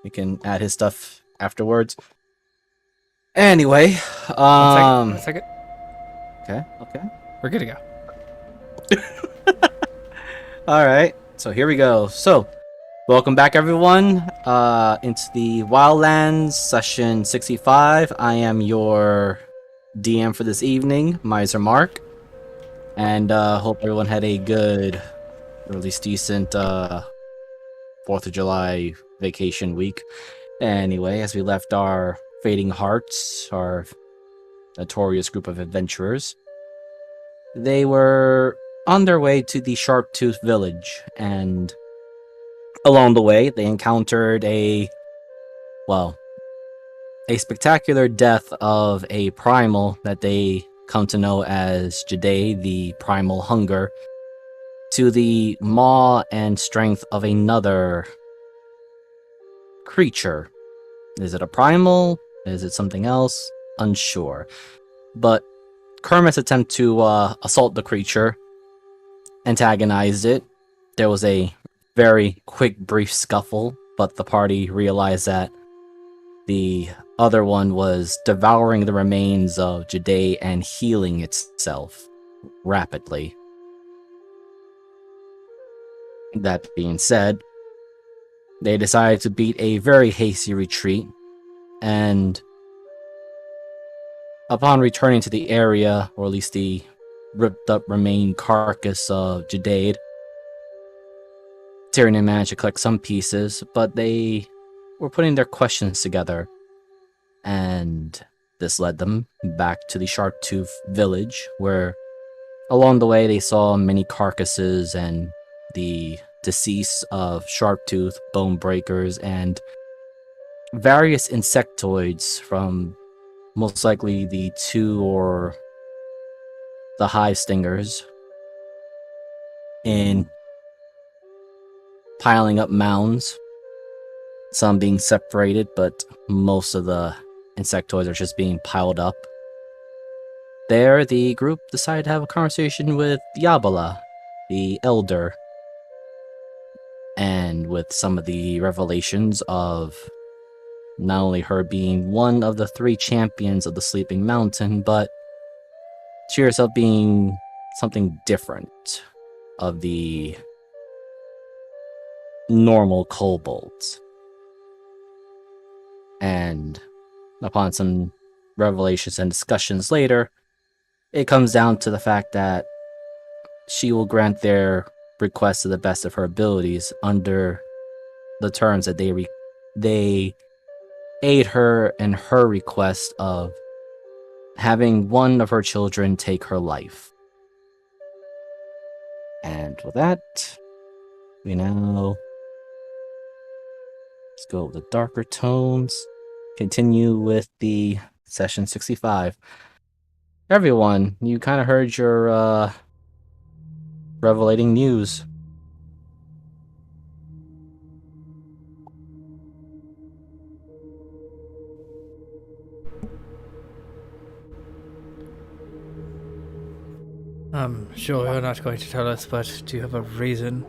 We can add his stuff afterwards. Anyway, One second. okay. We're good to go. All right. So here we go. So, welcome back everyone into the Wildlands session 65. I am your DM for this evening, Miser Mark. And hope everyone had a good, or at least decent 4th of July vacation week. Anyway, as we left our Fading Hearts, our notorious group of adventurers, they were on their way to the Sharptooth village, and along the way, they encountered a spectacular death of a primal that they come to know as Jade, the Primal Hunger, to the maw and strength of another creature. Is it a primal? Is it something else? Unsure. But Kermit's attempt to assault the creature antagonized it. There was a very quick, brief scuffle, but the party realized that the other one was devouring the remains of Jade and healing itself rapidly. That being said, they decided to beat a very hasty retreat, and upon returning to the area, or at least the ripped up remain carcass of Jade, Tyrion managed to collect some pieces, but they were putting their questions together, and this led them back to the Sharptooth village, where along the way they saw many carcasses and the deceased of Sharptooth, bone breakers, and various insectoids from most likely the two or the hive stingers in piling up mounds, some being separated, but most of the insectoids are just being piled up. There, the group decided to have a conversation with Yabala, the elder, and with some of the revelations of not only her being one of the 3 champions of the Sleeping Mountain, but she herself being something different of the normal kobolds. And upon some revelations and discussions later, it comes down to the fact that she will grant their request to the best of her abilities under the terms that they aid her in her request of having one of her children take her life. And with that, we now let's go with the darker tones. Continue with the session 65. Everyone, you kind of heard your revelating news. I'm sure you're not going to tell us, but do you have a reason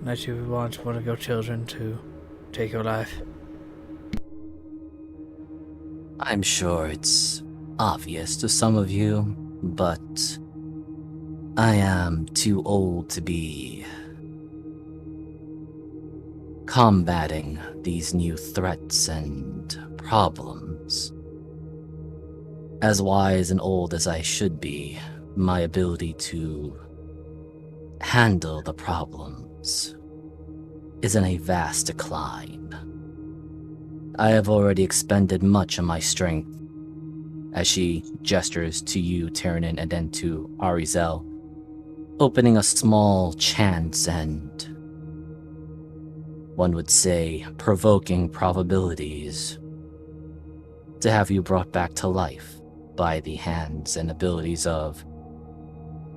that you want one of your children to take your life? I'm sure it's obvious to some of you, but I am too old to be combating these new threats and problems. As wise and old as I should be, my ability to handle the problems is in a vast decline. I have already expended much of my strength, as she gestures to you, Tyrion, and then to Arizel, opening a small chance and, one would say, provoking probabilities to have you brought back to life by the hands and abilities of,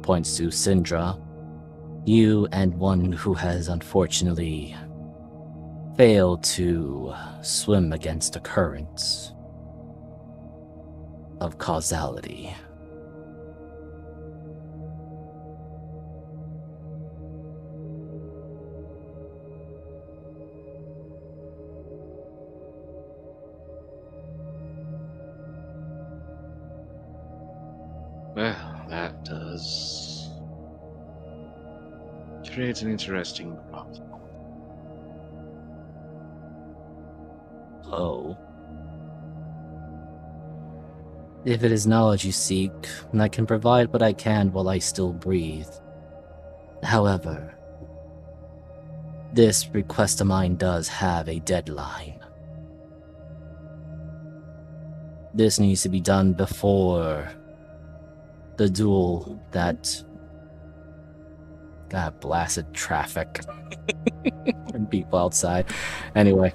points to Syndra, you and one who has unfortunately failed to swim against the currents of causality. Well, that does create an interesting problem. Oh. If it is knowledge you seek, then I can provide what I can while I still breathe. However, this request of mine does have a deadline. This needs to be done before the duel that got blasted traffic and people outside. Anyway,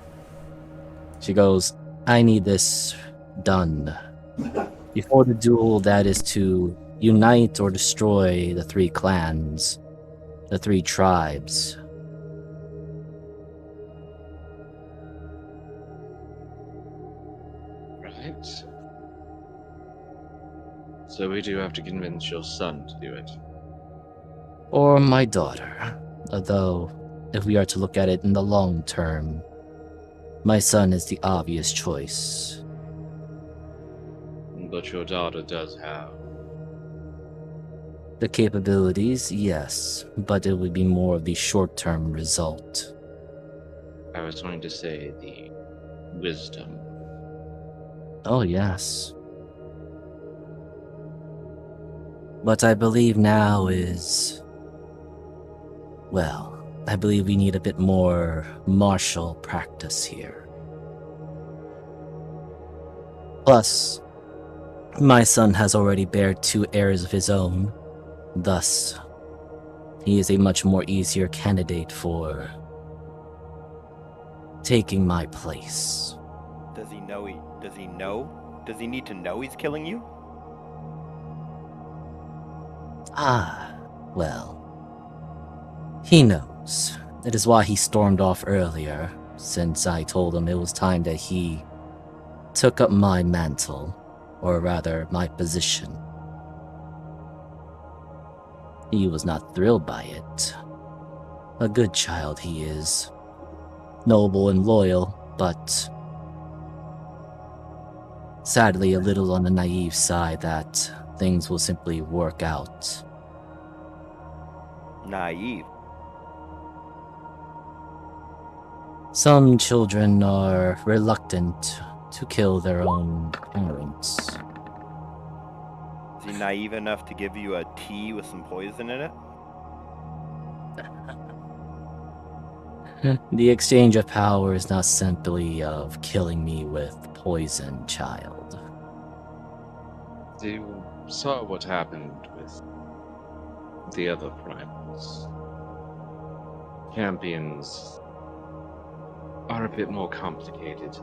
she goes, I need this done before the duel that is to unite or destroy the 3 clans, the 3 tribes. Right. So we do have to convince your son to do it. Or my daughter. Although, if we are to look at it in the long term, my son is the obvious choice. But your daughter does have. The capabilities, yes, but it would be more of the short-term result. I was going to say the wisdom. Oh, yes. What I believe now is... Well, I believe we need a bit more martial practice here. Plus, my son has already bared 2 heirs of his own. Thus, he is a much more easier candidate for taking my place. Does he know? Does he know? Does he need to know he's killing you? Ah, well. He knows. It is why he stormed off earlier, since I told him it was time that he took up my mantle, or rather, my position. He was not thrilled by it. A good child he is. Noble and loyal, but sadly a little on the naive side that things will simply work out. Naive. Some children are reluctant to kill their own parents. Is he naive enough to give you a tea with some poison in it? The exchange of power is not simply of killing me with poison, child. You saw what happened with the other primals. Champions are a bit more complicated.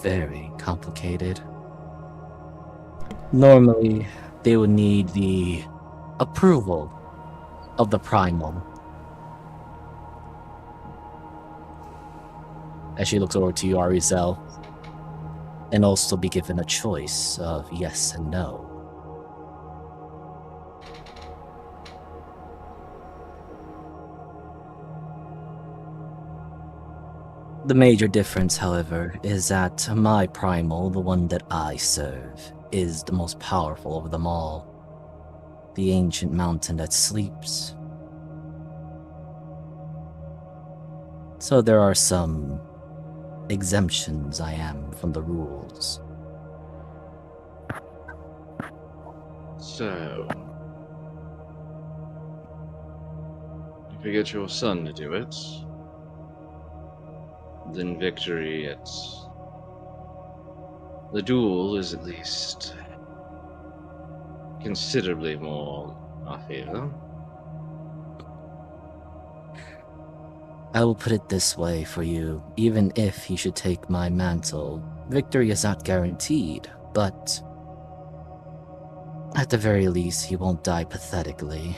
Very complicated. Normally, they would need the approval of the primal. As she looks over to you, Arizel, and also be given a choice of yes and no. The major difference, however, is that my primal, the one that I serve, is the most powerful of them all. The ancient mountain that sleeps. So there are some exemptions I am from the rules. So, if you get your son to do it, then victory at the duel is at least considerably more our favor. I will put it this way for you, even if he should take my mantle, victory is not guaranteed, but at the very least he won't die pathetically.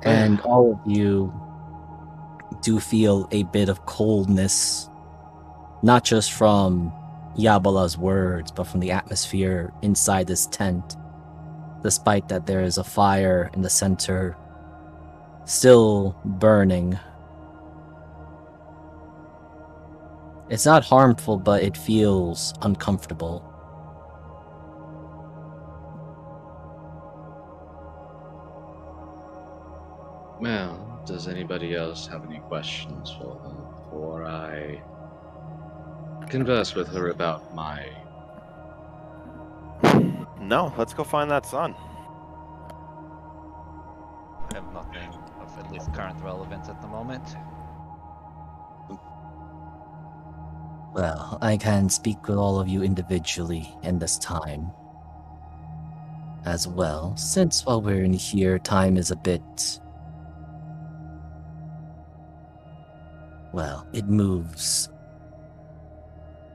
And all of you do feel a bit of coldness, not just from Yabala's words, but from the atmosphere inside this tent. Despite that there is a fire in the center still burning. It's not harmful, but it feels uncomfortable. Well, does anybody else have any questions for her before I converse with her about my... No, let's go find that son. I have nothing of at least current relevance at the moment. Well, I can speak with all of you individually in this time. As well, since while we're in here, time is a bit... well, it moves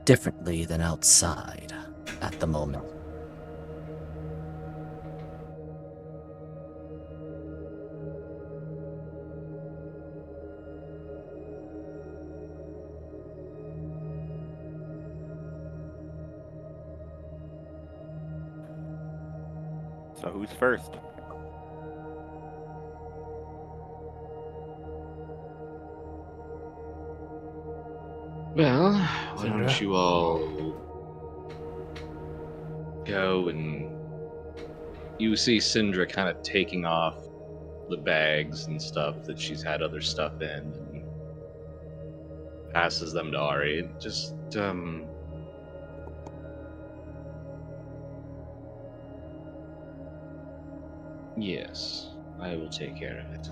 differently than outside at the moment. So who's first? Well, why Sandra? don't you all go and... You see Syndra kind of taking off the bags and stuff that she's had other stuff in and passes them to Ari. Just, yes, I will take care of it.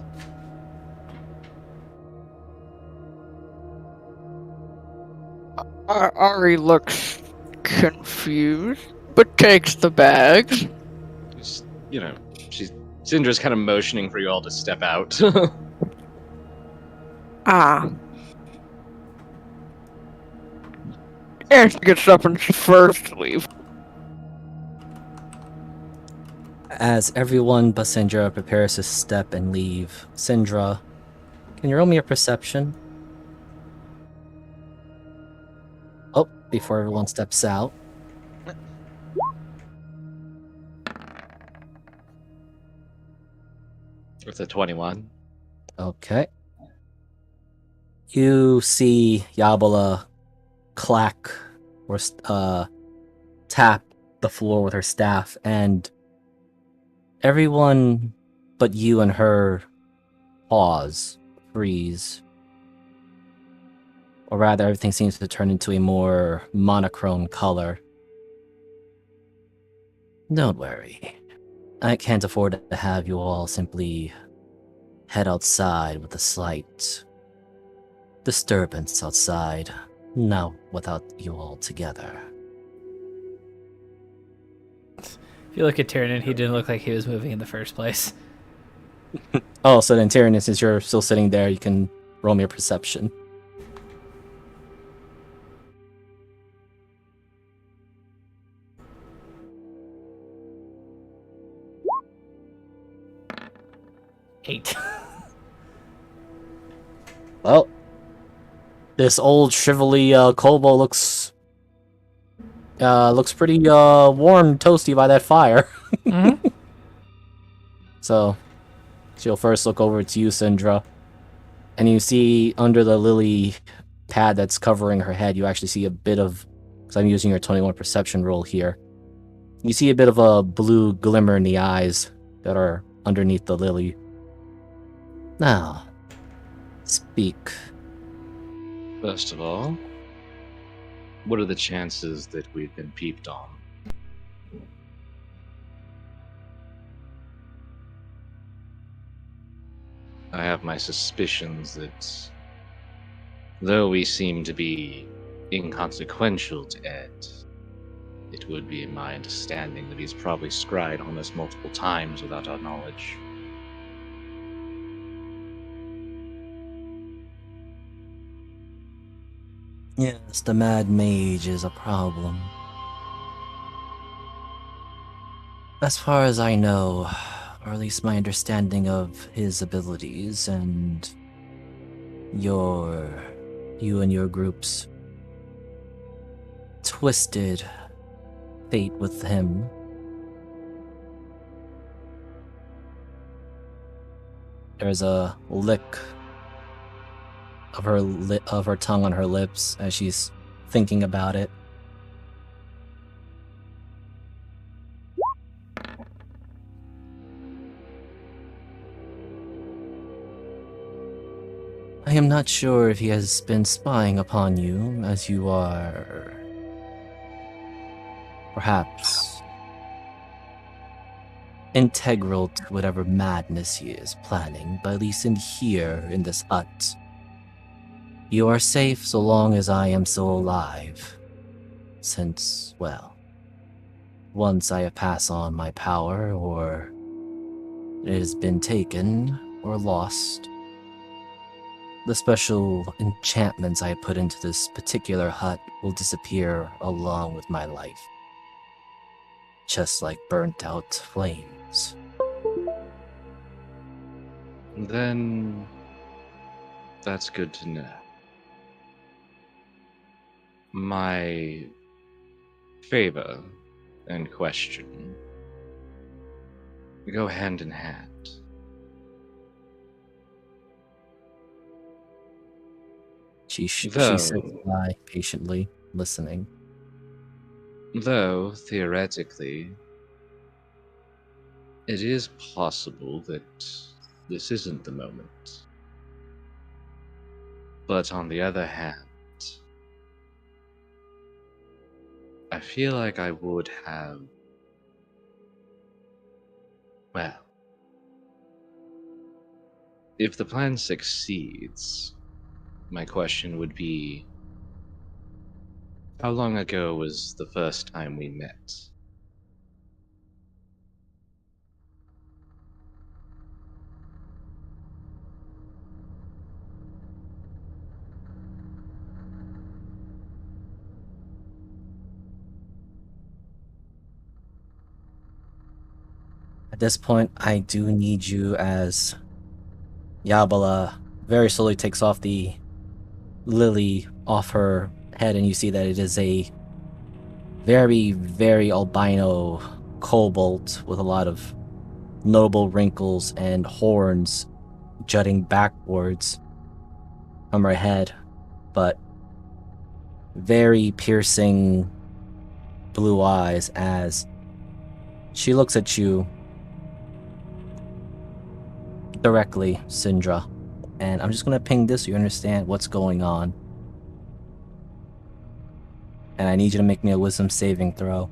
Ari looks confused, but takes the bags. Just, Syndra's kind of motioning for you all to step out. Ah. And she gets up and first to leave. As everyone but Syndra prepares to step and leave, Syndra, can you roll me a perception? Oh, before everyone steps out. It's a 21. Okay. You see Yabala clack or tap the floor with her staff, and everyone but you and her pause, freeze. Or rather, everything seems to turn into a more monochrome color. Don't worry. I can't afford to have you all simply head outside with a slight disturbance outside, now without you all together. If you look at Tyrion, he didn't look like he was moving in the first place. Oh, so then Tyrion, since you're still sitting there, you can roll me a perception. Eight. Well, this old shrivelly kobold looks pretty warm and toasty by that fire. Mm-hmm. So she'll first look over to you, Syndra, and you see under the lily pad that's covering her head, you actually see a bit of, because I'm using your 21 perception roll here, you see a bit of a blue glimmer in the eyes that are underneath the lily. Now, speak. First of all, what are the chances that we've been peeped on? I have my suspicions that, though we seem to be inconsequential to Ed, it would be my understanding that he's probably scryed on us multiple times without our knowledge. Yes, the Mad Mage is a problem. As far as I know, or at least my understanding of his abilities and you and your group's twisted fate with him, There's a lick of her tongue on her lips as she's thinking about it. I am not sure if he has been spying upon you, as you are perhaps integral to whatever madness he is planning, but at least in here, in this hut, you are safe so long as I am still alive. Since, well, once I have passed on my power, or it has been taken or lost, the special enchantments I put into this particular hut will disappear along with my life. Just like burnt out flames. Then that's good to know. My favor and question go hand in hand. She Though- sits by patiently, listening. Though, theoretically, it is possible that this isn't the moment. But on the other hand, I feel like I would have... Well, if the plan succeeds, my question would be, how long ago was the first time we met? At this point, I do need you as Yabala very slowly takes off the lily off her head, and you see that it is a very, very albino kobold with a lot of notable wrinkles and horns jutting backwards from her head, but very piercing blue eyes as she looks at you directly, Syndra. And I'm just gonna ping this so you understand what's going on. And I need you to make me a wisdom saving throw.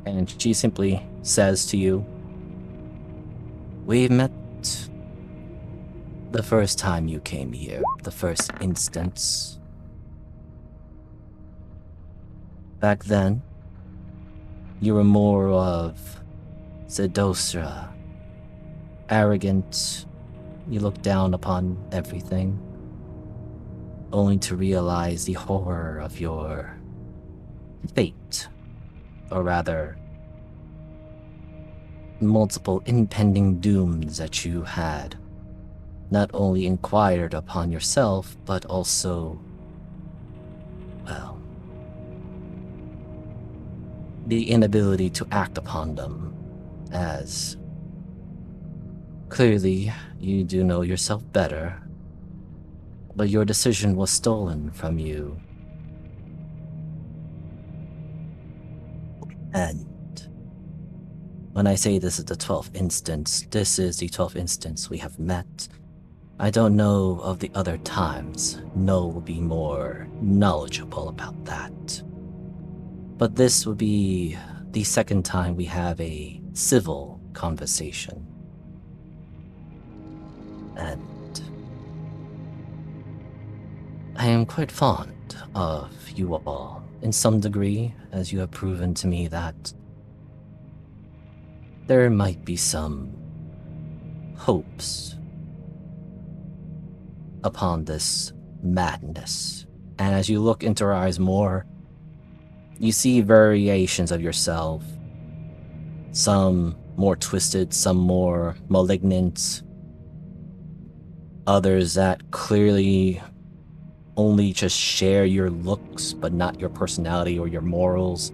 And she simply says to you, "We met the first time you came here, the first instance. Back then, you were more of Zedosra, arrogant. You looked down upon everything, only to realize the horror of your fate, or rather, multiple impending dooms that you had not only inquired upon yourself, but also, well, the inability to act upon them, as clearly you do know yourself better, but your decision was stolen from you. And when I say this is the 12th instance, this is the 12th instance we have met. I don't know of the other times. Noel will be more knowledgeable about that. But this would be the second time we have a civil conversation. And I am quite fond of you all, in some degree, as you have proven to me that there might be some hopes upon this madness. And as you look into her eyes more, you see variations of yourself. Some more twisted, some more malignant. Others that clearly only just share your looks, but not your personality or your morals.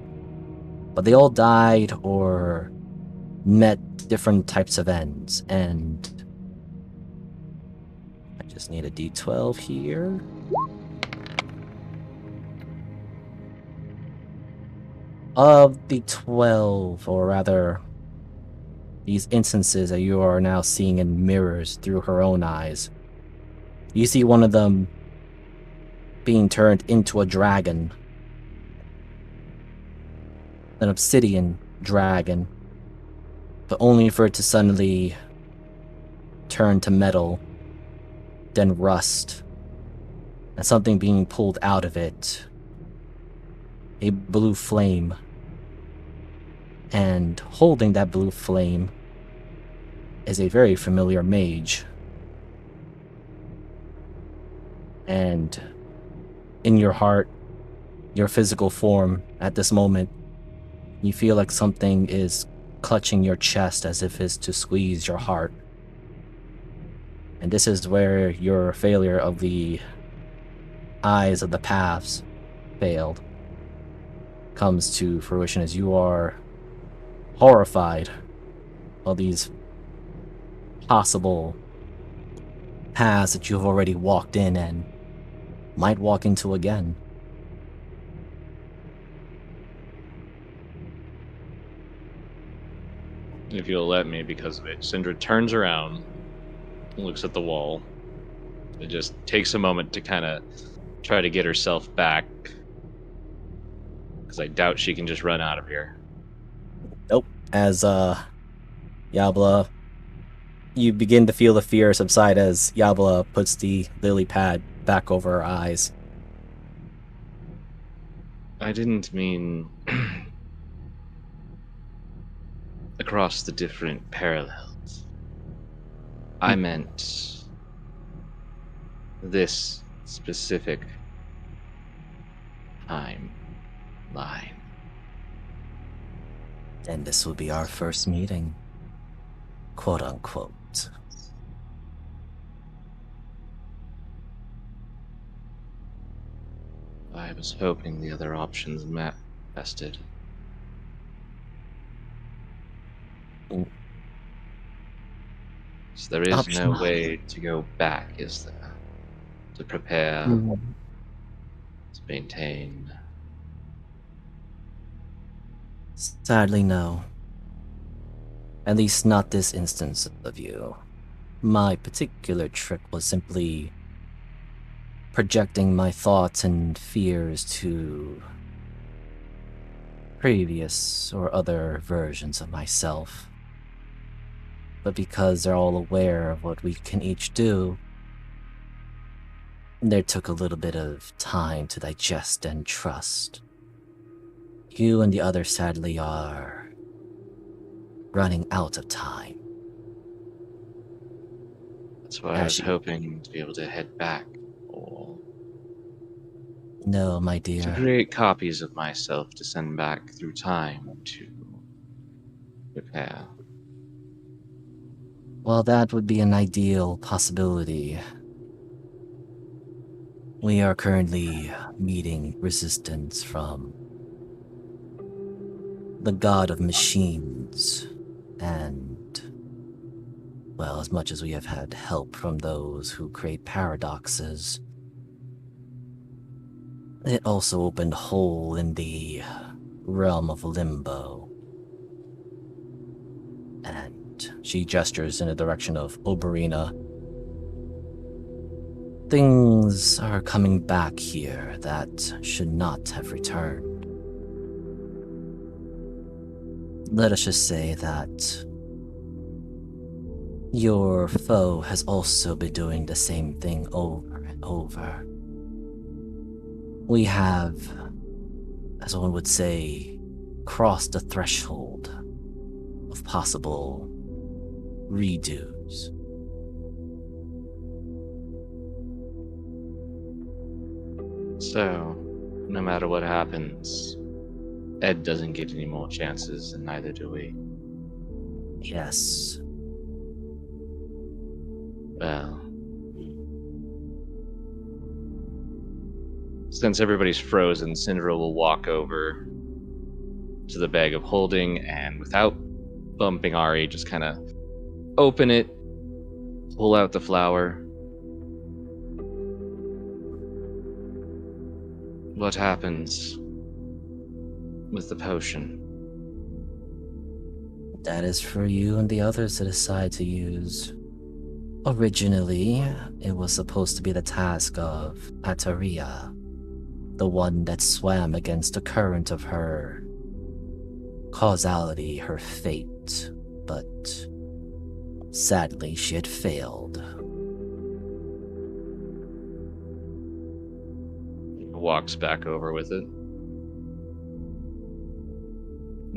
But they all died or met different types of ends, and I just need a D12 here. Of the 12, or rather, these instances that you are now seeing in mirrors through her own eyes, you see one of them being turned into a dragon. An obsidian dragon. But only for it to suddenly turn to metal, then rust, and something being pulled out of it. A blue flame. And holding that blue flame is a very familiar mage. And in your heart, your physical form, at this moment, you feel like something is clutching your chest as if it's to squeeze your heart. And this is where your failure of the eyes of the paths failed comes to fruition, as you are horrified of these possible paths that you've already walked in and might walk into again. If you'll let me, because of it, Syndra turns around, looks at the wall. It just takes a moment to kind of try to get herself back, because I doubt she can just run out of here. Nope. As Yabla, you begin to feel the fear subside as Yabla puts the lily pad back over her eyes. I didn't mean across the different parallels. I meant this specific timeline. And this will be our first meeting. Quote unquote. I was hoping the other options manifested. So there is no way to go back, is there? To prepare, to maintain. Sadly, no. At least not this instance of you. My particular trick was simply projecting my thoughts and fears to previous or other versions of myself. But because they're all aware of what we can each do, there took a little bit of time to digest and trust. You and the others sadly are running out of time. That's why I was hoping to be able to head back, or No, my to dear. create copies of myself to send back through time to prepare. Well, that would be an ideal possibility. We are currently meeting resistance from the god of machines, and, well, as much as we have had help from those who create paradoxes, it also opened a hole in the realm of limbo. And she gestures in the direction of Oberina. Things are coming back here that should not have returned. Let us just say that your foe has also been doing the same thing over and over. We have, as one would say, crossed the threshold of possible redos. So, no matter what happens, Ed doesn't get any more chances, and neither do we. Yes. Well, Since everybody's frozen, Syndra will walk over to the bag of holding and, without bumping Ari, just kind of open it, pull out the flower. What happens with the potion? That is for you and the others to decide to use. Originally, it was supposed to be the task of Ataria, the one that swam against the current of her causality, her fate, but sadly she had failed. Walks back over with it.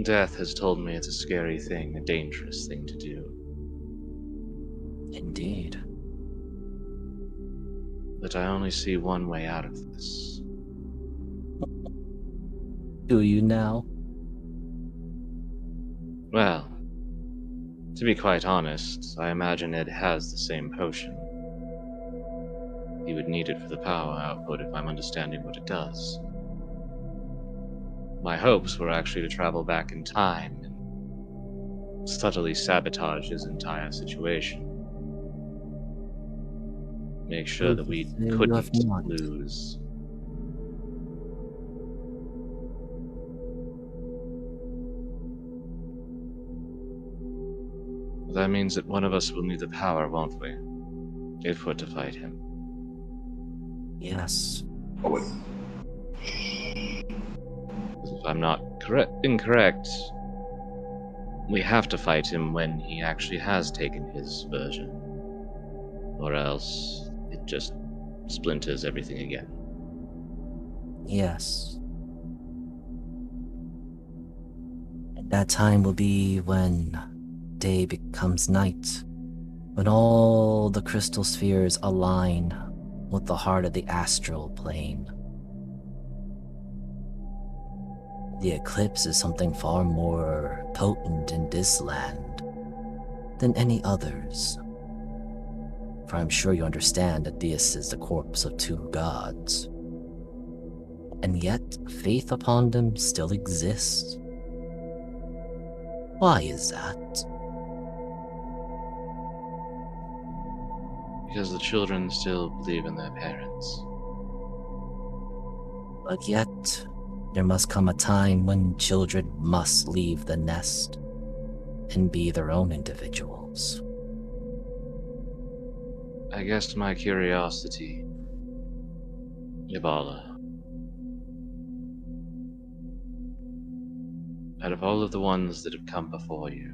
Death has told me it's a scary thing, a dangerous thing to do. Indeed. But I only see one way out of this. Do you now? Well, to be quite honest, I imagine Ed has the same potion. He would need it for the power output if I'm understanding what it does. My hopes were actually to travel back in time and subtly sabotage his entire situation. Make sure that we couldn't lose. That means that one of us will need the power, won't we? If we're to fight him. Yes. If I'm not incorrect, we have to fight him when he actually has taken his version. Or else it just splinters everything again. Yes. And that time will be when day becomes night, when all the crystal spheres align with the heart of the astral plane. The eclipse is something far more potent in this land than any others. For I'm sure you understand that this is the corpse of two gods. And yet, faith upon them still exists. Why is that? Because the children still believe in their parents. But yet, there must come a time when children must leave the nest and be their own individuals. I guess my curiosity, Yabala, out of all of the ones that have come before you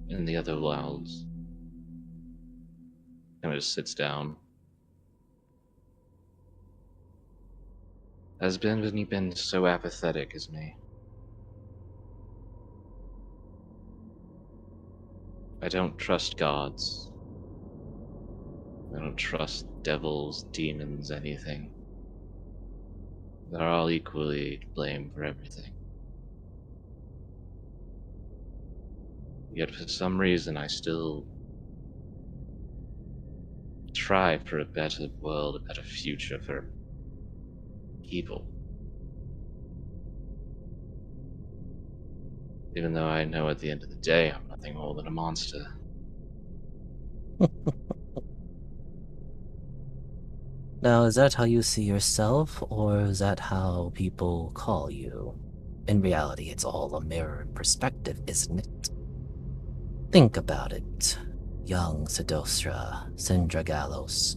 in the other worlds, and just sits down. Has any been so apathetic as me? I don't trust gods. I don't trust devils, demons, anything. They're all equally to blame for everything. Yet for some reason I still try for a better world, a better future for people. Even though I know at the end of the day I'm nothing more than a monster. Now, is that how you see yourself, or is that how people call you? In reality, it's all a mirror perspective, isn't it? Think about it. Young Sedostra, Syndra Galos,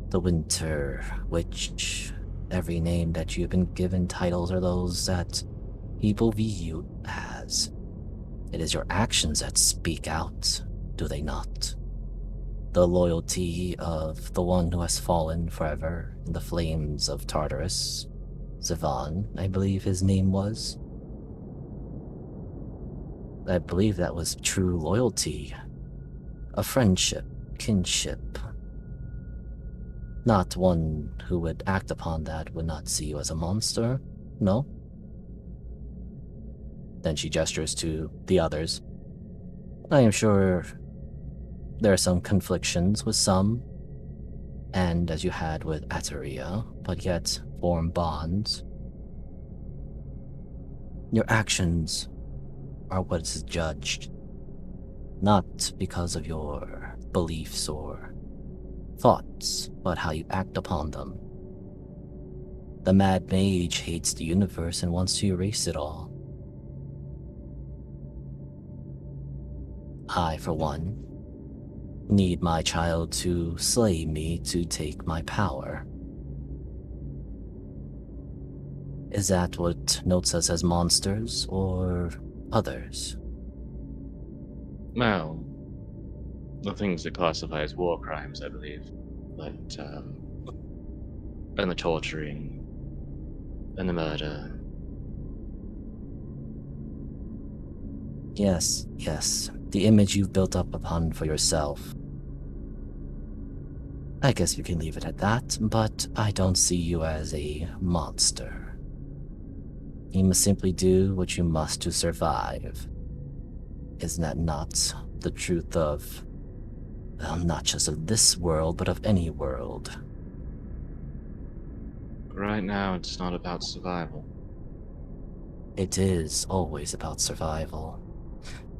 the Winter Witch. Every name that you've been given titles are those that people view you as. It is your actions that speak out, do they not? The loyalty of the one who has fallen forever in the flames of Tartarus. Zivan, I believe his name was. I believe that was true loyalty. A friendship, kinship. Not one who would act upon that would not see you as a monster, no? Then she gestures to the others. I am sure there are some conflictions with some, and as you had with Ataria, but yet form bonds. Your actions are what is judged, not because of your beliefs or thoughts, but how you act upon them. The Mad Mage hates the universe and wants to erase it all. I, for one, need my child to slay me to take my power. Is that what notes us as monsters, or others? Well, the things that classify as war crimes, I believe. But, and the torturing, and the murder. Yes, yes, the image you've built up upon for yourself. I guess you can leave it at that, but I don't see you as a monster. You must simply do what you must to survive. Isn't that not the truth of, well, not just of this world, but of any world? Right now, it's not about survival. It is always about survival.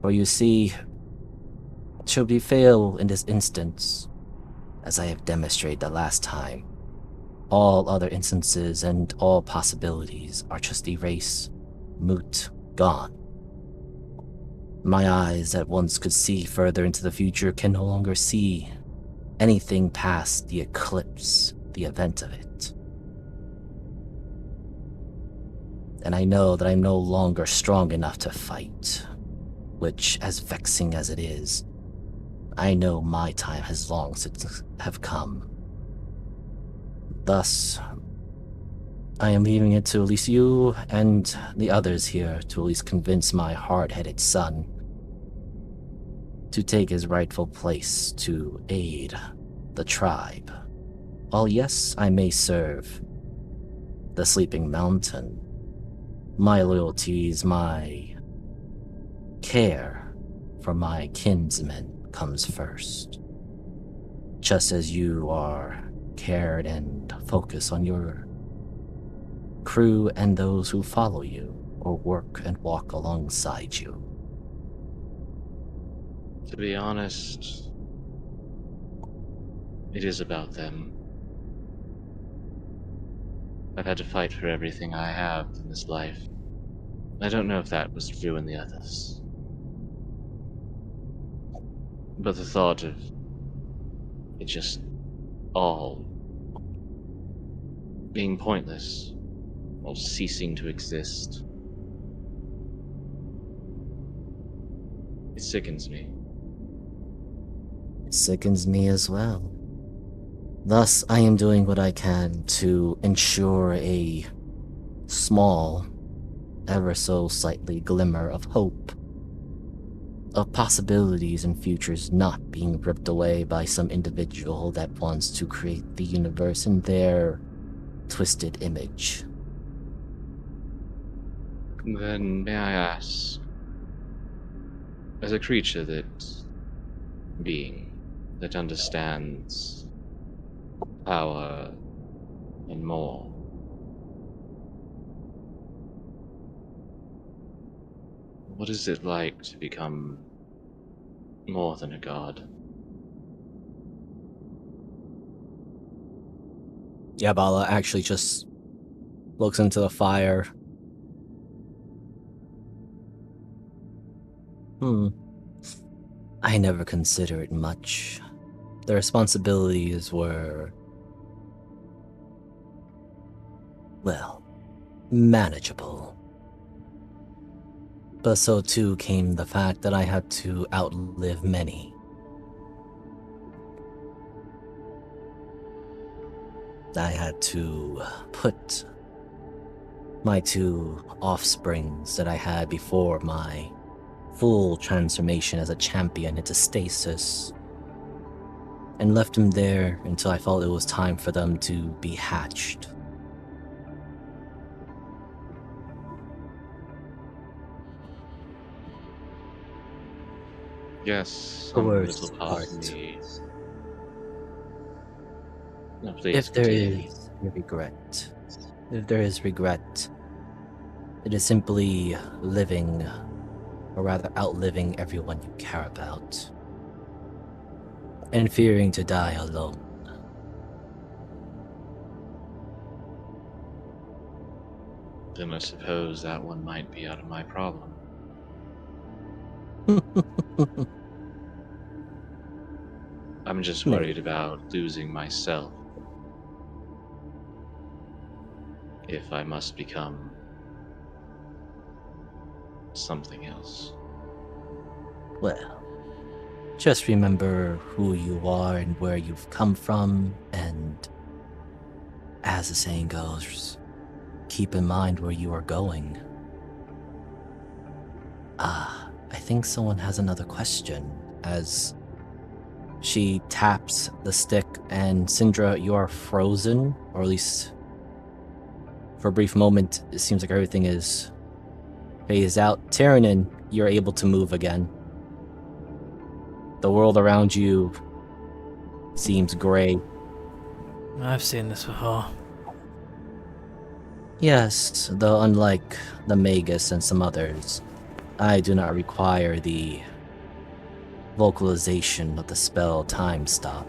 For you see, should we fail in this instance, as I have demonstrated the last time, all other instances and all possibilities are just erased, moot, gone. My eyes that once could see further into the future can no longer see anything past the eclipse, the event of it. And I know that I'm no longer strong enough to fight, which, as vexing as it is, I know my time has long since have come. Thus, I am leaving it to at least you and the others here to at least convince my hard-headed son to take his rightful place to aid the tribe. While yes, I may serve the Sleeping Mountain, my loyalties, my care for my kinsmen comes first. Just as you are cared and focused on your crew and those who follow you or work and walk alongside you. To be honest, it is about them. I've had to fight for everything I have in this life. I don't know if that was true in the others. But the thought of it just all being pointless, or ceasing to exist, it sickens me. It sickens me as well. Thus, I am doing what I can to ensure a small, ever so slightly glimmer of hope, of possibilities and futures not being ripped away by some individual that wants to create the universe in their twisted image. Then may I ask, as a creature being that understands power and more, what is it like to become more than a god? Yabala actually just looks into the fire. I never considered it much. The responsibilities were, well, manageable. But so too came the fact that I had to outlive many. I had to put my two offsprings that I had before my full transformation as a champion into stasis, and left him there until I felt it was time for them to be hatched. Yes, The some worst little part part. of me No, please If there continue. is regret, it is simply living, or rather outliving everyone you care about, and fearing to die alone. Then I suppose that one might be out of my problem. I'm just Maybe. worried about losing myself if I must become something else. Well, just remember who you are and where you've come from, and as the saying goes, keep in mind where you are going. I think someone has another question, as she taps the stick, and Syndra, you are frozen, or at least for a brief moment, it seems like everything is phased out. Tyrannin, you're able to move again. The world around you seems gray. I've seen this before. Yes, though unlike the Magus and some others, I do not require the vocalization of the spell Time Stop.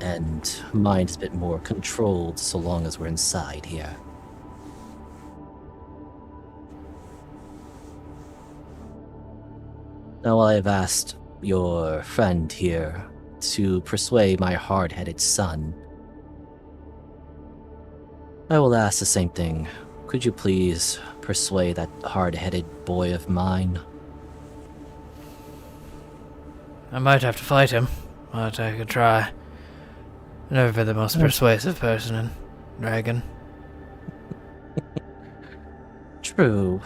And mine is a bit more controlled so long as we're inside here. Now, while I've asked your friend here to persuade my hard-headed son, I will ask the same thing. Could you please persuade that hard-headed boy of mine? I might have to fight him, but I could try. Never been the most persuasive person in Dragon. True,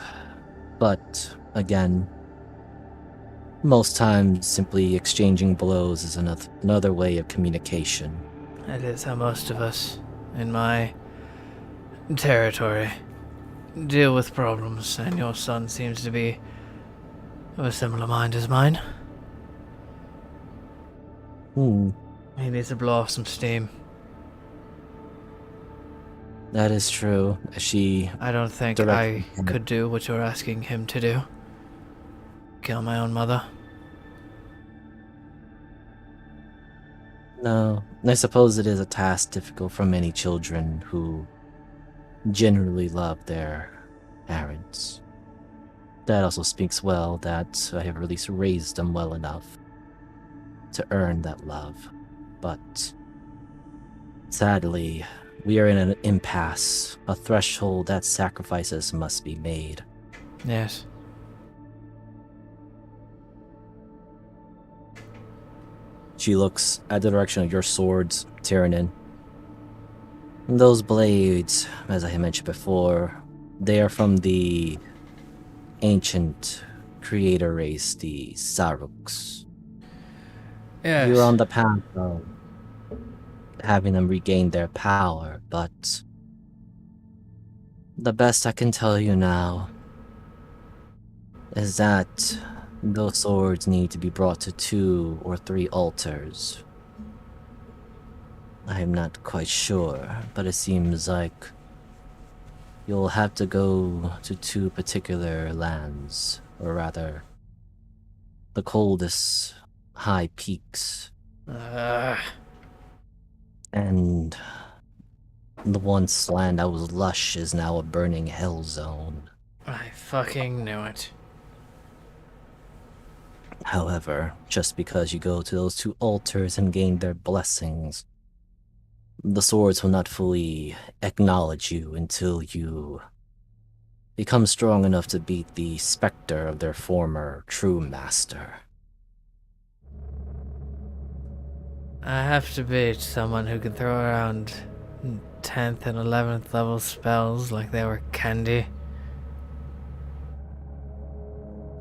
but again, most times simply exchanging blows is another way of communication. It is how most of us in my territory deal with problems, and your son seems to be of a similar mind as mine. He needs to blow off some steam. That is true. I don't think I could do what you're asking him to do. Kill my own mother. No, I suppose it is a task difficult for many children who generally love their parents. That also speaks well that I have at least raised them well enough to earn that love. But sadly, we are in an impasse, a threshold that sacrifices must be made. Yes. She looks at the direction of your swords, Tyrannin. Those blades, as I had mentioned before, they are from the ancient creator race, the Saruks. Yes. You're on the path of having them regain their power, but the best I can tell you now is that those swords need to be brought to 2 or 3 altars. I'm not quite sure, but it seems like you'll have to go to 2 particular lands, or rather, the coldest high peaks. And the once land that was lush is now a burning hell zone. I fucking knew it. However, just because you go to those 2 altars and gain their blessings, the swords will not fully acknowledge you until you become strong enough to beat the specter of their former true master. I have to beat someone who can throw around 10th and 11th level spells like they were candy.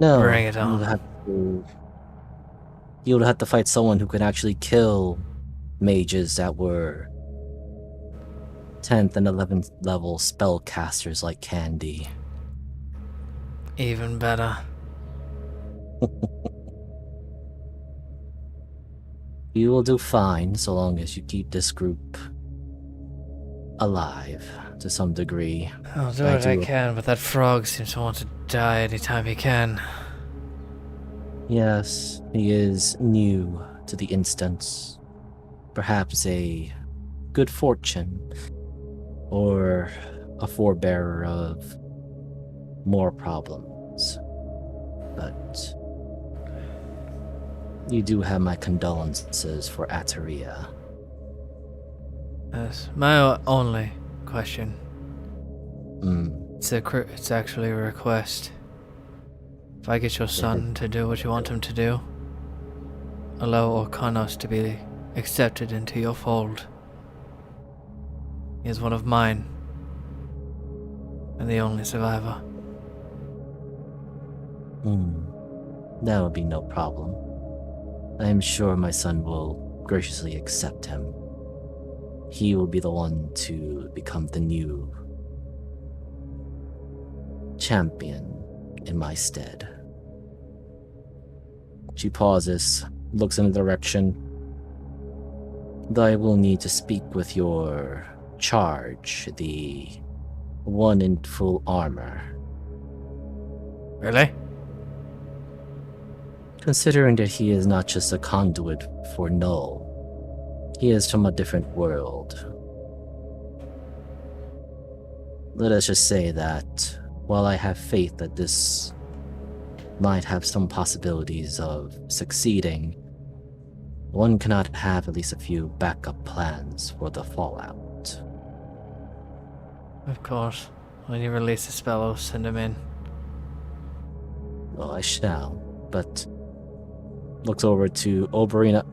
No, Bring it on. You would have to fight someone who could actually kill mages that were 10th and 11th level spellcasters like Candy. Even better. You will do fine so long as you keep this group alive to some degree. I'll do I what I do- can, but that frog seems to want to die anytime he can. Yes, he is new to the instance. Perhaps a good fortune, or a forebearer of more problems. But you do have my condolences for Ataria. Yes, my only question. Hmm. It's actually a request. If I get your son to do what you want him to do, allow Orkanos to be accepted into your fold. He is one of mine, and the only survivor. That would be no problem. I am sure my son will graciously accept him. He will be the one to become the new champion in my stead. She pauses, looks in the direction. Though I will need to speak with your charge, the one in full armor. Really? Considering that he is not just a conduit for Null, he is from a different world. Let us just say that while I have faith that this might have some possibilities of succeeding, one cannot have at least a few backup plans for the fallout. Of course. When you release the spell, I'll send him in. Well, I shall, but looks over to Oberina.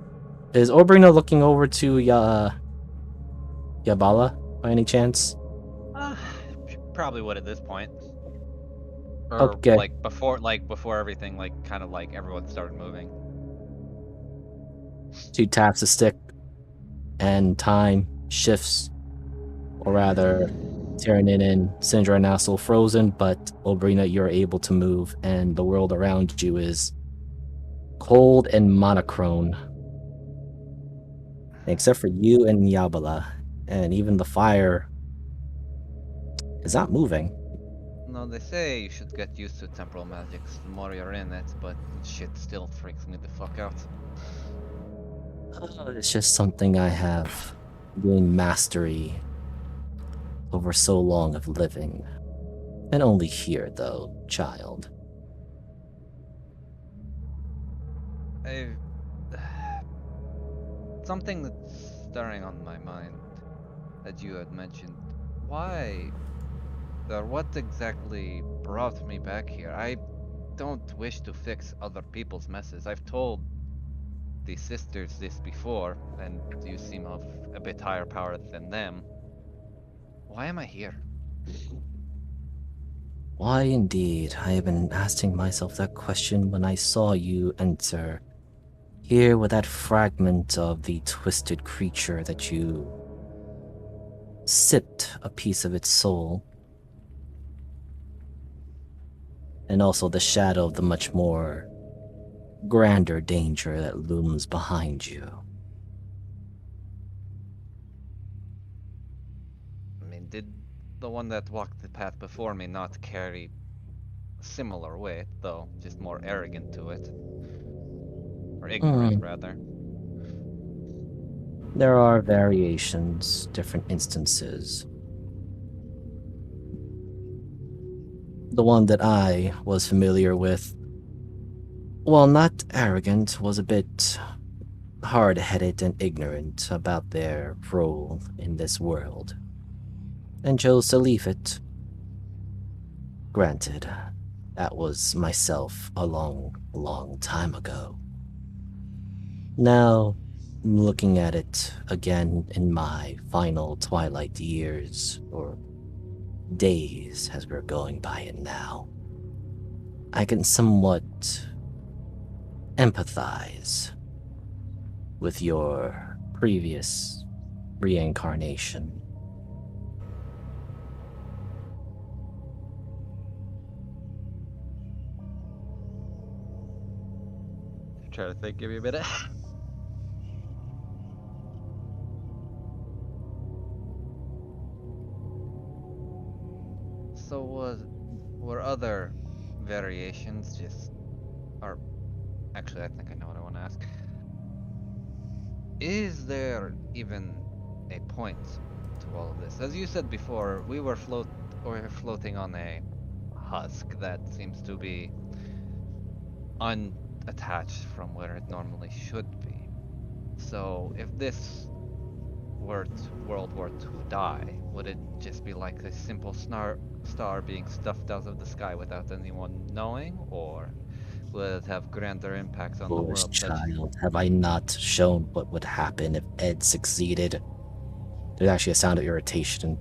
Is Oberina looking over to Yabala by any chance? She probably would at this point. Or Okay. before everything, kind of like everyone started moving. She taps a stick, and time shifts, or rather, Tyranid and Syndra are now still frozen, but Oberina, you're able to move, and the world around you is cold and monochrome. Except for you and Yabala, and even the fire is not moving. No, they say you should get used to temporal magics the more you're in it, but shit still freaks me the fuck out. It's just something I have gained mastery over so long of living. And only here, though, child. I've... Something that's stirring on my mind that you had mentioned. Why, or what exactly brought me back here? I don't wish to fix other people's messes. I've told the sisters this before, and you seem of a bit higher power than them. Why am I here? Why indeed? I have been asking myself that question when I saw you enter. Here with that fragment of the twisted creature that you sipped a piece of its soul. And also the shadow of the much more grander danger that looms behind you. I mean, did the one that walked the path before me not carry a similar weight, though just more arrogant to it? Or ignorant, rather. There are variations, different instances. The one that I was familiar with, while not arrogant, was a bit hard-headed and ignorant about their role in this world, and chose to leave it. Granted, that was myself a long, long time ago. Now, looking at it again in my final twilight years, or days as we're going by it now, I can somewhat empathize with your previous reincarnation. Try to think, give me a minute. So were other variations just, or actually, I think I know what I want to ask. Is there even a point to all of this? As you said before, we were floating on a husk that seems to be unattached from where it normally should be. So if this were World War II die, would it just be like a simple star being stuffed out of the sky without anyone knowing, or will it have grander impacts on the Foolish world such? child, have I not shown what would happen if Ed succeeded? There's actually a sound of irritation.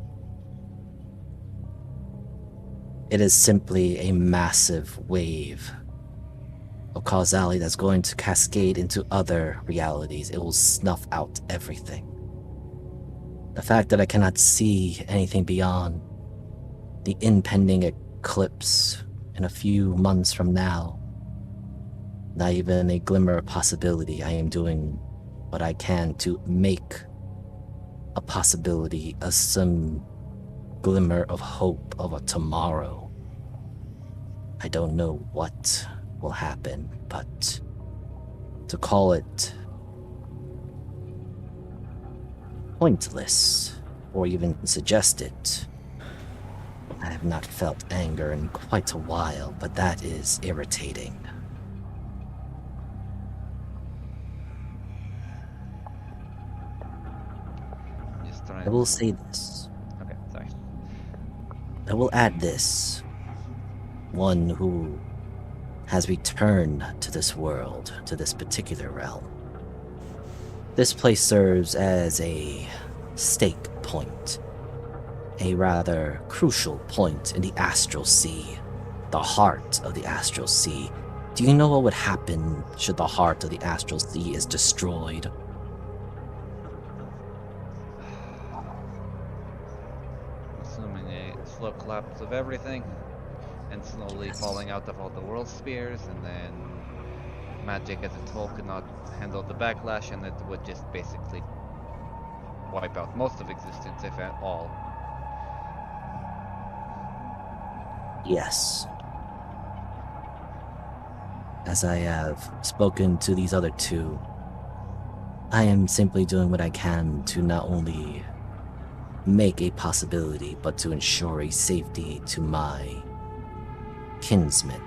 It is simply a massive wave of causality that's going to cascade into other realities. It will snuff out everything. The fact that I cannot see anything beyond the impending eclipse in a few months from now, not even a glimmer of possibility. I am doing what I can to make a possibility, some glimmer of hope of a tomorrow. I don't know what will happen, but to call it pointless or even suggest it, I have not felt anger in quite a while, but that is irritating. Just trying I will to. say this. Okay, sorry. I will add this. One who has returned to this world, to this particular realm. This place serves as a stake point, a rather crucial point in the Astral Sea, the heart of the Astral Sea. Do you know what would happen should the heart of the Astral Sea is destroyed? Assuming a slow collapse of everything, and slowly Yes. falling out of all the world spheres, and then magic as a whole could not handle the backlash, and it would just basically wipe out most of existence, if at all. Yes. As I have spoken to these other two, I am simply doing what I can to not only make a possibility, but to ensure a safety to my kinsmen,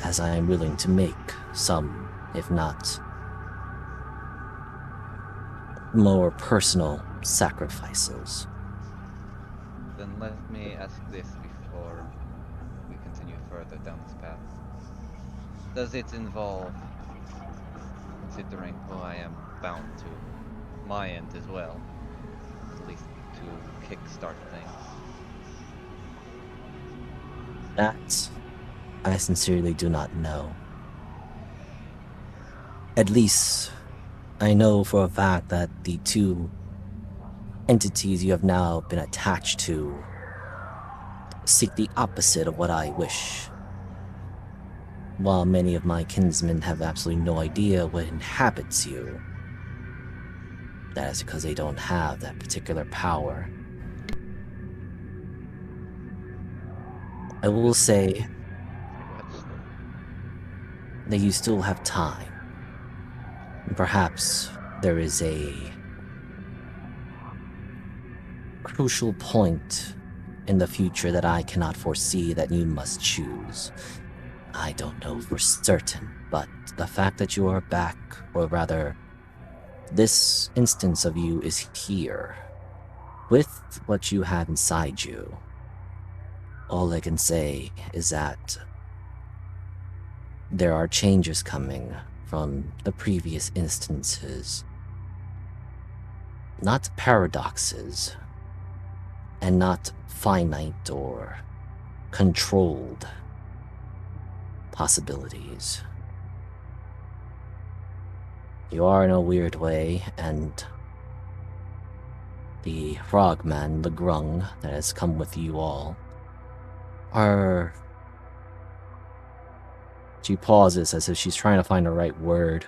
as I am willing to make some, if not more personal sacrifices. Then let me ask this before we continue further down this path. Does it involve, considering who I am bound to my end as well, at least to kickstart things? That I sincerely do not know. At least, I know for a fact that the two entities you have now been attached to seek the opposite of what I wish. While many of my kinsmen have absolutely no idea what inhabits you, that is because they don't have that particular power. I will say that you still have time. Perhaps there is a crucial point in the future that I cannot foresee that you must choose. I don't know for certain, but the fact that you are back, or rather, this instance of you is here, with what you have inside you, all I can say is that there are changes coming from the previous instances. Not paradoxes, and not finite or controlled possibilities. You are in a weird way, and the frogman, the grung that has come with you all, are... She pauses as if she's trying to find the right word.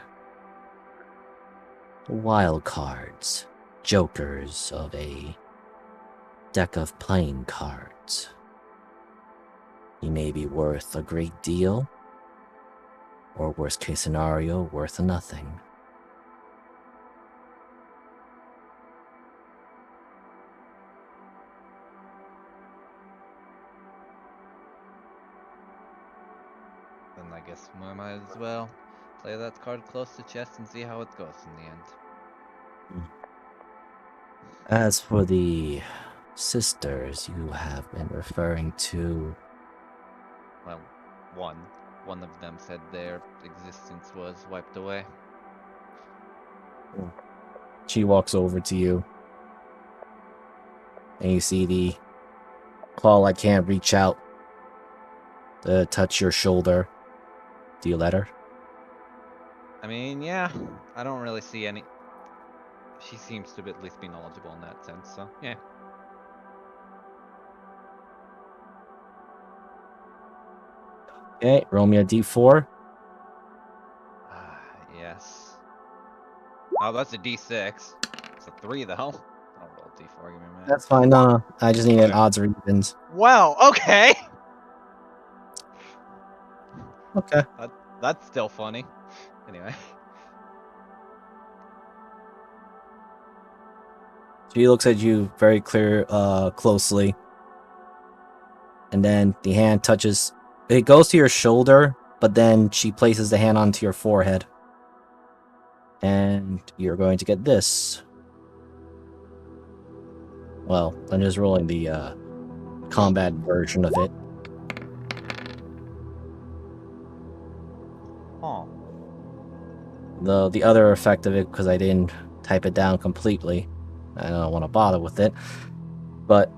Wild cards, jokers of a deck of playing cards. You may be worth a great deal, or worst case scenario, worth nothing. Then I guess we might as well play that card close to chest and see how it goes in the end. As for the sisters you have been referring to, Well, one. One of them said their existence was wiped away. she walks over to you, and you see the claw like hand reach out to touch your shoulder. Do you let her? I mean, yeah, I don't really see any. She seems to at least be knowledgeable in that sense, so yeah. Okay, roll me a d4. Yes. Oh, that's a d6. It's a 3 though. I'll roll a d4, give me a minute. That's fine. No, I just need an Okay. odds or evens. Wow, okay! Okay. That's still funny. Anyway. She looks at you very closely. And then the hand touches... It goes to your shoulder, but then she places the hand onto your forehead. And you're going to get this. Well, I'm just rolling the combat version of it. Oh. The other effect of it, because I didn't type it down completely, I don't want to bother with it, but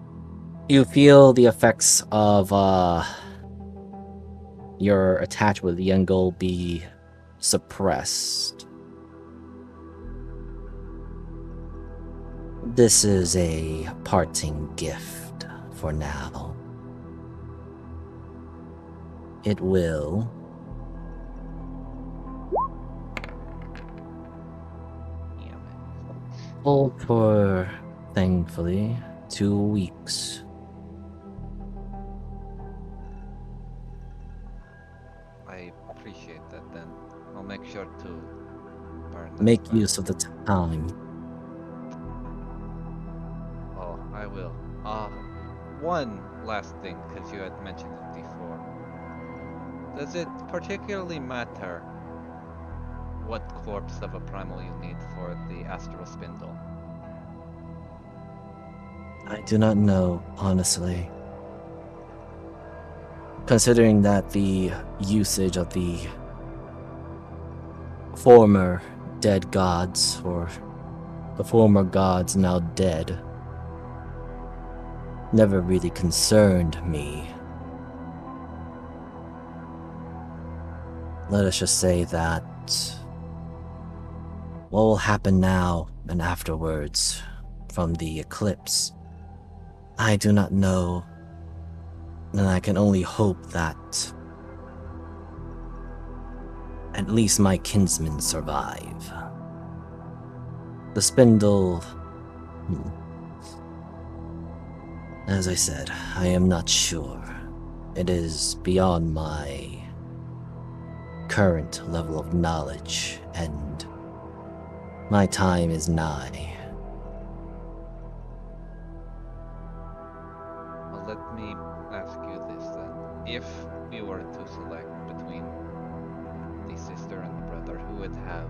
you feel the effects of your attachment with the Yengul be suppressed. This is a parting gift for now. It will hold for, thankfully, 2 weeks. I appreciate that then. I'll make sure to burn that Make back. use of the time. Oh, I will. One last thing, because you had mentioned it before. Does it particularly matter what corpse of a primal you need for the astral spindle? I do not know, honestly. Considering that the usage of the former dead gods, or the former gods now dead, never really concerned me. Let us just say that what will happen now and afterwards from the eclipse, I do not know, and I can only hope that at least my kinsmen survive. The spindle... As I said, I am not sure. It is beyond my current level of knowledge, and my time is nigh. Well, let me ask you this then. If we were to select between the sister and the brother, who would have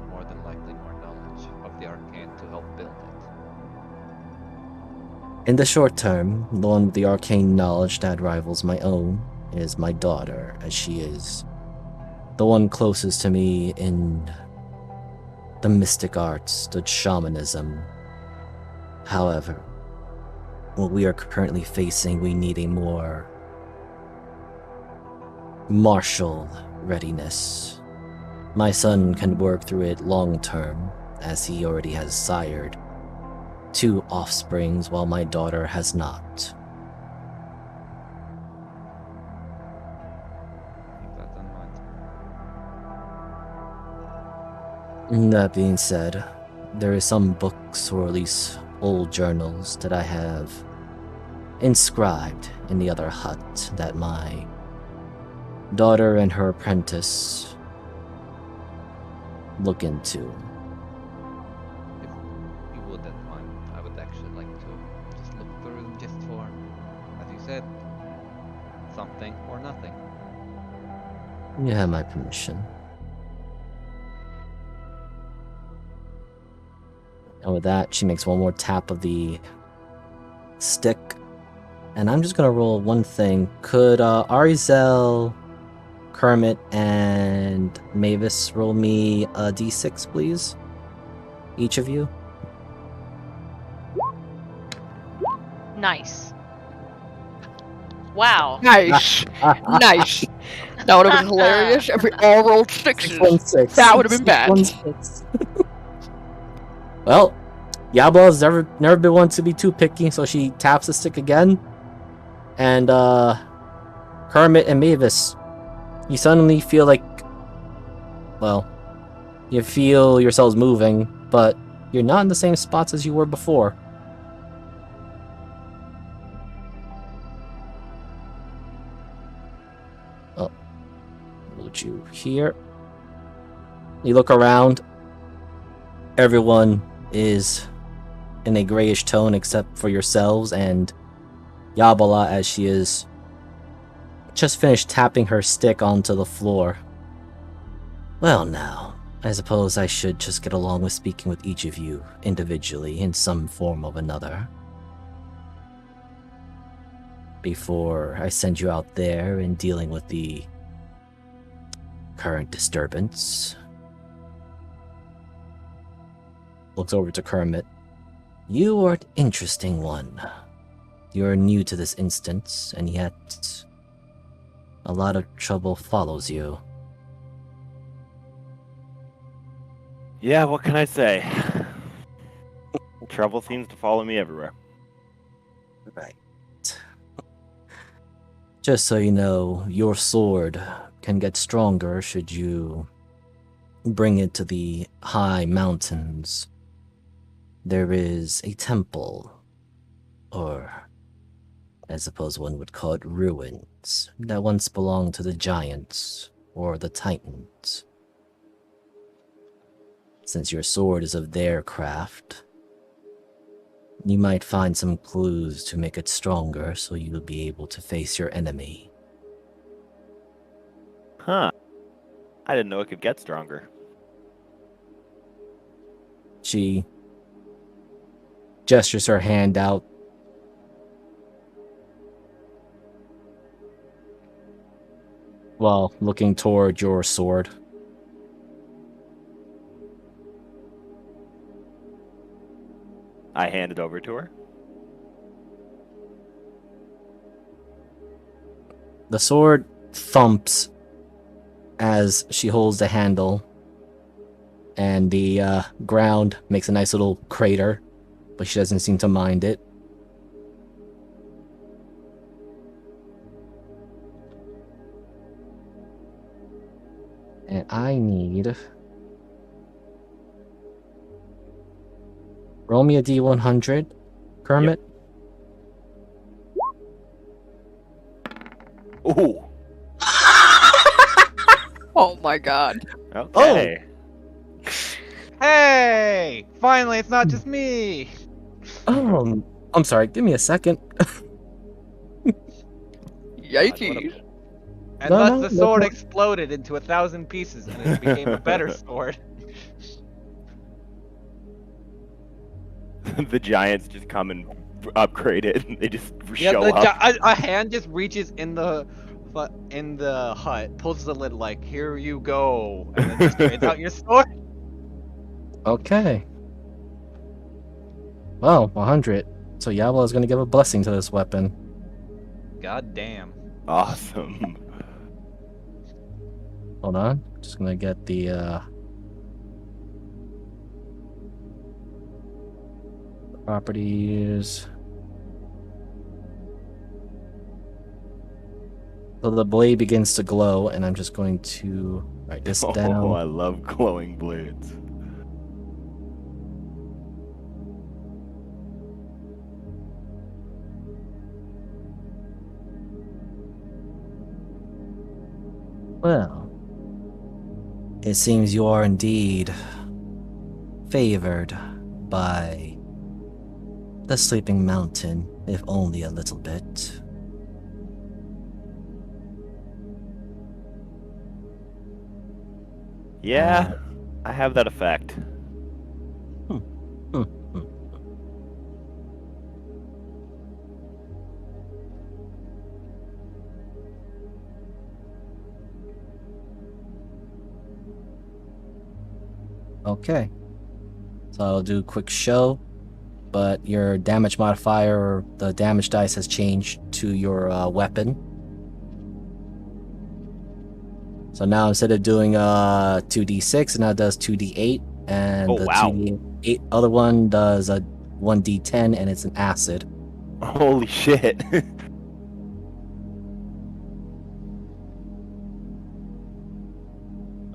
more than likely more knowledge of the arcane to help build it? In the short term, the one with the arcane knowledge that rivals my own is my daughter, as she is the one closest to me in the mystic arts, the shamanism. However, what we are currently facing, we need a more martial readiness. My son can work through it long term, as he already has sired 2 offsprings, while my daughter has not. Keep that in mind. That being said, there is some books, or at least old journals, that I have inscribed in the other hut that my daughter and her apprentice look into. If you wouldn't mind, I would actually like to just look through them just for, as you said, something or nothing. You have my permission. And with that, she makes one more tap of the stick. And I'm just gonna roll one thing. Could Arizel, Kermit, and Mavis roll me a d6, please? Each of you? Nice. Wow. Nice. Nice. That would have been hilarious if we all rolled sixes. 616. That would have been bad. 616. Well, Yabla's never been one to be too picky, so she taps the stick again. And Kermit and Mavis, you suddenly feel like, well, you feel yourselves moving, but you're not in the same spots as you were before. Oh, put you here. You look around. Everyone is in a grayish tone except for yourselves and Yabala, as she is just finished tapping her stick onto the floor. Well now, I suppose I should just get along with speaking with each of you individually in some form of another. Before I send you out there and dealing with the current disturbance. Looks over to Kermit. You are an interesting one. You are new to this instance, and yet a lot of trouble follows you. Yeah, what can I say? Trouble seems to follow me everywhere. Right. Just so you know, your sword can get stronger should you bring it to the high mountains. There is a temple, or I suppose one would call it ruins, that once belonged to the giants or the titans. Since your sword is of their craft, you might find some clues to make it stronger so you'll be able to face your enemy. Huh. I didn't know it could get stronger. She gestures her hand out. While looking toward your sword. I hand it over to her. The sword thumps as she holds the handle, and the ground makes a nice little crater, but she doesn't seem to mind it. And I need... Roll me a D100, Kermit. Yep. Ooh. Oh my god. Okay. Hey! Finally, it's not just me! I'm sorry, give me a second. Yikes. And No, thus no, the no sword pro- exploded into 1,000 pieces and it became a better sword. The giants just come and upgrade it, and they just Yeah, show up. a hand just reaches in the hut, pulls the lid like, here you go, and then just trades out your sword. Okay. Well, 100. So Yabla is going to give a blessing to this weapon. God damn. Awesome. Hold on. Just going to get the properties. So the blade begins to glow, and I'm just going to write this down. Oh, I love glowing blades. Well, it seems you are indeed favored by the Sleeping Mountain, if only a little bit. Yeah, I have that effect. Hmm, hmm, hmm. Okay, so I'll do a quick show, but your damage modifier, or the damage dice, has changed to your weapon. So now instead of doing 2d6, it now does 2d8, and Oh, the wow. 2d8 other one does a 1d10, and it's an acid. Holy shit.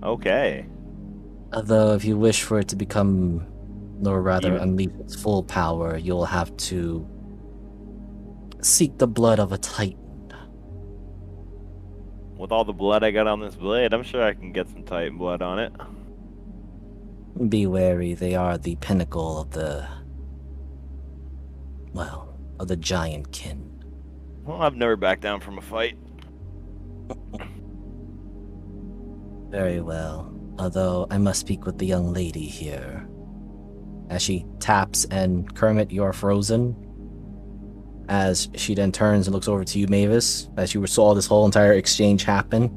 Okay. Although if you wish for it to become, or rather Even- unleash its full power, you'll have to seek the blood of a titan. With all the blood I got on this blade, I'm sure I can get some Titan blood on it. Be wary, they are the pinnacle of the, well, of the giant kin. Well, I've never backed down from a fight. Very well. Although I must speak with the young lady here. As she taps, and Kermit, you're frozen. As she then turns and looks over to you, Mavis, as you saw this whole entire exchange happen.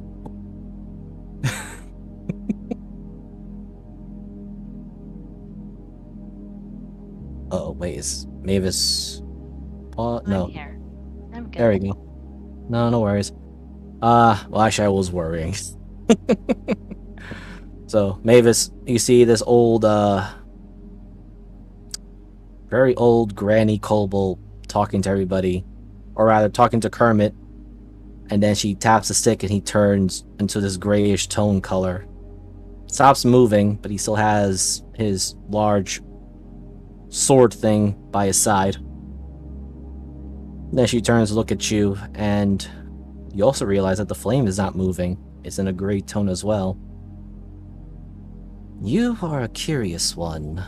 Oh, wait, is Mavis... no. I'm here. I'm good. There we go. No worries. Well, actually, I was worrying. So, Mavis, you see this old, very old Granny Kobold talking to everybody, or rather, talking to Kermit, and then she taps the stick and he turns into this grayish tone color. Stops moving, but he still has his large sword thing by his side. Then she turns to look at you, and you also realize that the flame is not moving. It's in a gray tone as well. You are a curious one,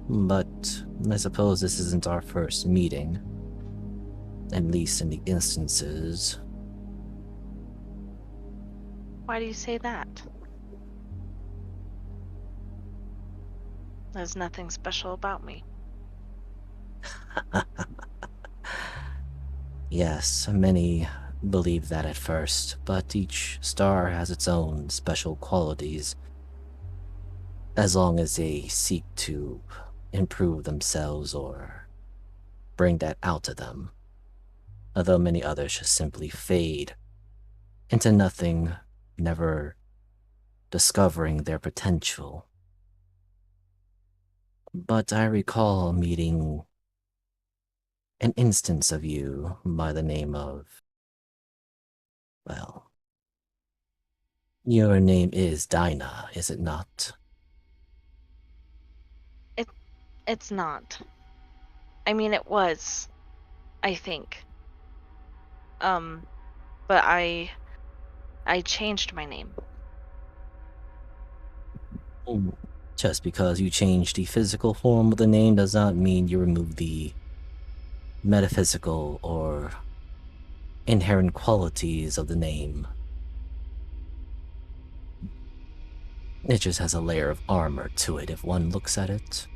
but I suppose this isn't our first meeting. At least in the instances. Why do you say that? There's nothing special about me. Yes, many believe that at first, but each star has its own special qualities. As long as they seek to improve themselves or bring that out of them. Although many others just simply fade into nothing, never discovering their potential. But I recall meeting an instance of you by the name of, well, your name is Dinah, is it not? It's not. I mean, it was, I think. But I changed my name. Just because you changed the physical form of the name does not mean you remove the metaphysical or inherent qualities of the name. It just has a layer of armor to it if one looks at it.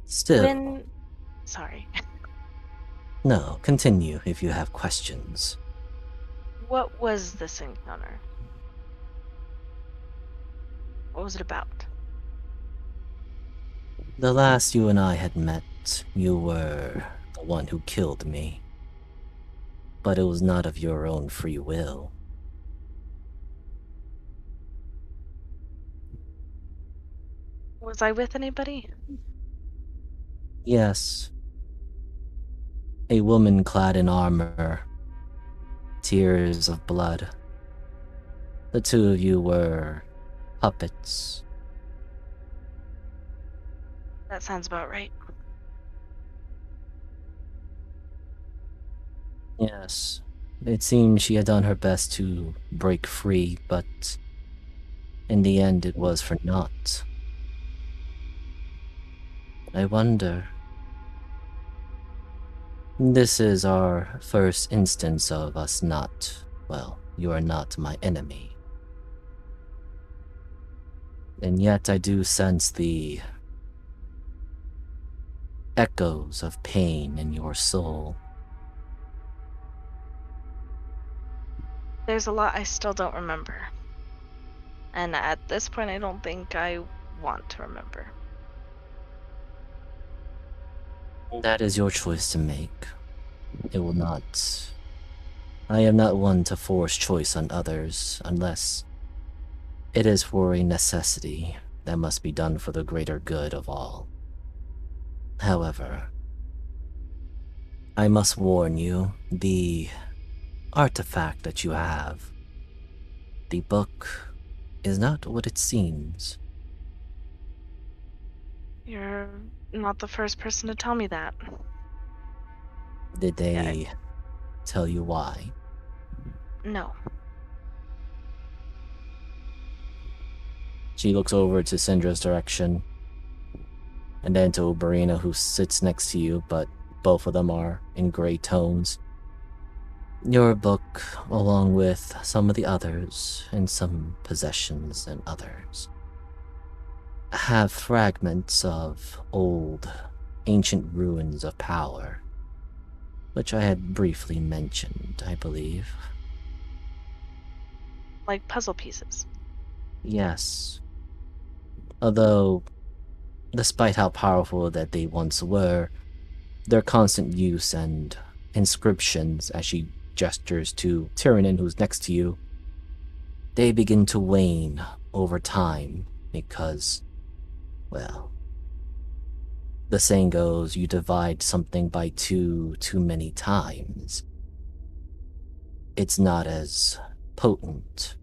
Still, Sorry. no, continue if you have questions. What was this encounter? What was it about? The last you and I had met, you were the one who killed me. But it was not of your own free will. Was I with anybody? Yes. A woman clad in armor. Tears of blood. The two of you were puppets. That sounds about right. Yes, it seemed she had done her best to break free, but in the end it was for naught. I wonder. This is our first instance of us not, well, you are not my enemy. And yet I do sense the echoes of pain in your soul. There's a lot I still don't remember. And at this point, I don't think I want to remember. That is your choice to make. It will not. I am not one to force choice on others unless it is for a necessity that must be done for the greater good of all. However, I must warn you, the artifact that you have, the book, is not what it seems. You're not the first person to tell me that. Did they tell you why? No. She looks over to Syndra's direction, and then to Oberina, who sits next to you, but both of them are in gray tones. Your book, along with some of the others, and some possessions and others, have fragments of old, ancient ruins of power, which I had briefly mentioned, I believe. Like puzzle pieces. Yes. Although, despite how powerful that they once were, their constant use and inscriptions, as she gestures to Tyrannin, who's next to you, they begin to wane over time because, well, the saying goes, you divide something by two too many times. It's not as potent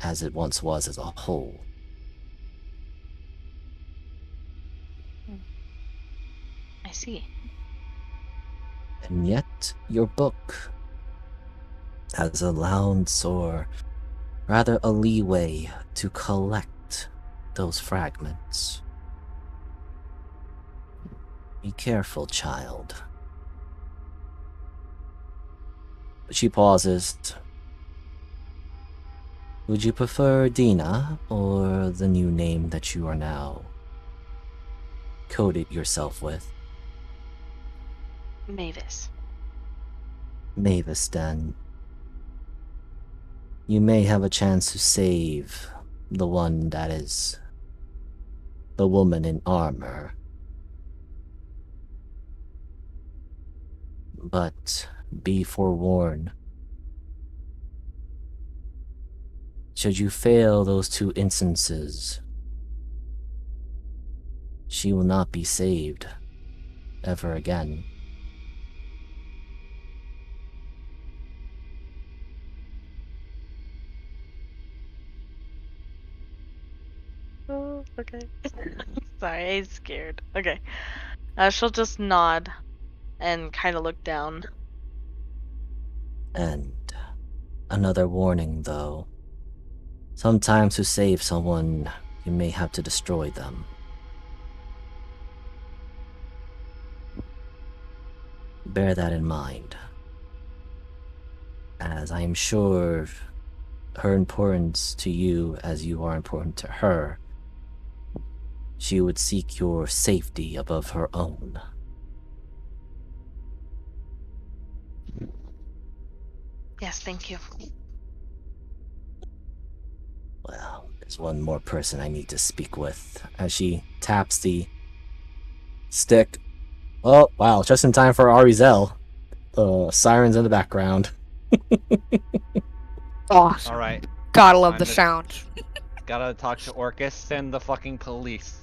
as it once was as a whole. I see. And yet, your book has allowance, or rather a leeway, to collect those fragments. Be careful, child. She pauses. Would you prefer Dina, or the new name that you are now coded yourself with? Mavis. Mavis, then. You may have a chance to save the one that is the woman in armor. But be forewarned. Should you fail those two instances, she will not be saved ever again. Oh, okay. Sorry, I'm scared. Okay. She'll just nod and kind of look down. And another warning, though. Sometimes to save someone, you may have to destroy them. Bear that in mind, as I am sure her importance to you as you are important to her, she would seek your safety above her own. Yes, thank you. Well, there's one more person I need to speak with, as she taps the stick. Oh, wow, just in time for Arizel. Sirens in the background. Awesome. Alright, Gotta love I'm the the- sounds. gotta talk to Orcus and the fucking police.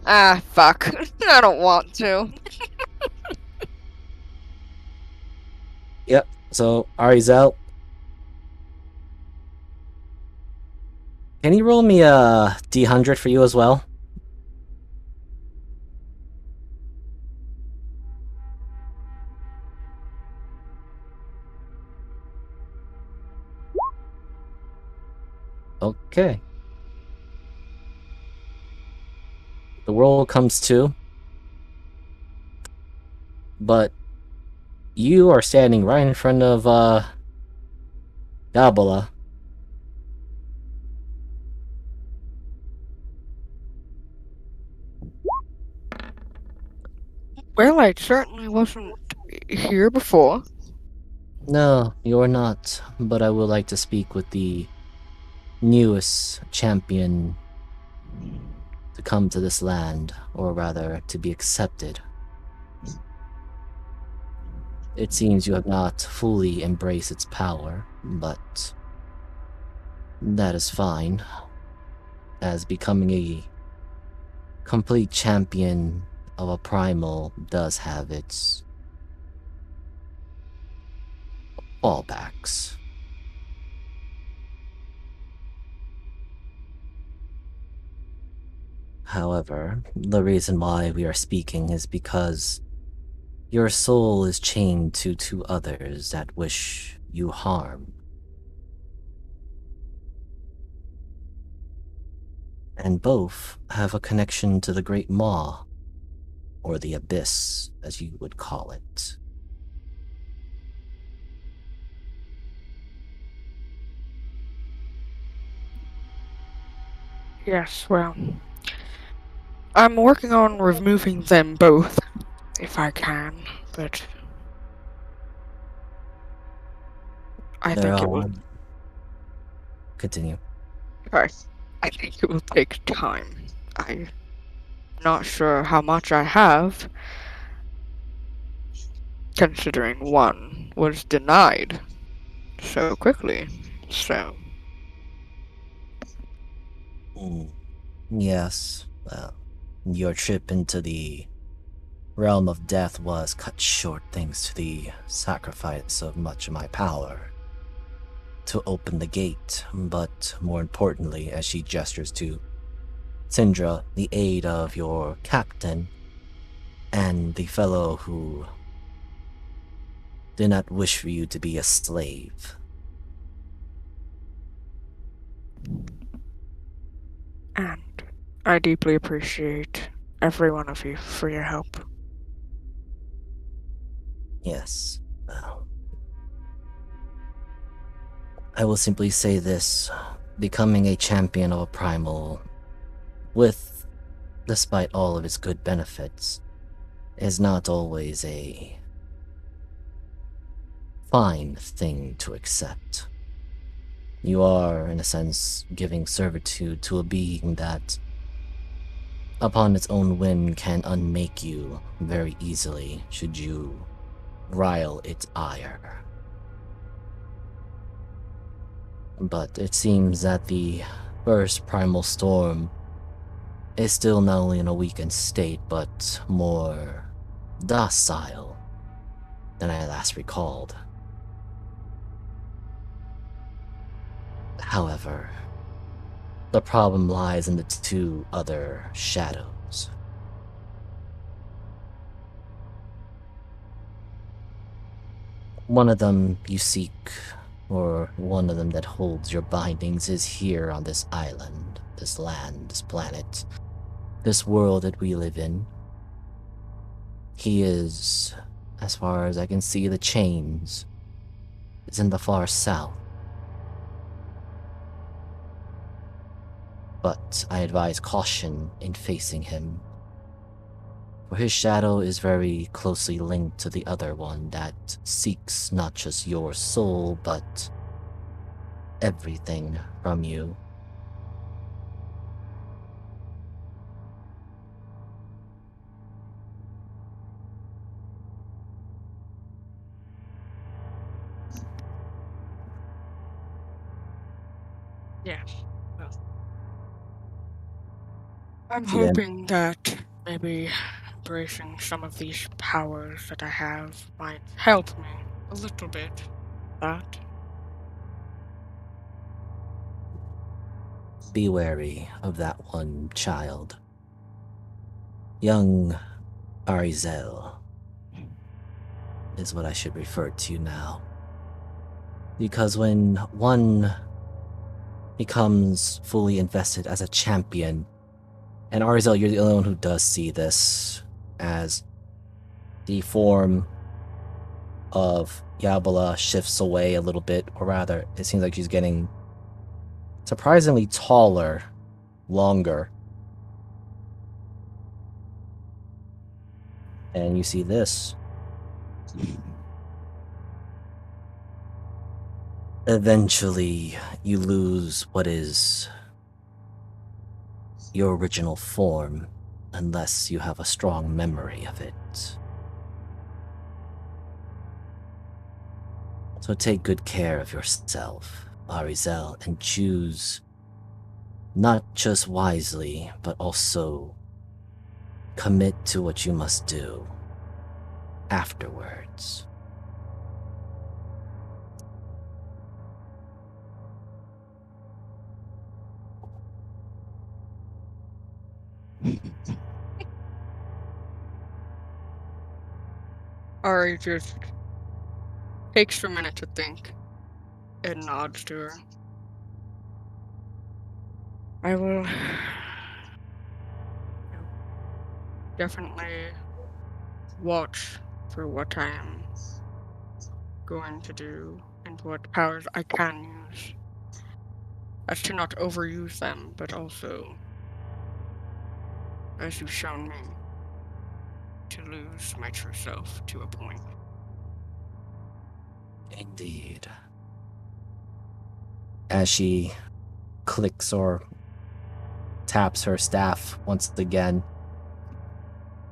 Ah, fuck. I don't want to. Yep, so Arizel. Can you roll me a D100 for you as well? Okay. The world comes to, but you are standing right in front of Gabola. Well, I certainly wasn't here before. No, you're not, but I would like to speak with the newest champion to come to this land, or rather, to be accepted. It seems you have not fully embraced its power, but that is fine, as becoming a complete champion of a primal does have its fallbacks. However, the reason why we are speaking is because your soul is chained to two others that wish you harm. And both have a connection to the Great Maw, or the Abyss, as you would call it. Yes, well, I'm working on removing them both, if I can, but I There think it are... will. Continue. I think it will take time. I'm not sure how much I have, considering one was denied so quickly. So, Yes, well, your trip into the realm of death was cut short thanks to the sacrifice of much of my power to open the gate, but more importantly, as she gestures to Syndra, the aid of your captain and the fellow who did not wish for you to be a slave. and I deeply appreciate every one of you for your help. Yes, well, I will simply say this. Becoming a champion of a primal, despite all of its good benefits, is not always a fine thing to accept. You are, in a sense, giving servitude to a being that, upon its own whim, can unmake you very easily should you rile its ire. But it seems that the first primal storm is still not only in a weakened state, but more docile than I last recalled. However, the problem lies in the two other shadows. One of them you seek, or one of them that holds your bindings, is here on this island, this land, this planet, this world that we live in. He is, as far as I can see, the chains is in the far south. But I advise caution in facing him, for his shadow is very closely linked to the other one that seeks not just your soul, but everything from you. Yes. Well, I'm See then, hoping that maybe embracing some of these powers that I have might help me a little bit. That. be wary of that one child. Young Arizel is what I should refer to now. Because when one becomes fully invested as a champion. And Arzel, you're the only one who does see this, as the form of Yabala shifts away a little bit, or rather, it seems like she's getting surprisingly taller, longer. And you see this. Eventually, you lose what is your original form, unless you have a strong memory of it. So take good care of yourself, Arizel, and choose not just wisely, but also commit to what you must do afterwards. Ari just takes a minute to think and nods to her. I will definitely watch for what I am going to do and what powers I can use. As to not overuse them, but also, as you've shown me, to lose my true self to a point. Indeed. As she clicks or taps her staff once again,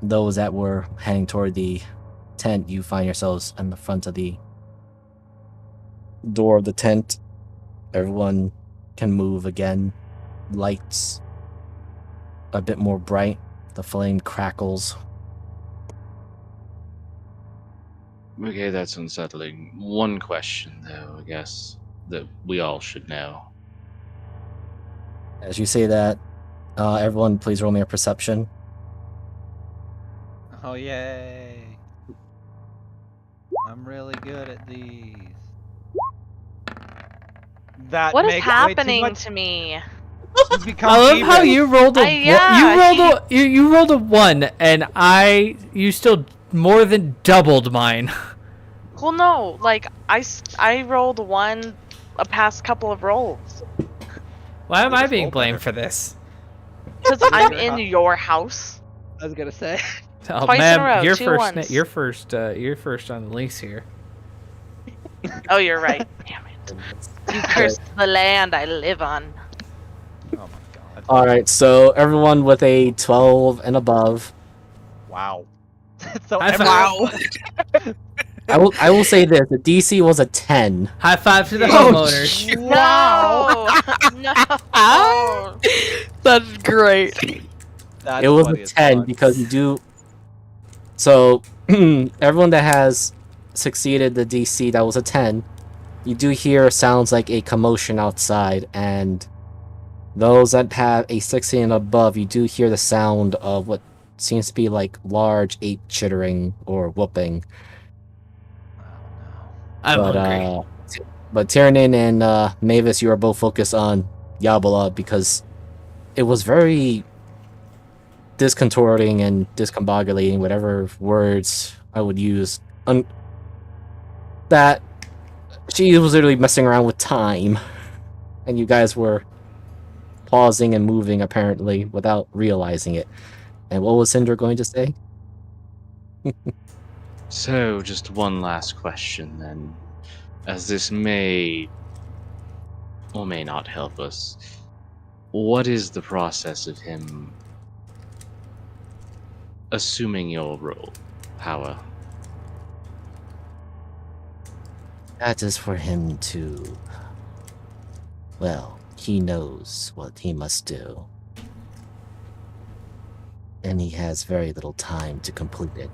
those that were heading toward the tent, you find yourselves in the front of the door of the tent. Everyone can move again. Lights a bit more bright. The flame crackles. Okay, that's unsettling. One question, though, I guess, that we all should know. As you say that, everyone please roll me a perception. Oh, yay. I'm really good at these. That What is makes way too happening much. to me? You become I love how evil. you rolled a yeah, you rolled a 1, and you still more than doubled mine. Well, no, like I rolled a past couple of rolls Why am They I just being roll blamed better. for this? because I'm in your house. I was gonna say. Oh, Twice in a ma'am, row, you're 2 first. ones. You're first on the lease here. Oh, you're right. Damn it! You cursed the land I live on. Oh my god. Alright, so everyone with a 12 and above. Wow. So High everyone. Wow. I will say this, the DC was a 10. High five to the Oh, homeowners. Wow. No. That's great. That's It was a funny as 10 fuck. because you do. So, everyone that has succeeded the DC that was a 10, you do hear sounds like a commotion outside, and those that have a 16 and above, you do hear the sound of what seems to be like large ape chittering or whooping. Oh no. I'm hungry. But Tyrannin and Mavis, you are both focused on Yabala because it was very discontorting and discombobulating, whatever words I would use. That she was literally messing around with time, and you guys were pausing and moving apparently without realizing it. And what was Cinder going to say? So, just one last question then. As this may or may not help us, what is the process of him assuming your role, power? That is for him to. Well, he knows what he must do. And he has very little time to complete it.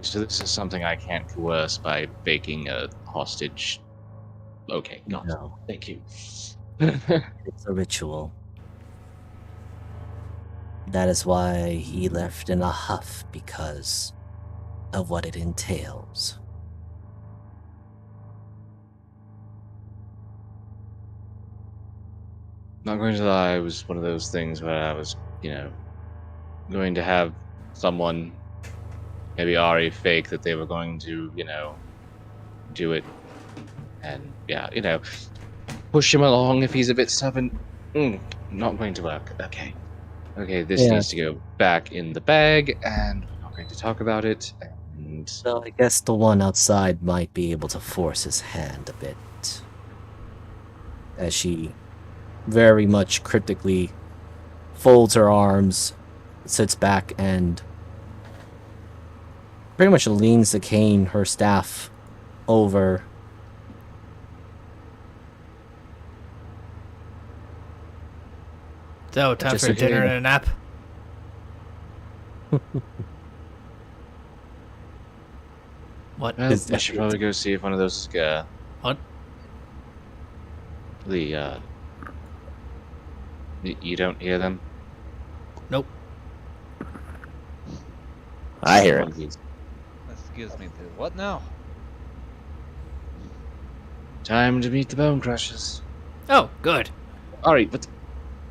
So this is something I can't coerce by baking a hostage. Okay, got it. No, Thank you. it's a ritual. That is why he left in a huff, because of what it entails. Not going to lie, it was one of those things where I was, going to have someone, maybe Ari, fake that they were going to, do it. And, yeah, push him along if he's a bit stubborn. Not going to work. Okay. Okay, this Yeah. needs to go back in the bag, and we're not going to talk about it. And So I guess the one outside might be able to force his hand a bit. As she very much cryptically folds her arms, sits back, and pretty much leans the cane, her staff, over. So, time Just for a dinner dinner. and a nap. What? well, Is I should probably go see if one of those is What? you don't hear them? Nope. I hear it. Monkeys. Excuse me, what now? Time to meet the Bone Crushers. Oh, good. Alright, but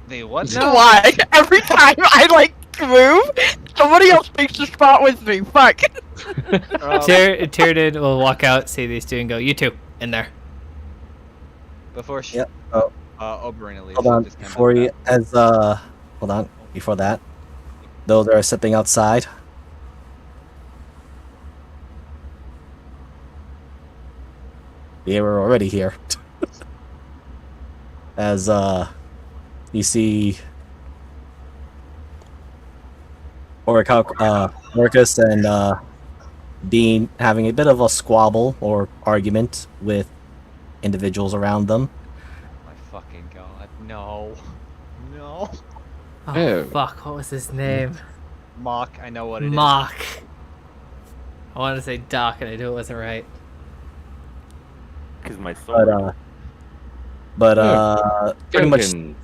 The what Is So now? why? Every time I move, somebody else takes the spot with me. Fuck. Tyrion will walk out, see these two, and go, "You two, in there." Before she, Yep. Oh, Oberyn leaves, hold on. she just kind of Before you, hold on. Before that, those that are stepping outside. They were already here. As you see Orcus and Dean having a bit of a squabble or argument with individuals around them. my fucking god, no. No. Oh, Oh. fuck! What was his name? Mock, I know what it is. Mock. I wanted to say Doc, and I knew it wasn't right. Because my sword. Pretty much, Duncan.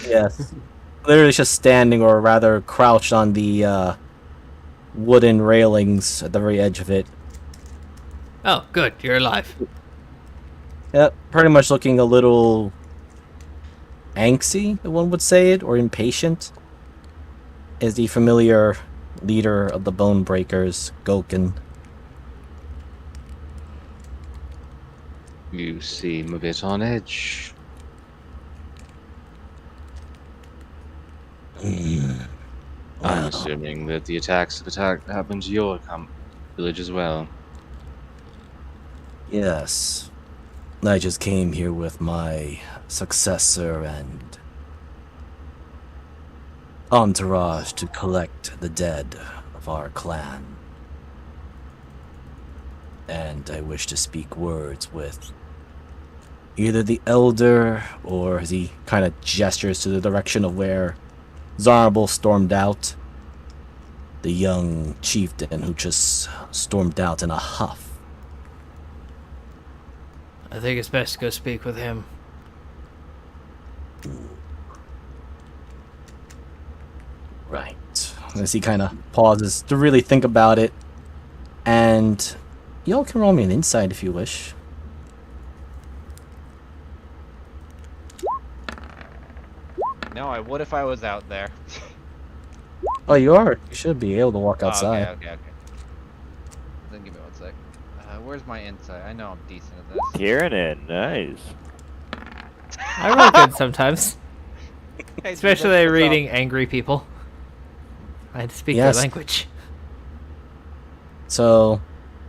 yes. Literally just standing, or rather crouched on the wooden railings at the very edge of it. Oh, good. You're alive. Yep, pretty much looking a little angsty, one would say it, or impatient, is the familiar leader of the Bone Breakers, Goken. You seem a bit on edge. I'm assuming that the attacks happened to your village as well. Yes. I just came here with my successor and entourage to collect the dead of our clan. And I wish to speak words with either the elder, or as he kind of gestures to the direction of where Zarble stormed out, the young chieftain who just stormed out in a huff. I think it's best to go speak with him. Right. As he kind of pauses to really think about it, and y'all can roll me an insight if you wish. No, I would if I was out there. Oh, you are. You should be able to walk outside. Oh, okay. Then give me one sec. Where's my insight? I know I'm decent at this. Hearing it, nice. I roll good sometimes, Hey, dude, especially that's reading angry people. I had to speak Yes. their language. So,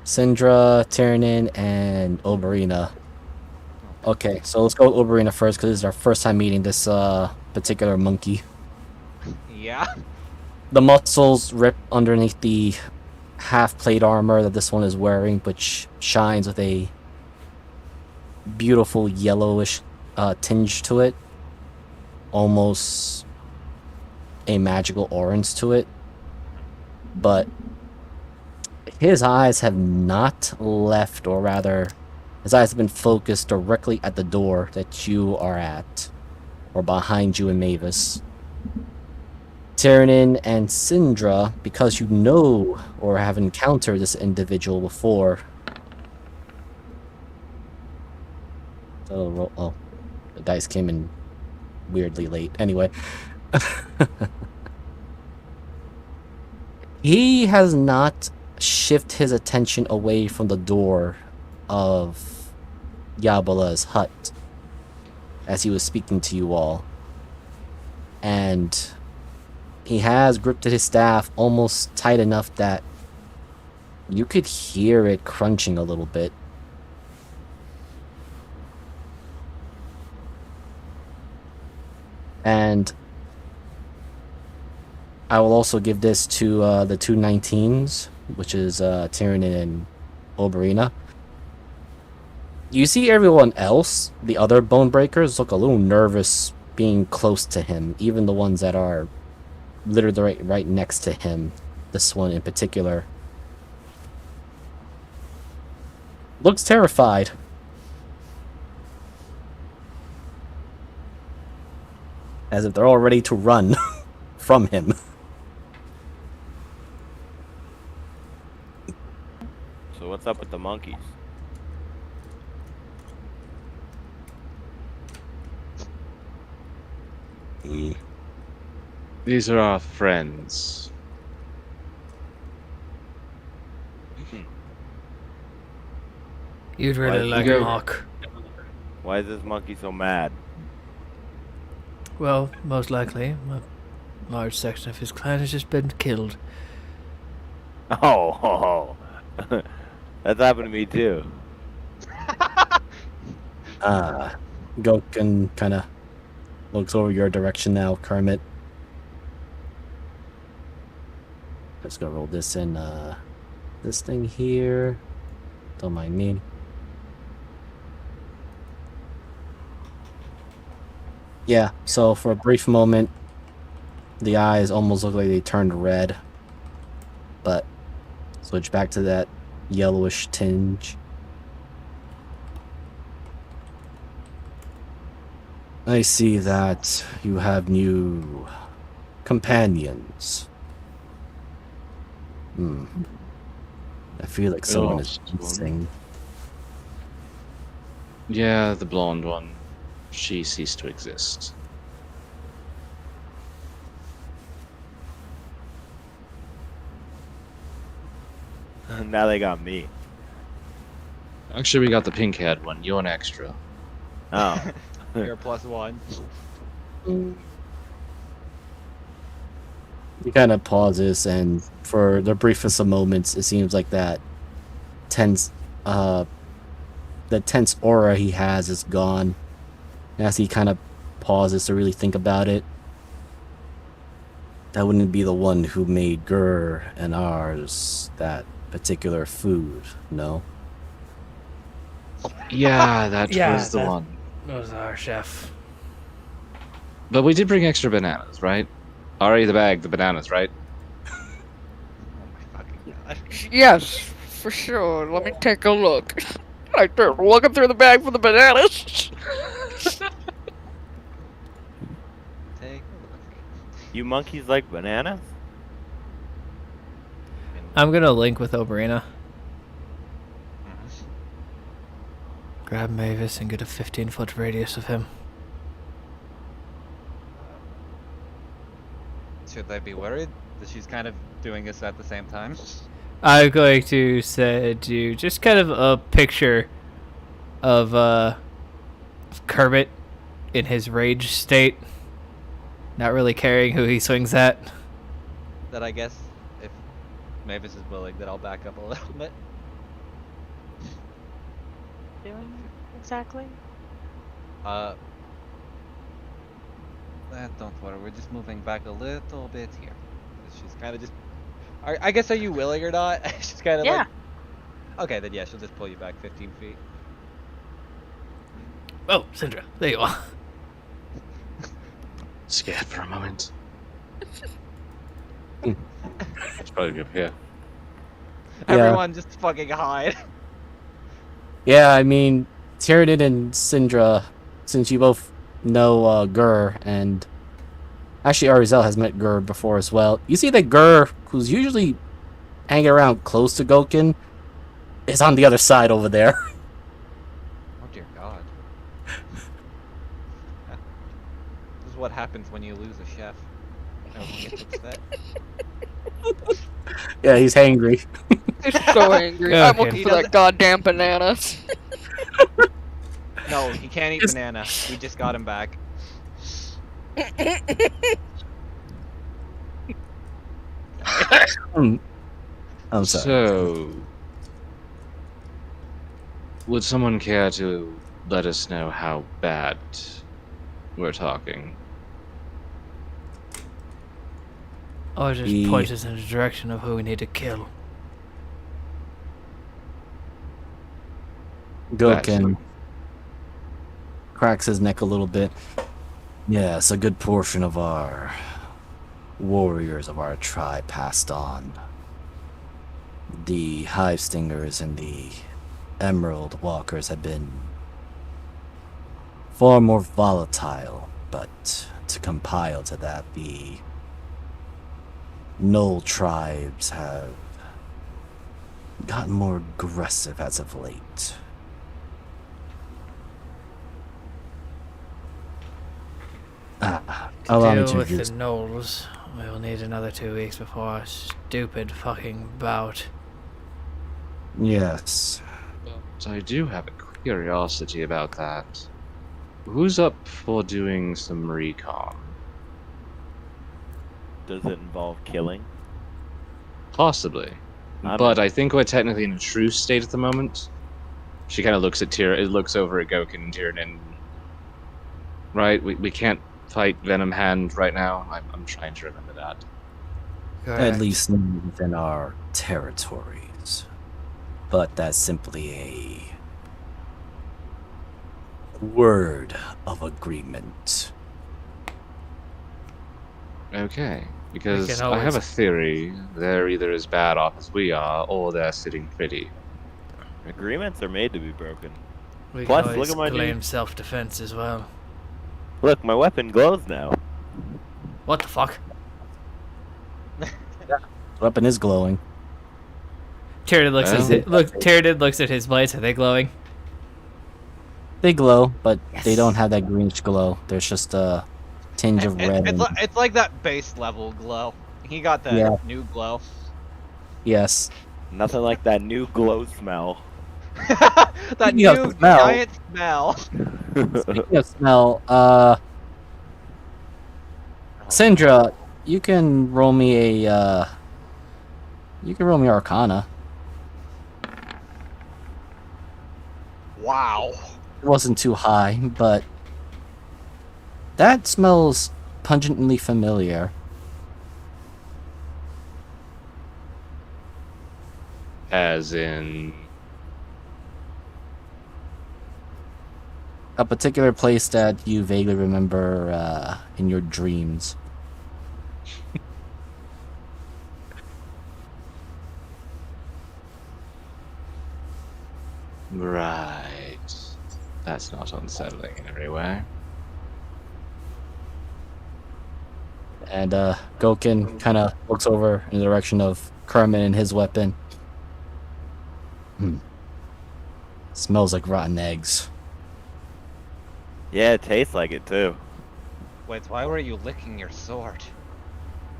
Syndra, Tyrion, and Oberina. Okay, so let's go with Oberina first, because this is our first time meeting this particular monkey. Yeah. The muscles rip underneath the half-plate armor that this one is wearing, which shines with a beautiful yellowish tinge to it. Almost a magical orange to it. But his eyes have not left, or rather, his eyes have been focused directly at the door that you are at, or behind you and Mavis. Tyrion and Syndra, because you know or have encountered this individual before. So, oh, the dice came in weirdly late. Anyway. He has not shifted his attention away from the door of Yabala's hut as he was speaking to you all. And he has gripped his staff almost tight enough that you could hear it crunching a little bit. And I will also give this to the two 19s, which is Tyranid and Oberina. You see everyone else, the other bone breakers, look a little nervous being close to him, even the ones that are literally right next to him. This one in particular looks terrified. As if they're all ready to run from him. So what's up with the monkeys? These are our friends. You'd really Why- like go- Mark. Why is this monkey so mad? Well, most likely, a large section of his clan has just been killed. Oh, that's happened to me too. Goken kind of looks over your direction now, Kermit. Let's go roll this in, this thing here. Don't mind me. Yeah, so for a brief moment, the eyes almost look like they turned red. But switch back to that yellowish tinge. I see that you have new companions. I feel like someone is lost one. missing. Yeah, the blonde one. She ceased to exist. Now they got me. Actually, we got the pink-haired one. You're an extra. Oh. You're +1. He kind of pauses, and for the briefest of moments, it seems like that tense, the tense aura he has is gone. As he kind of pauses to really think about it, that wouldn't be the one who made Gur and ours that particular food, no? Yeah, that Yeah, was the that- one. That was our chef. But we did bring extra bananas, right? Already the bag, the bananas, right? Oh my fucking god. Yes, for sure. Let me take a look. I start looking through the bag for the bananas. Take a look. You monkeys like bananas? I'm gonna link with Oberina. Mhm. Grab Mavis and get a 15-foot radius of him. Should I be worried that she's kind of doing this at the same time? I'm going to send you just kind of a picture of Kermit in his rage state, not really caring who he swings at. That I guess if Mavis is willing, that I'll back up a little bit. Doing exactly. Don't worry, we're just moving back a little bit here. She's kind of just. I guess, are you willing or not? She's kind of Yeah. like. Okay, then yeah, she'll just pull you back 15 feet. Oh, Syndra, there you are. Scared for a moment. That's probably good, yeah. Yeah. Everyone just fucking hide. Yeah, I mean, Tyranid and Syndra, since you both know Gur, and actually Arizel has met Gur before as well. You see that Gur, who's usually hanging around close to Goken, is on the other side over there. Oh dear god. what happens when you lose a chef. Everyone gets upset. Yeah, he's hangry. He's so angry. Yeah, I'm okay. looking He for that doesn't- goddamn bananas. No, he can't eat Just- banana. We just got him back. Sorry. I'm sorry. So, would someone care to let us know how bad we're talking? Or just We- point us in the direction of who we need to kill. Gokin cracks his neck a little bit. Yes, a good portion of our warriors of our tribe passed on. The hive stingers and the emerald walkers have been far more volatile, but to compile to that, the Knoll tribes have gotten more aggressive as of late. Allow me Deal to with the introduce. gnolls. We will need another 2 weeks before our stupid fucking bout. Yes. But I do have a curiosity about that. Who's up for doing some recon? Does it involve killing? Possibly. I'm But in. I think we're technically in a truce state at the moment. She kind of looks at Tyr. It looks over at Gokin and Tiernan. Right? We can't fight Venom Hand right now. I'm trying to remember that. At Correct. least within our territories. But that's simply a word of agreement. Okay. Because can I have always- a theory. They're either as bad off as we are, or they're sitting pretty. Agreements are made to be broken. We Plus, can always look at my claim new- self-defense as well. Look, my weapon glows now. What the fuck? Weapon is glowing. Tyrion looks Well- at Tyrion looks at his blades. Are they glowing? They glow, but they Yes. don't have that greenish glow. There's just a tinge of red. It's like that base level glow. He got that Yeah. new glow. Yes. Nothing like that new glow smell. That Speaking of new smell- giant smell. Speaking of smell, Syndra, you can roll me a, you can roll me Arcana. Wow. It wasn't too high, but that smells pungently familiar. As in. A particular place that you vaguely remember in your dreams. Right. That's not unsettling in every way. And Gokin kind of looks over in the direction of Kermit and his weapon. Smells like rotten eggs. Yeah, it tastes like it too. Wait, why were you licking your sword?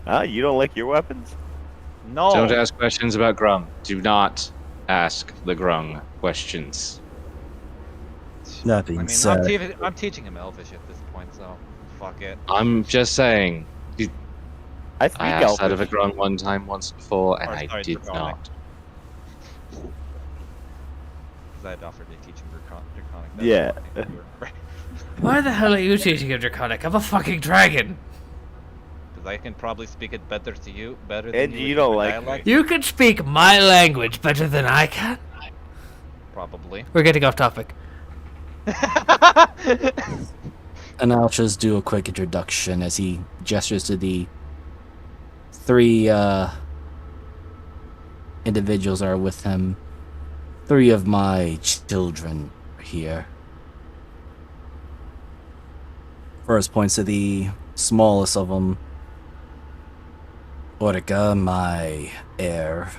Ah, you don't lick your weapons? No. Don't ask questions about Grung. Do not ask the Grung questions. That being I mean, said, I'm teaching him Elvish at this point, so fuck it. I'm just saying. I speak I asked out of a Elvish. Grung one time once before, and Or, I sorry, did Draconic. not. Because I'd offered to teach him Draconic. Yeah. Why the hell are you teaching him Draconic? I'm a fucking dragon. Because I can probably speak it better to you, better than And you. you with don't your like dialect. You can speak my language better than I can. Probably. We're getting off topic. and I'll just do a quick introduction as he gestures to the three individuals that are with him. 3 of my children are here. First points to the smallest of them. Orica, my heir.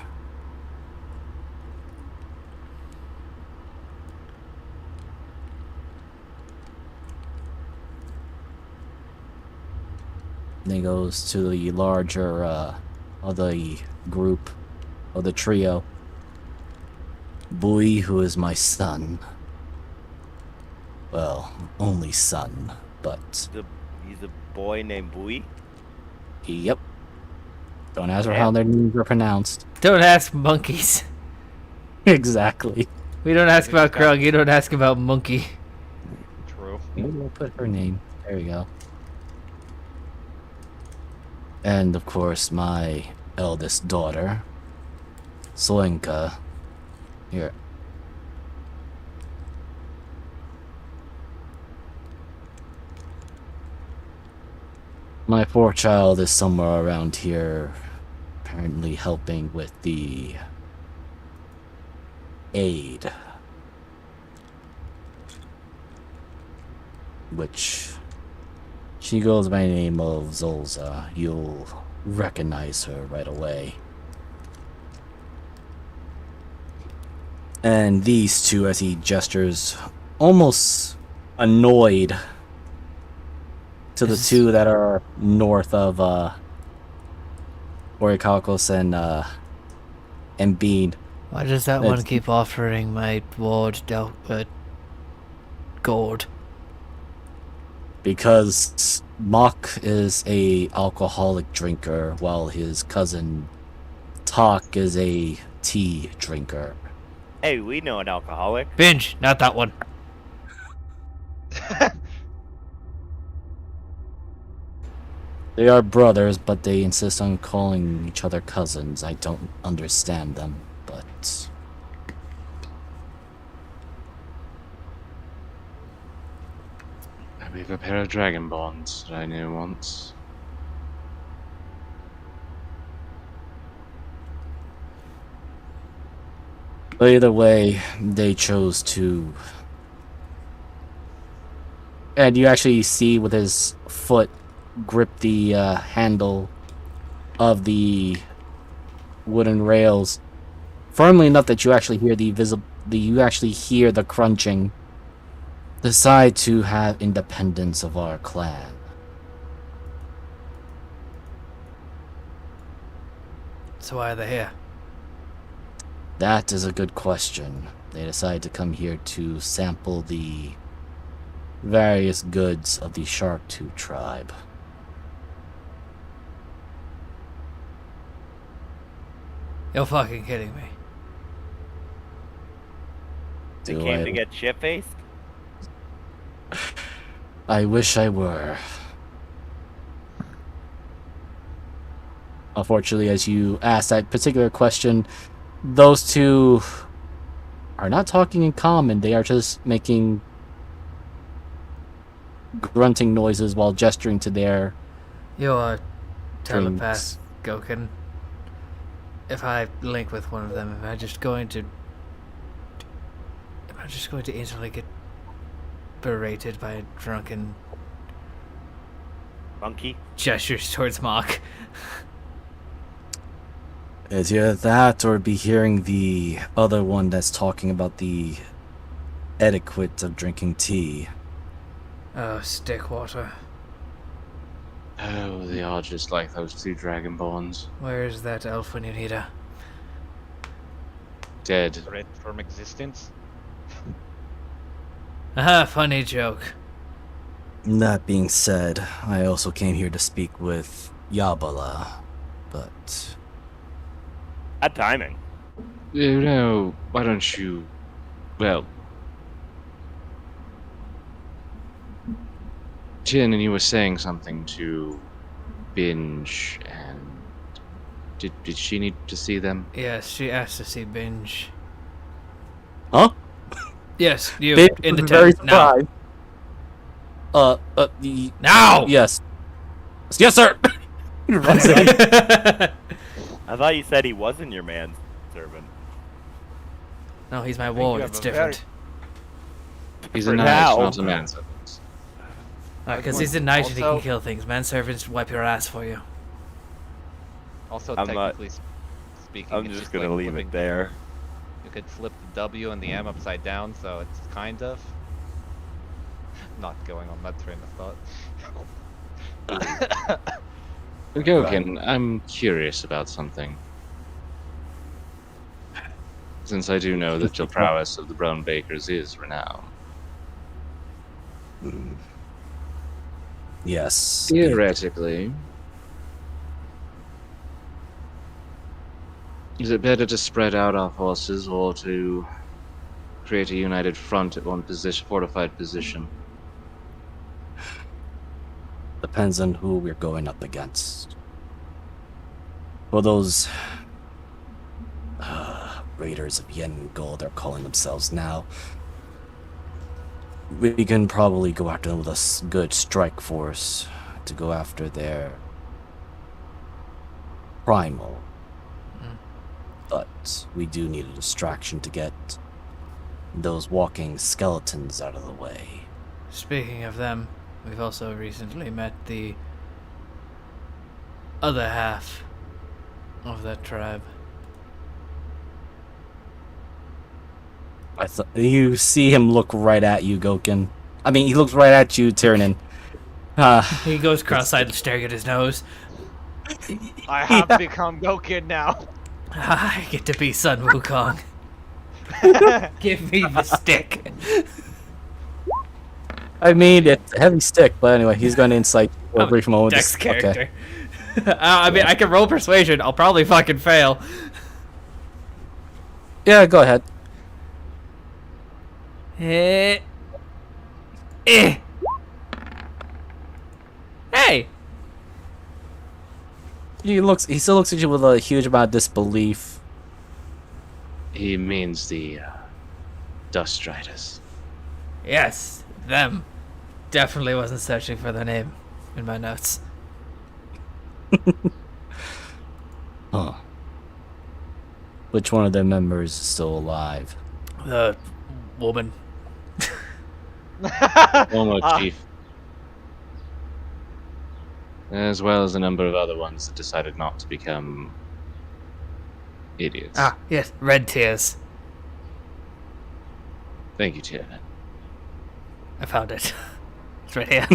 Then he goes to the larger of the group, of the trio. Boy, who is my son. Well, only son, but He's a boy named Bui. yep. Don't ask her Damn. how their names are pronounced. Don't ask monkeys. Exactly. We don't ask We just about Krug, you don't ask about monkey. True. Maybe we'll put her name. There we go. And of course, my eldest daughter, Solenka. Here. My poor child is somewhere around here, apparently helping with the aid. Which she goes by the name of Zolza. You'll recognize her right away. And these two, as he gestures, almost annoyed to the two that are north of Orichalcos and Bean. Why does that one It's- keep offering my ward gourd? Because Mock is a alcoholic drinker, while his cousin Tak is a tea drinker. Hey, we know an alcoholic. Binge, not that one. They are brothers, but they insist on calling each other cousins. I don't understand them, but We have a pair of dragon bonds that I knew once. But either way, they chose to. And you actually see with his foot grip the handle of the wooden rails firmly enough that you actually hear the crunching. Decide to have independence of our clan. So why are they here? That is a good question. They decide to come here to sample the various goods of the Shark-Tooth tribe. You're fucking kidding me. They Do came I- to get shit-faced? I wish I were. Unfortunately, as you ask that particular question, those two are not talking in common. They are just making grunting noises while gesturing to their You're a telepath, drinks. Goken. If I link with one of them, am I just going to instantly get berated by a drunken Monkey? gestures towards Mock? It's either that or be hearing the other one that's talking about the etiquette of drinking tea. Oh, stick water. Oh, they are just like those two dragonborns. Where is that elf when you need her? Dead. Threat from existence. Aha, funny joke. That being said, I also came here to speak with Yabala, but Bad timing. You know, why don't you... Well... Jin, and you were saying something to Binge, and... Did she need to see them? Yes, she asked to see Binge. huh? Yes, you Binge in the was very tent now. surprised. Now! Yes. Yes, sir! He runs in. I thought you said he wasn't your manservant. No, he's my think ward. you It's have a very- different. He's For a knight, now. not a manservant. Because he's a knight and he can Also- kill things. Manservants wipe your ass for you. Also, I'm not- technically speaking, I'm it's just like gonna leave flipping- it there. You could flip the W and the M upside down, so it's kind of not going on that train of thought. Gokin, I'm curious about something. Since I do know that the prowess of the Brown Bakers is renowned. Yes. Theoretically, is it better to spread out our forces or to create a united front at one fortified position? Depends on who we're going up against. For those raiders of Yen Gold, they're calling themselves now. We can probably go after them with a good strike force to go after their primal. But we do need a distraction to get those walking skeletons out of the way. Speaking of them, we've also recently met the other half of that tribe. You see him look right at you, Gokin. I mean, he looks right at you, Tiernan. He goes cross-eyed, staring at his nose. I have become Gokin now. I get to be Sun Wukong. Give me the stick. I mean, it's a heavy stick, but anyway, he's going to insight for a brief moment. Dex character. I mean, I can roll persuasion. I'll probably fucking fail. Yeah, go ahead. Hey. He still looks at you with a huge amount of disbelief. He means the Dust Riders. Yes, them. Definitely wasn't searching for the name in my notes. Huh. Which one of their members is still alive? The woman. Almost, Chief. As well as a number of other ones that decided not to become idiots. Ah, yes, red tears. Thank you, Tiernan. I found it. It's right here.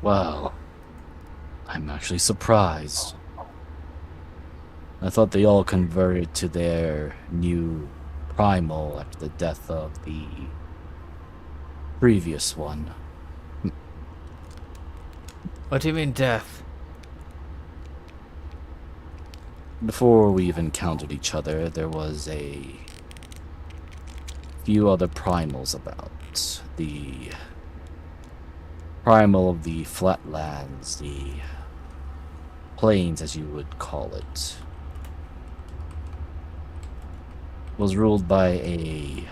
Well, I'm actually surprised. I thought they all converted to their new primal after the death of the previous one. What do you mean death? Before we even encountered each other, there was a few other primals about. The primal of the flatlands, the plains as you would call it, was ruled by a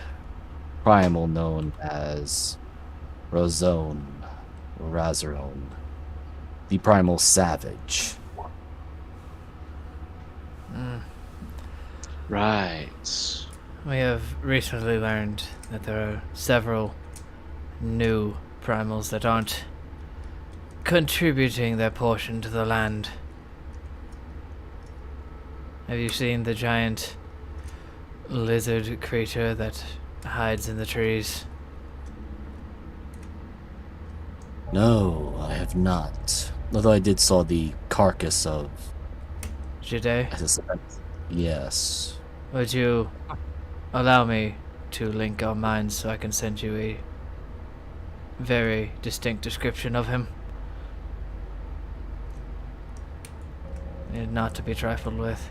primal known as Razone, or Razorone, the primal savage. Right. We have recently learned that there are several new primals that aren't contributing their portion to the land. Have you seen the giant lizard creature that hides in the trees? No, I have not. Although I did saw the carcass of... Jide, Yes. would you allow me to link our minds so I can send you a very distinct description of him? And not to be trifled with.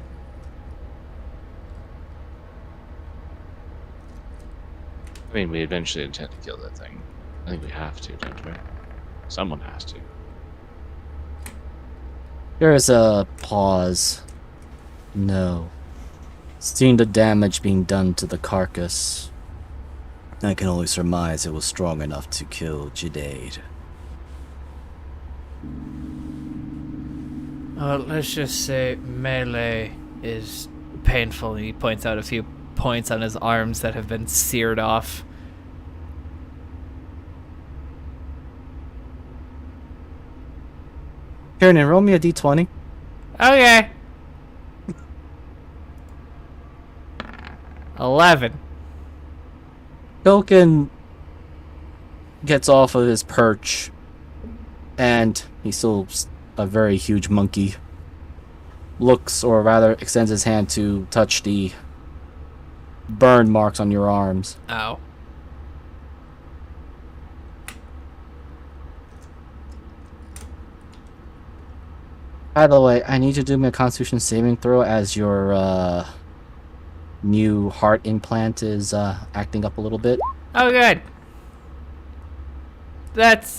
I mean, we eventually intend to kill that thing. I think we have to, don't we? Someone has to. There is a pause. No. Seeing the damage being done to the carcass, I can only surmise it was strong enough to kill Jade. Let's just say melee is painful. He points out a few points on his arms that have been seared off. Kieran, roll me a d20. Okay. 11. Gokin gets off of his perch and he's still a very huge monkey. Looks, or rather extends his hand to touch the burn marks on your arms. Ow. By the way, I need you to do me a Constitution saving throw as your new heart implant is acting up a little bit. Oh, good. Let's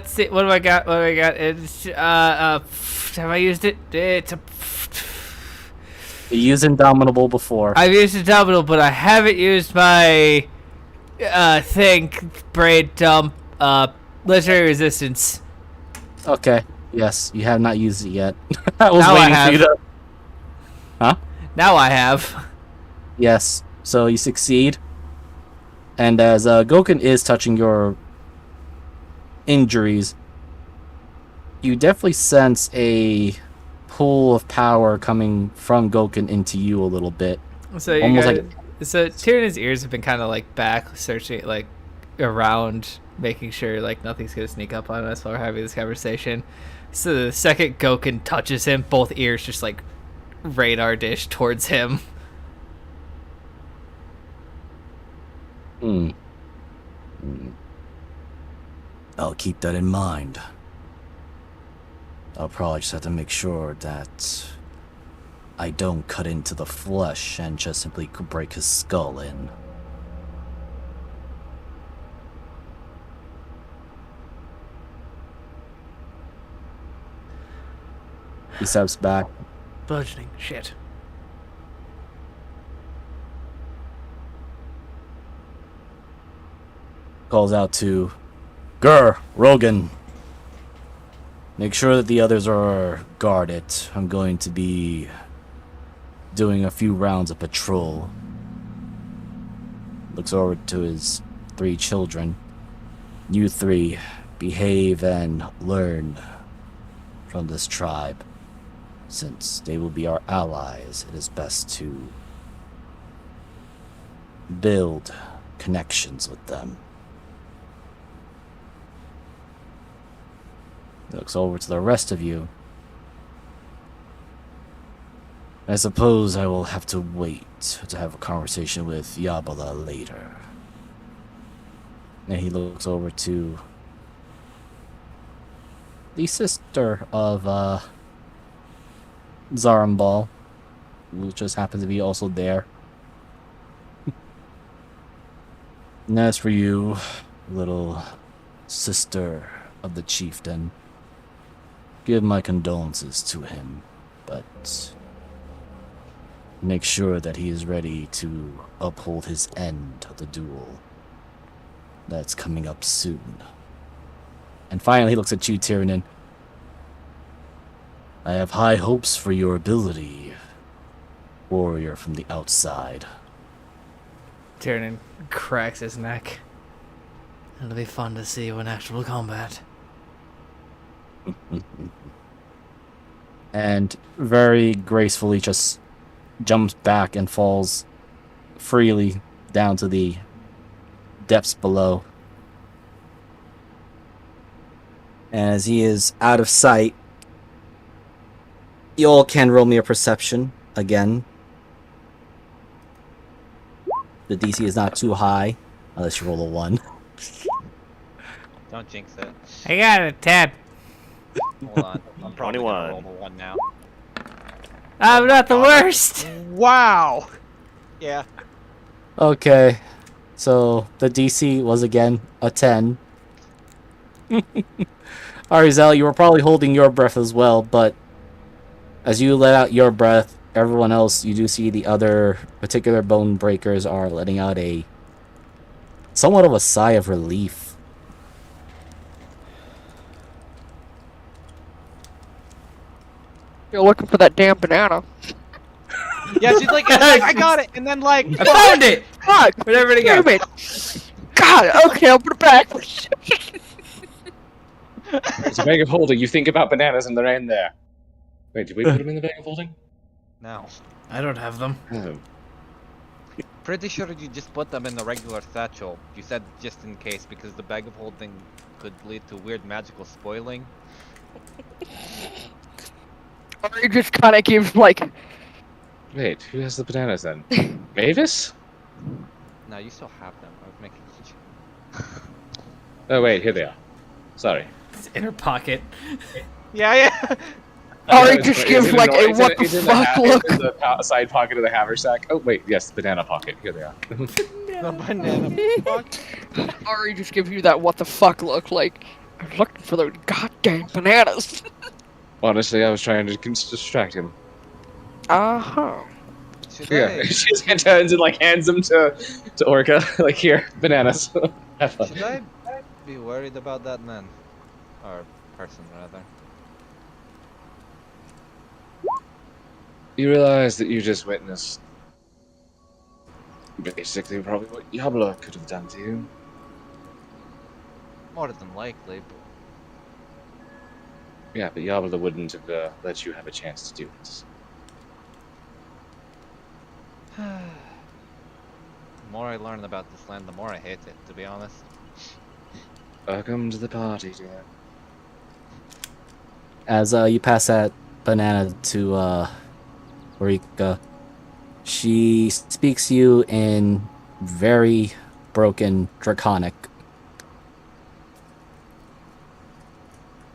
see. What do I got? What do I got? It's have I used it? It's a. You used Indomitable before. I've used Indomitable, but I haven't used my braid dump, legendary resistance. Okay. Yes, you have not used it yet. I was Now I waiting for you have. to. Huh? Now I have. Yes. So you succeed, and as Goken is touching your injuries, you definitely sense a pool of power coming from Goken into you a little bit. So you Almost guys, so Tyrann's ears have been kind of like back, searching like around, making sure like nothing's gonna sneak up on us while we're having this conversation. So the second Goken touches him, both ears just like radar dish towards him. I'll keep that in mind. I'll probably just have to make sure that I don't cut into the flesh and just simply break his skull in. He steps back. Bludgeoning. Shit. Calls out to Rogan. Make sure that the others are guarded. I'm going to be doing a few rounds of patrol. Looks over to his 3 children. You 3, behave and learn from this tribe. Since they will be our allies, it is best to build connections with them. Looks over to the rest of you. I suppose I will have to wait to have a conversation with Yabala later. And he looks over to the sister of Zarambal, who just happens to be also there. And as for you, little sister of the chieftain, give my condolences to him, but make sure that he is ready to uphold his end of the duel that's coming up soon. And finally, he looks at you, Tyrannin. I have high hopes for your ability, warrior from the outside. Tyrannin cracks his neck. It'll be fun to see you in actual combat. And very gracefully just jumps back and falls freely down to the depths below. And as he is out of sight, you all can roll me a perception again. The DC is not too high, unless you roll a 1. Don't jinx it. I got a 10. Hold on. I'm probably 21. gonna roll the 1 now. I'm not the worst. Wow! Yeah. Okay, so the DC was again a 10. Arizel, you were probably holding your breath as well, but as you let out your breath, everyone else, you do see the other particular bone breakers are letting out a somewhat of a sigh of relief. You're looking for that damn banana. Yeah, she's like, I got it, and then like, I found it. Fuck! Wherever to go. Damn it! God, okay, I'll put it back. It's a bag of holding. You think about bananas and they're in there. Wait, did we put them in the bag of holding? No. I don't have them. Oh. pretty sure you just put them in the regular satchel. You said just in case because the bag of holding could lead to weird magical spoiling. Or it just kind of gives like. Wait, who has the bananas then? Mavis? No, you still have them. I was making sure. Oh wait, here they are. Sorry. It's in her pocket. Yeah. Or it just gives like a what the fuck look. It's in the side pocket of the haversack. Oh wait, yes, banana pocket. Here they are. The banana pocket. Ari just gives you that what the fuck look, like, I'm looking for those goddamn bananas. Honestly, I was trying to distract him. Uh-huh. Should Yeah, I, she just turns and like hands them to Orca. Like here, bananas. Have fun. should I be worried about that man? Or person, rather. You realize that you just witnessed basically probably what Diablo could have done to you. More than likely, but Yeah, but Diablo wouldn't have let you have a chance to do it. the more I learn about this land, the more I hate it, to be honest. Welcome to the party, dear. As you pass that banana to Rika, she speaks you in very broken Draconic.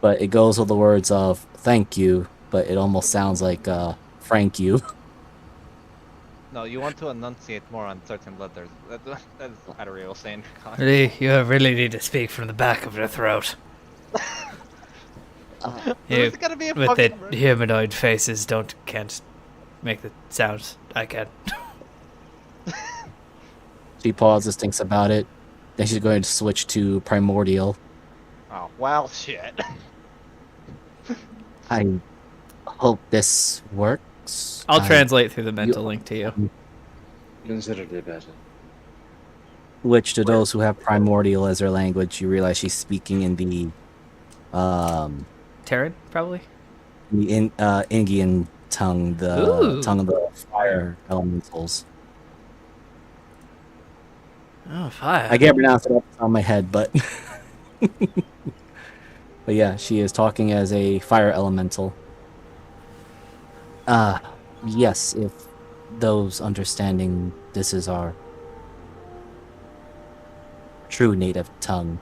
But it goes with the words of thank you, but it almost sounds like Frank you. No, you want to enunciate more on certain letters. That is not a real saying. Really, you really need to speak from the back of your throat. You, There's gotta be a with the fucking humanoid faces, can't make the sounds. I can. She pauses, thinks about it. Then she's going to switch to Primordial. Oh, well, shit. I hope this works. I'll translate through the mental link to you. Considerably better. Which, to those who have Primordial as their language, you realize she's speaking in the Terran, probably? Indian tongue, the Ooh. tongue of the fire elementals. Oh, fire. I can't pronounce it off the top of my head, but but yeah, she is talking as a fire elemental. Yes, if those understanding this is our true native tongue.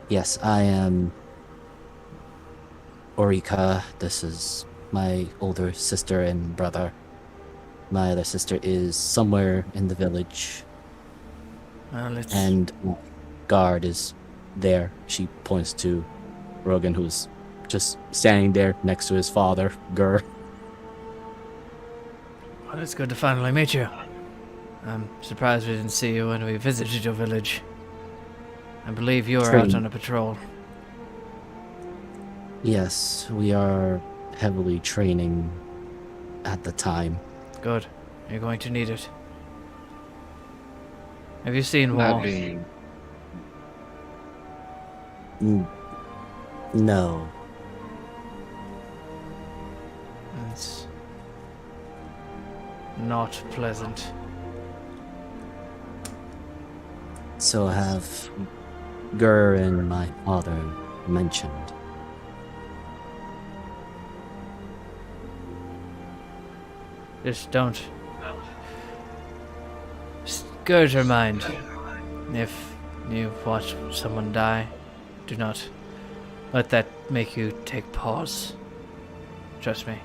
Yes, I am Orika. This is my older sister and brother. My other sister is somewhere in the village, Well, it's... and my guard is there. She points to Rogan, who's just standing there next to his father, Gur. Well, it's good to finally meet you. I'm surprised we didn't see you when we visited your village. I believe you are out Train. on a patrol. Yes, we are heavily training at the time. Good. You're going to need it. Have you seen That walls? being No. It's not pleasant. So have Gur and my father mentioned. Just don't. Just gird your mind. If you watch someone die, do not let that make you take pause. Trust me,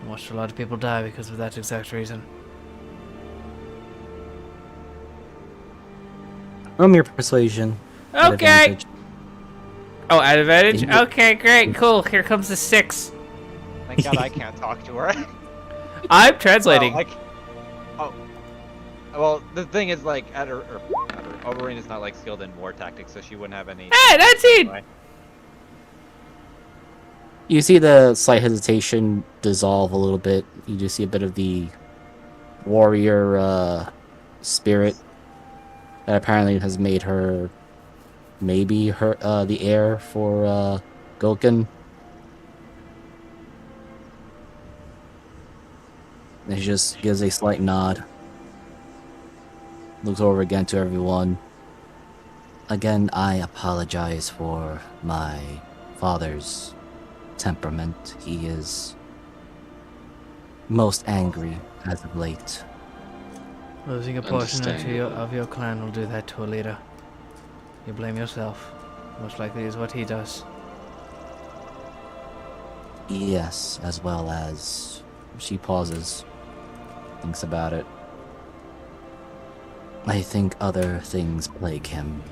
I watched a lot of people die because of that exact reason. Roll me your persuasion. at Okay. advantage. Oh, at advantage? Yeah. Okay, great, cool. Here comes the 6. Thank God I can't talk to her. I'm translating. Well, well, the thing is, like, Oberyn is not like skilled in war tactics, so she wouldn't have any. Hey, that's it! Anyway. You see the slight hesitation dissolve a little bit. You do see a bit of the warrior spirit that apparently has made her maybe the heir for Gulkin. And she just gives a slight nod. Looks over again to everyone. Again, I apologize for my father's temperament. He is most angry as of late. Losing a portion Understandable. of your clan will do that to a leader. You blame yourself. Most likely is what he does. Yes, as well as... She pauses. Thinks about it. I think other things plague him.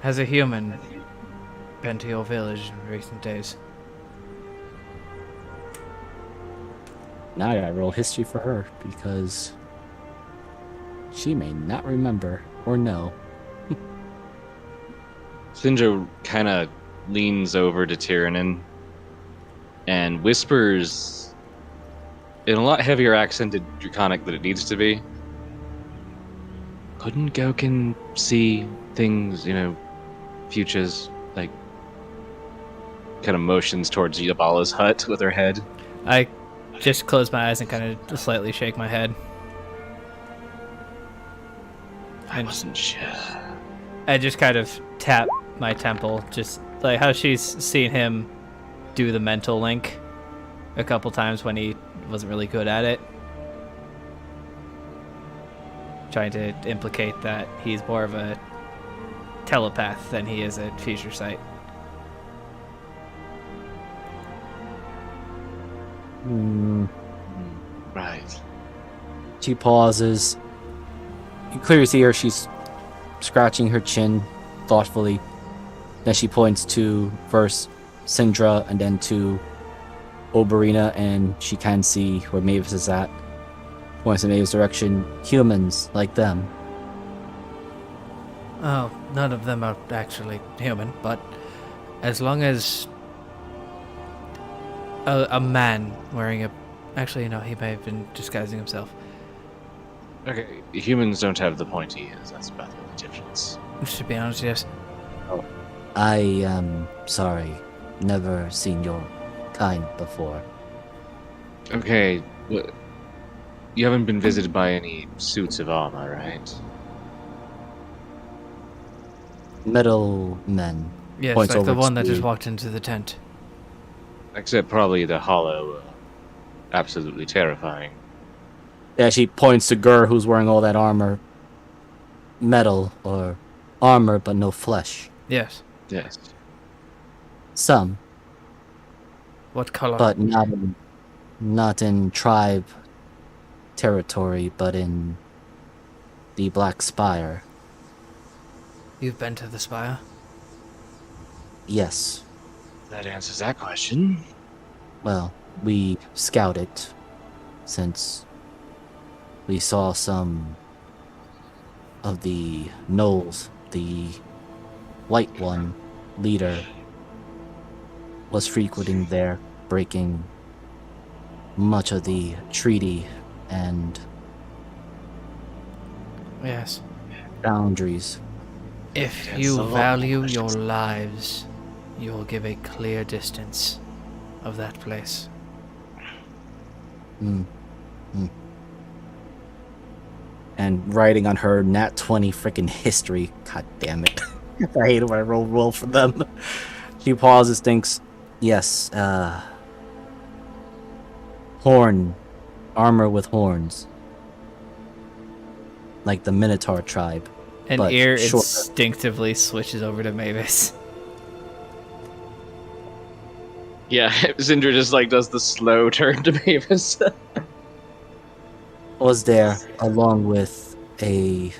Has a human been to your village in recent days? Now I gotta roll history for her, because she may not remember or know. Sindra kind of leans over to Tyrannin and whispers in a lot heavier accented Draconic than it needs to be. Couldn't Gokin see things, futures, like, kind of motions towards Yabala's hut with her head? I just close my eyes and kind of slightly shake my head. I wasn't sure. I just kind of tap my temple, just like how she's seen him do the mental link a couple times when he wasn't really good at it. Trying to implicate that he's more of a telepath than he is a future sight. Right. She pauses. You clearly see her, she's scratching her chin thoughtfully. Then she points to first Sindra and then to Oberina, and she can see where Mavis is at. Points in Mavis' direction. Humans like them. Oh, none of them are actually human, but as long as a man wearing a... Actually, no, he may have been disguising himself. Okay, humans don't have the pointy ears. That's about the only difference. To be honest, yes. I am sorry. Never seen your kind before. Okay, you haven't been visited by any suits of armor, right? Metal men. Yes, Points like the over one that to- just walked into the tent. Except probably the hollow. Absolutely terrifying. Yeah, she points to Gur, who's wearing all that armor. Metal, or armor, but no flesh. Yes. Yes. Some, What color? but not in tribe territory, but in the Black Spire. You've been to the spire? Yes. That answers that question. Well, we scouted, since we saw some of the gnolls. The white one, leader, was frequenting there, breaking much of the treaty and Yes. boundaries. If That's you a lot value more your questions. lives, you will give a clear distance of that place. And writing on her nat 20 freaking history. God damn it. I hate it when I roll for them. She pauses, thinks, yes, horn, armor with horns. Like the Minotaur tribe. An But ear shorter. instinctively switches over to Mavis. Yeah, Sindra just does the slow turn to Mavis. Was there, along with a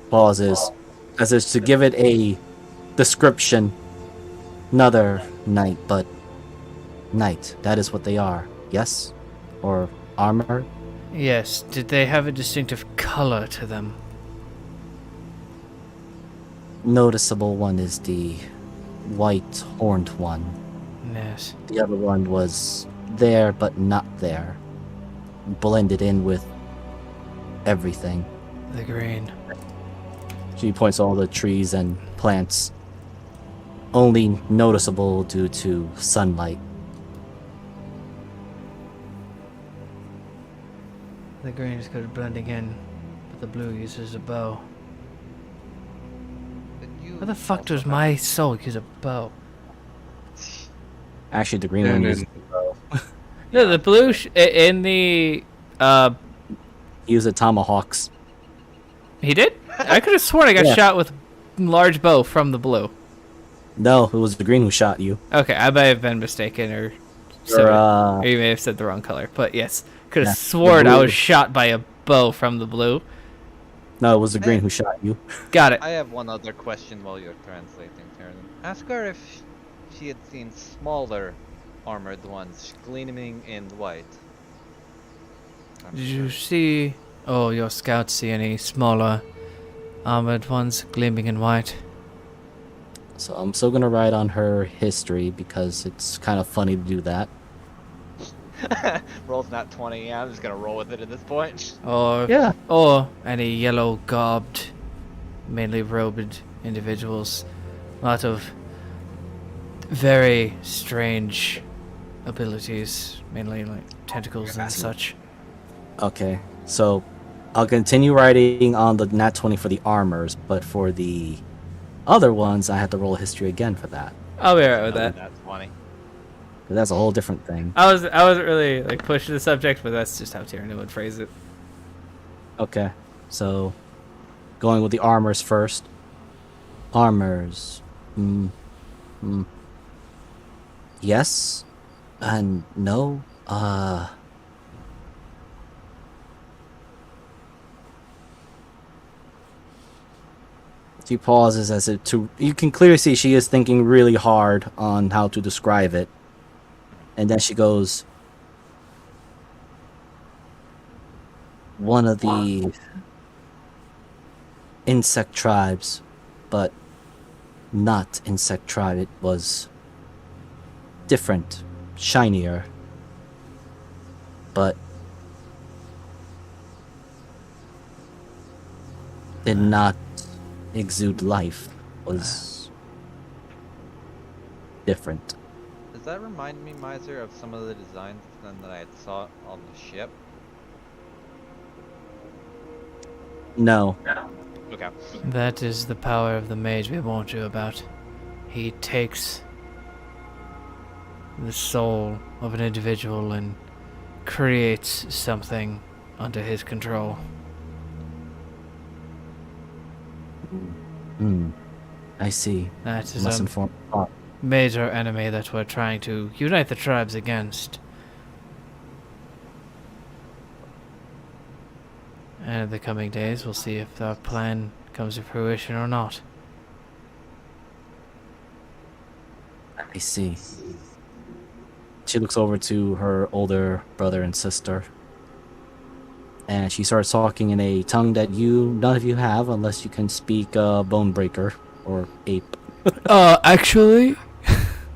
pauses, as is to give it a description. Another knight, but knight, that is what they are, yes? Or armor? Yes, did they have a distinctive color to them? Noticeable one is the white horned one. Yes. The other one was there, but not there. Blended in with everything. The green. She points to all the trees and plants only noticeable due to sunlight. The green is good at blending in, but the blue uses a bow. Did you How the fuck also does have- my soul use a bow? Actually, the green And one then- uses No, the blue in the uses tomahawks. he did? I could have sworn I got Yeah. shot with a large bow from the blue. No, it was the green who shot you. Okay, I may have been mistaken, or Your, or you may have said the wrong color. But yes, could have Yeah, sworn the I blue. was shot by a bow from the blue. no, it was the green who shot you. Got it. I have one other question while you're translating, Taryn. Ask her if she had seen smaller armored ones gleaming in white. I'm Did you sure. see? Oh, your scouts see any smaller armored ones gleaming in white? So I'm still gonna write on her history because it's kind of funny to do that. Roll's not 20. Yeah, I'm just gonna roll with it at this point. Or Yeah. or any yellow garbed, mainly robed individuals. A lot of very strange abilities, mainly like tentacles and such. Okay, so I'll continue writing on the nat 20 for the armors, but for the other ones, I have to roll a history again for that. I'll be alright with that. That's funny. 'Cause that's a whole different thing. I wasn't really like pushing the subject, but that's just how Tyranny would phrase it. Okay, so going with the armors first. Armors. Yes and no. She pauses as if to. You can clearly see she is thinking really hard on how to describe it. And then she goes, one of the insect tribes, but not insect tribe. It was different, shinier, but did not exude life. Was different. Does that remind me, Miser, of some of the designs of them that I had saw on the ship? No. Okay. That is the power of the mage we warned you about. He takes the soul of an individual and creates something under his control. I see. That is Must a inform. major enemy that we're trying to unite the tribes against. And in the coming days, we'll see if our plan comes to fruition or not. I see. She looks over to her older brother and sister. And she starts talking in a tongue that none of you have unless you can speak Bonebreaker or Ape. Actually?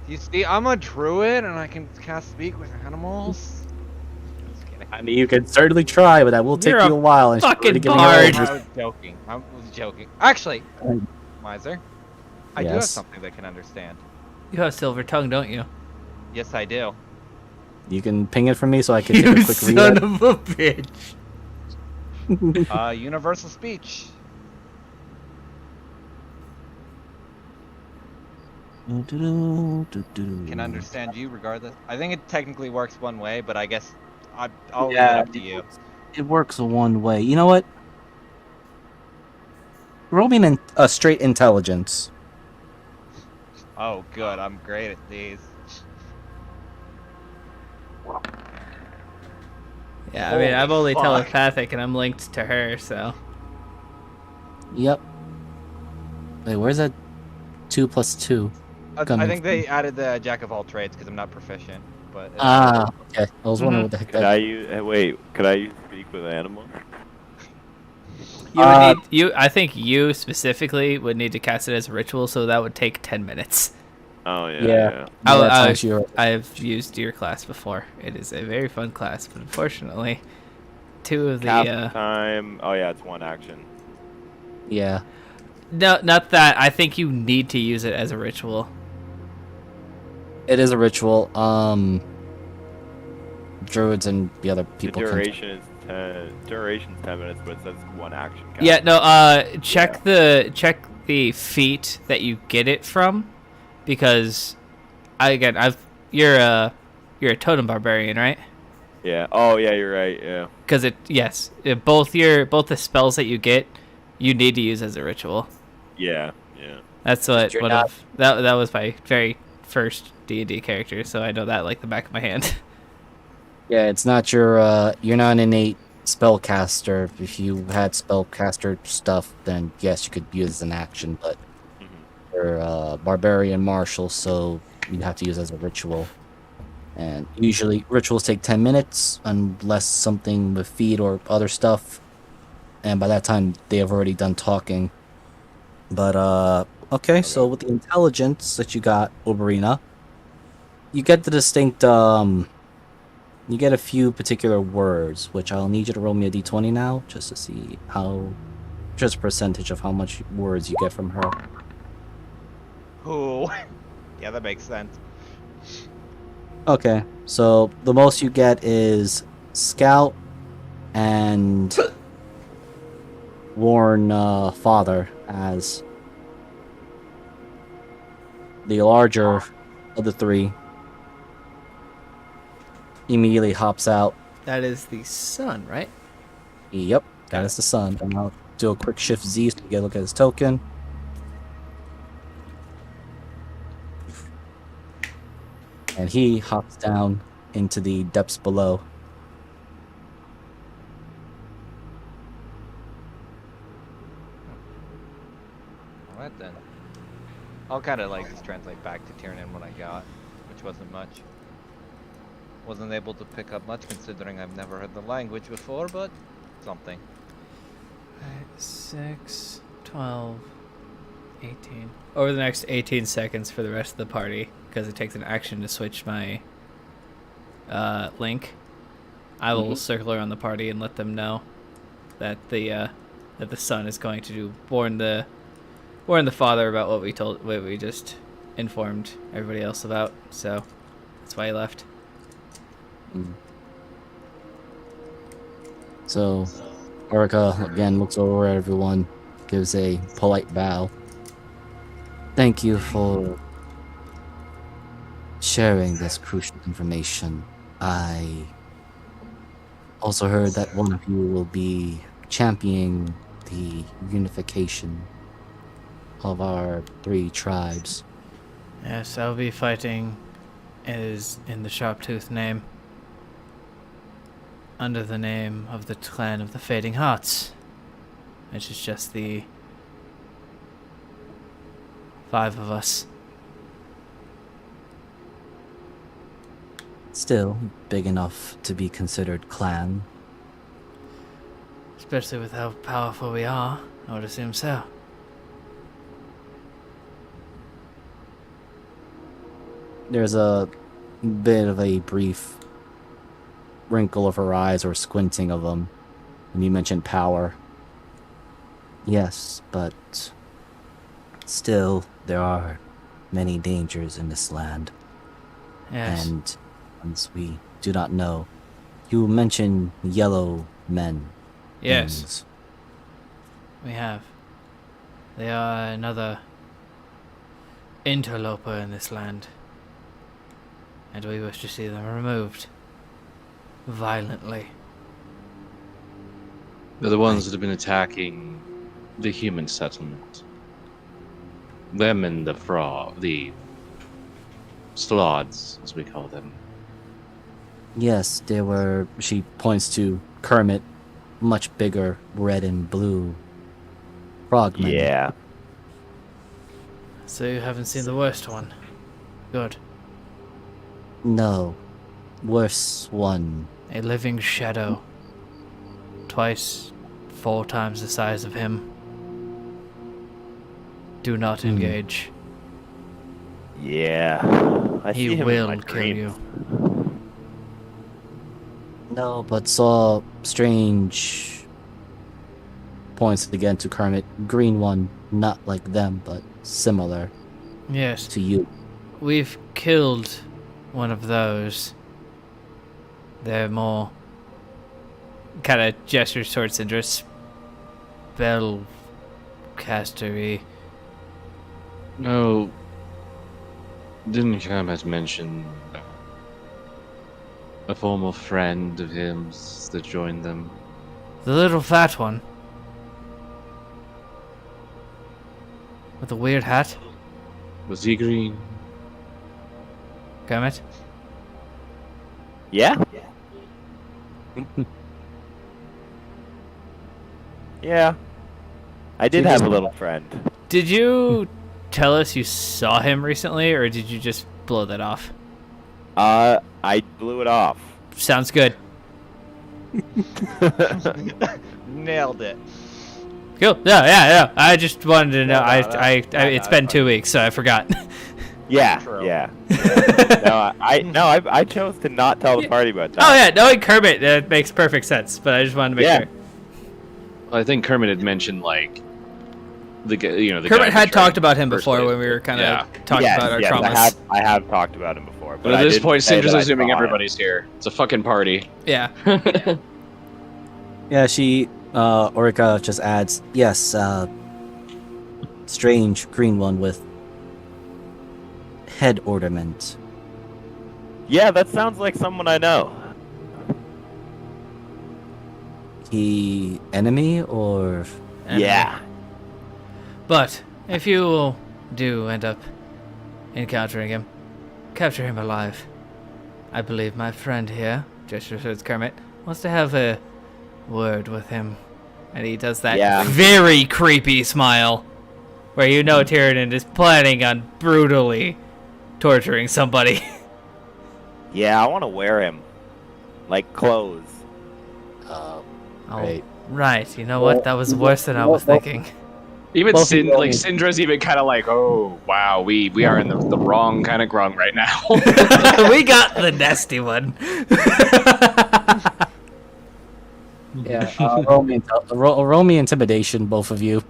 You see, I'm a druid and I can cast speak with animals. Just kidding. I mean, you can certainly try, but that will take You're you a while. And she's fucking already giving bard. her I was joking. I was joking. Actually, Miser, I do have Yes? something they can understand. You have silver tongue, don't you? Yes, I do. You can ping it for me so I can take a You quick son read. of a bitch. Universal speech. Can understand you regardless. I think it technically works one way, but I guess I'll leave it Yeah, up to you. It works one way. You know what? Roll me a straight intelligence. Oh, good. I'm great at these. Yeah, I mean, I'm Holy only fuck. telepathic and I'm linked to her, so. Yep. Wait, where's that 2 plus 2? I Coming think they added the jack of all trades because I'm not proficient. But Okay. I was wondering what the heck Could that. I use? Wait, could I use speak with animals? You would need, I think you specifically would need to cast it as a ritual, so that would take 10 minutes. Oh yeah. Yeah. Oh, that's how she- I've used your class before. It is a very fun class, but unfortunately, two of the Cast time. Oh yeah, it's one action. Yeah. no, not that. I think you need to use it as a ritual. It is a ritual. Druids and the other The people can. duration's 10 minutes, but it says 1 action count. Yeah, no, check the feat that you get it from, because you're a totem barbarian, right? Yeah. Oh, yeah, you're right. Yeah. Because both the spells that you get, you need to use as a ritual. Yeah. Yeah. That's what You're would not- have that was my very first D&D character, so I know that like the back of my hand. Yeah, it's not you're not an innate spellcaster. If you had spellcaster stuff, then yes, you could use it as an action, but Mhm. you're a barbarian martial, so you have to use it as a ritual. And usually rituals take 10 minutes unless something with feed or other stuff. And by that time they have already done talking. But okay, so with the intelligence that you got, Oberina, you get the distinct you get a few particular words, which I'll need you to roll me a d20 now, just to see just percentage of how much words you get from her. Ooh. Yeah, that makes sense. Okay, so the most you get is Scout and Warn Father as the larger of the three. Immediately hops out. That is the sun, right? Yep, that is the sun. And I'll do a quick shift Z so you get a look at his token. And he hops down into the depths below. Alright then. I'll kind of like just translate back to Tiernan what I got, which wasn't much. Wasn't able to pick up much considering I've never heard the language before, but something. 6, 12, 18. Over the next 18 seconds for the rest of the party, because it takes an action to switch my link, I will circle around the party and let them know that the sun is going to warn the father about what we just informed everybody else about. So that's why he left. So, Orica again looks over at everyone, gives a polite bow. Thank you for sharing this crucial information. I also heard that one of you will be championing the unification of our 3 tribes. Yes, I'll be fighting is in the Sharptooth name. Under the name of the Clan of the Fading Hearts, which is just the 5 of us. Still big enough to be considered clan. Especially with how powerful we are, I would assume so. There's a bit of a brief wrinkle of her eyes or squinting of them when you mentioned power. Yes, but still there are many dangers in this land. Yes. And ones we do not know. You mentioned yellow men. Yes, things. we have. They are another interloper in this land, and we wish to see them removed violently. They're the ones that have been attacking the human settlement. Them and the Slods, as we call them. Yes, there were, she points to Kermit, much bigger, red and blue frogmen. Yeah. So you haven't seen the worst one? Good. No. Worse one. A living shadow. Twice, 4 times the size of him. Do not engage. Yeah. I He see him in my will kill dreams. you. No, but saw strange points again to Kermit. Green one, not like them, but similar Yes. to you. we've killed one of those. They're more kind of gestures towards Syndra, spellcastery. No, didn't Kermit mention a former friend of his that joined them? The little fat one. With a weird hat. Was he green? Kermit? Yeah? Yeah. I did have a little friend. Did you tell us you saw him recently, or did you just blow that off? I blew it off. Sounds good. Nailed it. Cool. Yeah. I just wanted to know. No, It's been 2 weeks, so I forgot. Yeah, True. yeah. I chose to not tell the party about that. Oh yeah, knowing Kermit, that makes perfect sense. But I just wanted to make sure. Well, I think Kermit had mentioned like the Kermit guy had talked about him first before place. when we were kind of Yeah. talking about our traumas. I have talked about him before. But at this didn't point, say Syndra's that I assuming saw him. everybody's here. It's a fucking party. Yeah. Yeah, Orica just adds, yes, strange green one with head ornament. Yeah, that sounds like someone I know. He enemy or Yeah. But if you do end up encountering him, capture him alive. I believe my friend here, gesture towards Kermit, wants to have a word with him. And he does that very creepy smile, where you know Tyranid is planning on brutally torturing somebody. Yeah, I want to wear him. Like clothes. Right. Right, you know what? That was worse than I was thinking. Even Both of you only- Syndra's even kind of like, oh wow, we are in the wrong kind of grung right now. We got the nasty one. Yeah, roll me intimidation, both of you.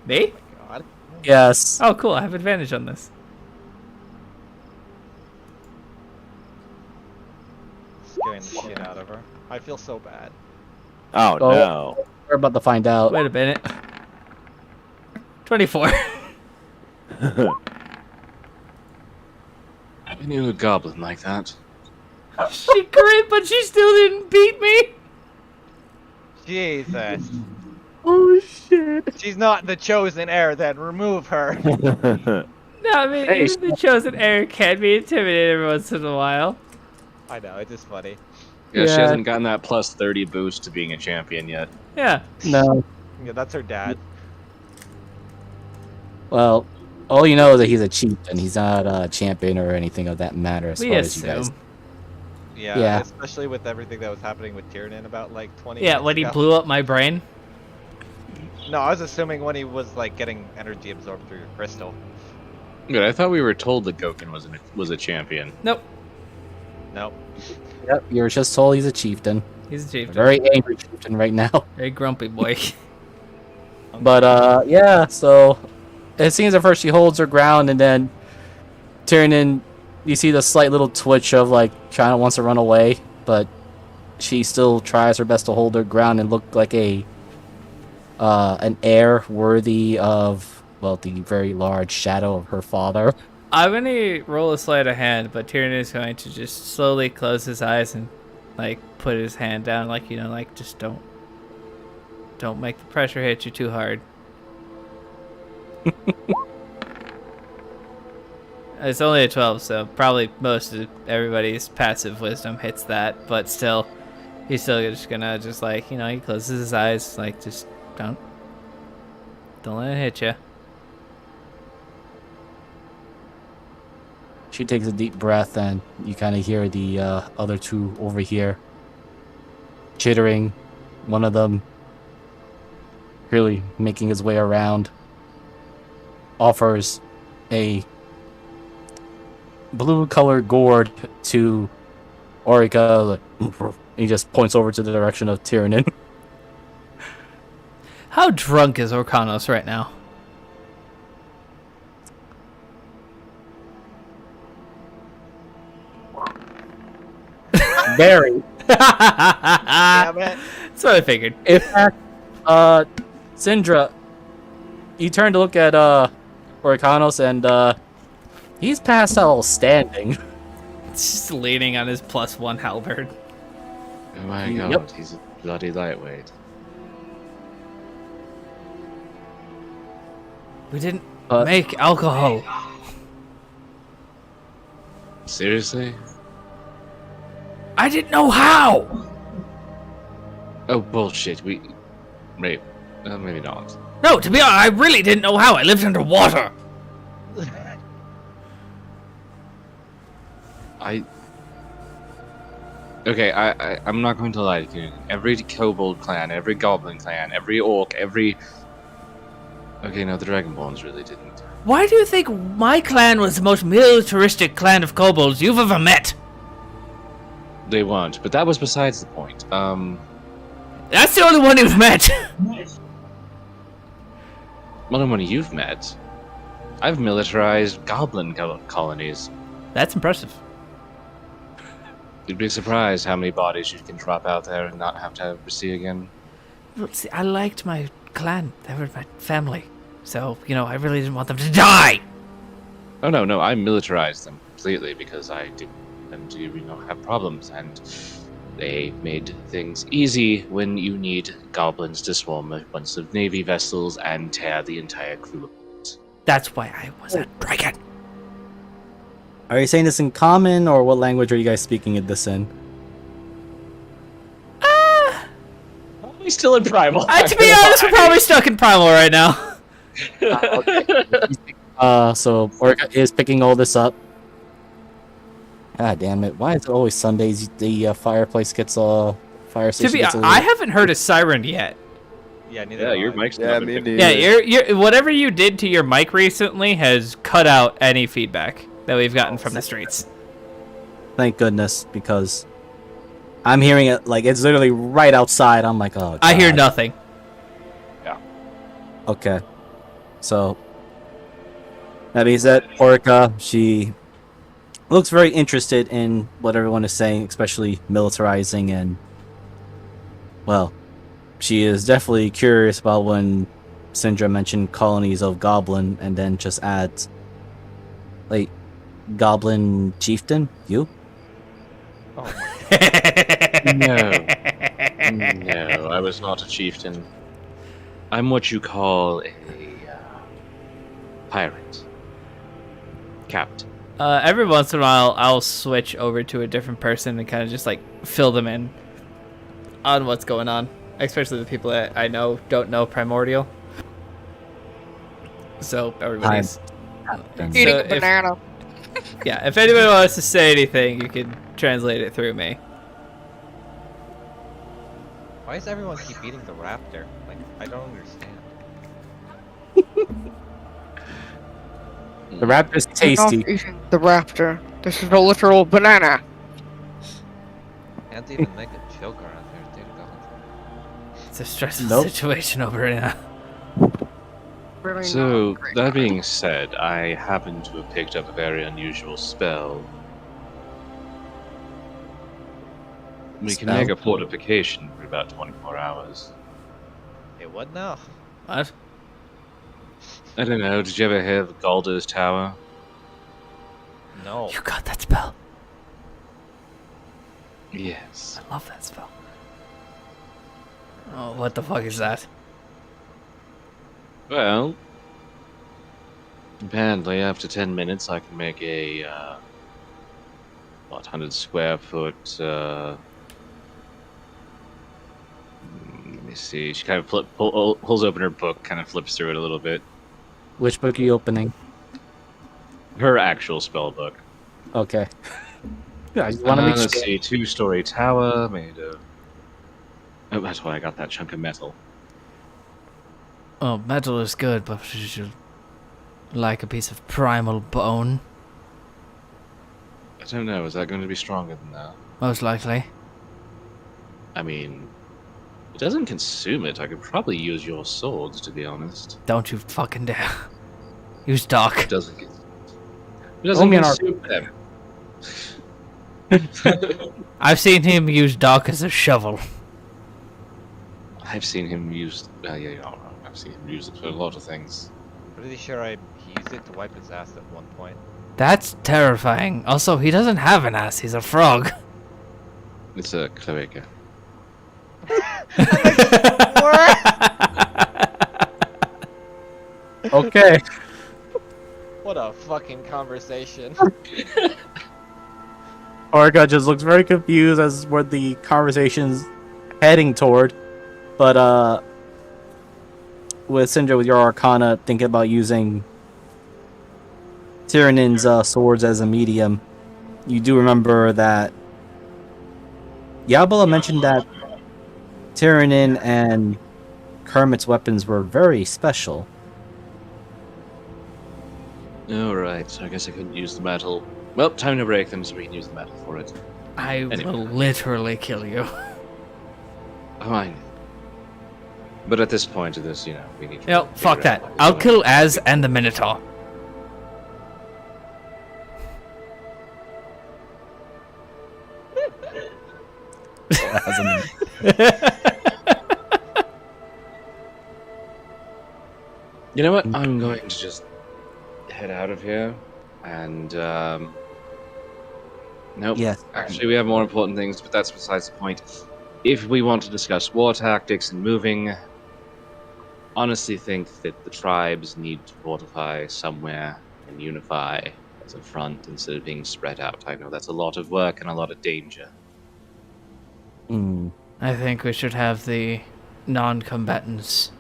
Me? God. Yes. Oh, cool. I have advantage on this. Scaring the shit out of her. I feel so bad. Oh, Oh. no. We're about to find out. Wait a minute. 24. I knew a goblin like that. She crit, but she still didn't beat me. Jesus. Oh shit. She's not the chosen heir, then remove her. No, I mean, Hey, even the chosen heir can be intimidated every once in a while. I know, it's just funny. Yeah, she Yeah. hasn't gotten that plus 30 boost to being a champion yet. Yeah. No. Yeah, that's her dad. Well, all you know is that he's a chieftain. He's not a champion or anything of that matter as We far as you guys. assume. Yeah, Yeah. especially with everything that was happening with Tyranid about like 20 Yeah, minutes when he ago. blew up my brain. No, I was assuming when he was like getting energy absorbed through your crystal. Good, I thought we were told that Goken was a champion. Nope. Nope. Yep, you're just told he's a chieftain. He's a A chieftain. very angry chieftain right now. Very grumpy boy. But yeah, so it seems at first she holds her ground, and then Tyrion, you see the slight little twitch of like China wants to run away, but she still tries her best to hold her ground and look like an heir worthy of, well, the very large shadow of her father. I'm gonna roll a sleight of hand, but Tyrion is going to just slowly close his eyes and like put his hand down, like, you know, like just don't make the pressure hit you too hard. It's only a 12, so probably most of everybody's passive wisdom hits that, but still, he's still just gonna just like, you know, he closes his eyes, like just don't let it hit you. She takes a deep breath, and you kind of hear the other two over here chittering. One of them really making his way around, offers a blue-colored gourd to Orica. He just points over to the direction of Tyranid. How drunk is Orkanos right now? Very. Damn it. That's what I figured. In fact, Syndra, you turn to look at Orikanos, and he's past all standing. Just leaning on his +1 halberd. Oh my Yep. god, he's a bloody lightweight. We didn't Uh, make alcohol. Seriously? I didn't know how. Oh, bullshit. Wait, maybe not. No, to be honest, I really didn't know how. I lived underwater. Okay, I'm not going to lie to you. Every kobold clan, every goblin clan, every orc, every... Okay, no, the Dragonborns really didn't. Why do you think my clan was the most militaristic clan of kobolds you've ever met? They weren't, but that was besides the point. That's the only one you've met. Well, the one you've met. I've militarized goblin colonies. That's impressive. You'd be surprised how many bodies you can drop out there and not have to ever see again. Look, see, I liked my clan. They were my family. So, I really didn't want them to die. Oh, no, I militarized them completely because I didn't want them to, have problems, and they made things easy when you need goblins to swarm a bunch of navy vessels and tear the entire crew apart. That's why I was a dragon. Are you saying this in common, or what language are you guys speaking this in? Probably still in primal. To be honest, we're probably stuck in primal right now. So Orca is picking all this up. God damn it! Why is it always Sundays the fireplace gets fire To station be, gets I haven't heard a siren yet. Yeah, neither Yeah, have your I. mic's Yeah, not me been neither. Yeah, you're whatever you did to your mic recently has cut out any feedback that we've gotten from the streets. Thank goodness, because I'm hearing it like it's literally right outside. I'm like, oh. I hear God. nothing. Okay, so that being said, Orca, she looks very interested in what everyone is saying, especially militarizing, and well, she is definitely curious about when Syndra mentioned colonies of goblin, and then just adds, like, goblin chieftain, you? No, I was not a chieftain. I'm what you call a pirate. Captain. Every once in a while, I'll switch over to a different person and kind of just like fill them in on what's going on, especially the people that I know don't know Primordial. So everybody's Eating So a banana. yeah. If anyone wants to say anything, you can translate it through me. Why does everyone keep eating the raptor? Like, I don't understand. The raptor's We're not tasty. eating the raptor. This is a literal banana. Can't even make a joke around here, dear God. It's a stressful Nope. situation over here. Really So, not great. that being said, I happen to have picked up a very unusual spell. We can Spell? make a fortification for about 24 hours. Hey, what now? What? I don't know, did you ever hear of Galder's Tower? No. You got that spell? Yes. I love that spell. Oh, what the fuck is that? Well, apparently after 10 minutes I can make a, 100 square foot, let me see, she kind of pulls open her book, kind of flips through it a little bit. Which book are you opening? Her actual spell book. Okay. Yeah, I just want to make Let's sure. see, 2-story tower made of... Oh, that's why I got that chunk of metal. Oh, metal is good, but would you like a piece of primal bone? I don't know, is that going to be stronger than that? Most likely. I mean, it doesn't consume it. I could probably use your swords, to be honest. Don't you fucking dare. Use Doc. It doesn't consume them. I've seen him use Doc as a shovel. I've seen him use. Yeah, you're not wrong. I've seen him use it for a lot of things. Pretty sure he used it to wipe his ass at one point. That's terrifying. Also, he doesn't have an ass. He's a frog. It's a cloaca. Okay. What a fucking conversation. Orca just looks very confused as where the conversation's heading toward. But, with Syndra, with your Arcana, thinking about using Tyrannin's swords as a medium, you do remember that Yabala mentioned that Tyrannin and Kermit's weapons were very special. Alright, so I guess I couldn't use the metal. Well, time to break them so we can use the metal for it. I will literally kill you. Fine. But at this point of this, we need to. No, fuck figure out that. what we're I'll doing. kill Az and the Minotaur. You know what? I'm going to just head out of here. And, nope. Yes. Actually, we have more important things, but that's besides the point. If we want to discuss war tactics and moving, honestly think that the tribes need to fortify somewhere and unify as a front instead of being spread out. I know that's a lot of work and a lot of danger. I think we should have the non-combatants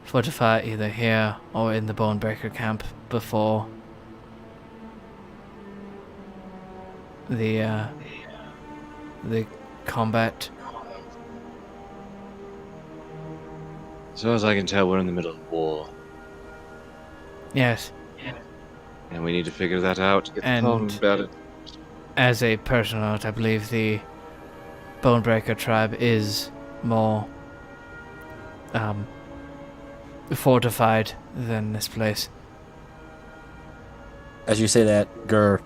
fortify either here or in the Bonebreaker camp before the combat. So as I can tell, we're in the middle of war, Yes, and we need to figure that out. Get And- the about it. as a personal note, I believe the Bonebreaker tribe is more fortified than this place. As you say that, Gur,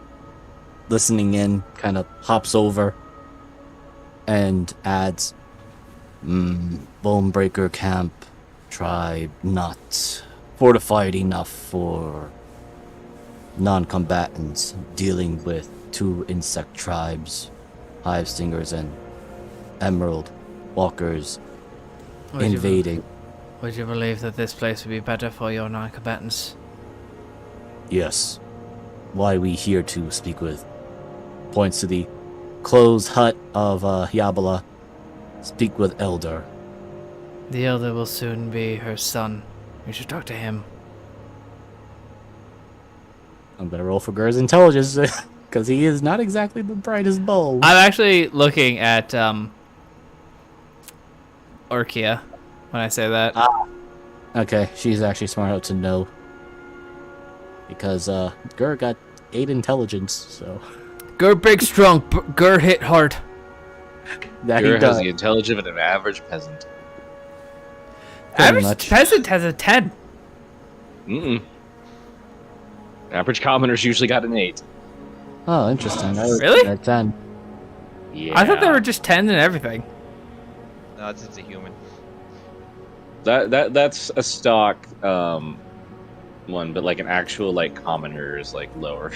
listening in, kind of hops over and adds, Bonebreaker camp tribe not fortified enough for non-combatants dealing with two insect tribes, hive stingers and emerald walkers invading. Would you believe that this place would be better for your non-combatants? Yes. Why we here to speak with? Points to the closed hut of Yabala. Speak with Elder. The elder will soon be her son. You should talk to him. I'm gonna roll for Gur's intelligence because he is not exactly the brightest bulb. I'm actually looking at Orkia when I say that. Okay, she's actually smart enough to know because Gur got 8 intelligence, so Gur big strong, Gur hit hard. that Gur he has does. the intelligence of an average peasant. Pretty Average much. peasant has a 10. Mm-mm. Average commoners usually got an 8. Oh, interesting. I was Really? at 10. Yeah. I thought they were just 10 and everything. No, it's a human. That's a stock one, but like an actual commoner is lower.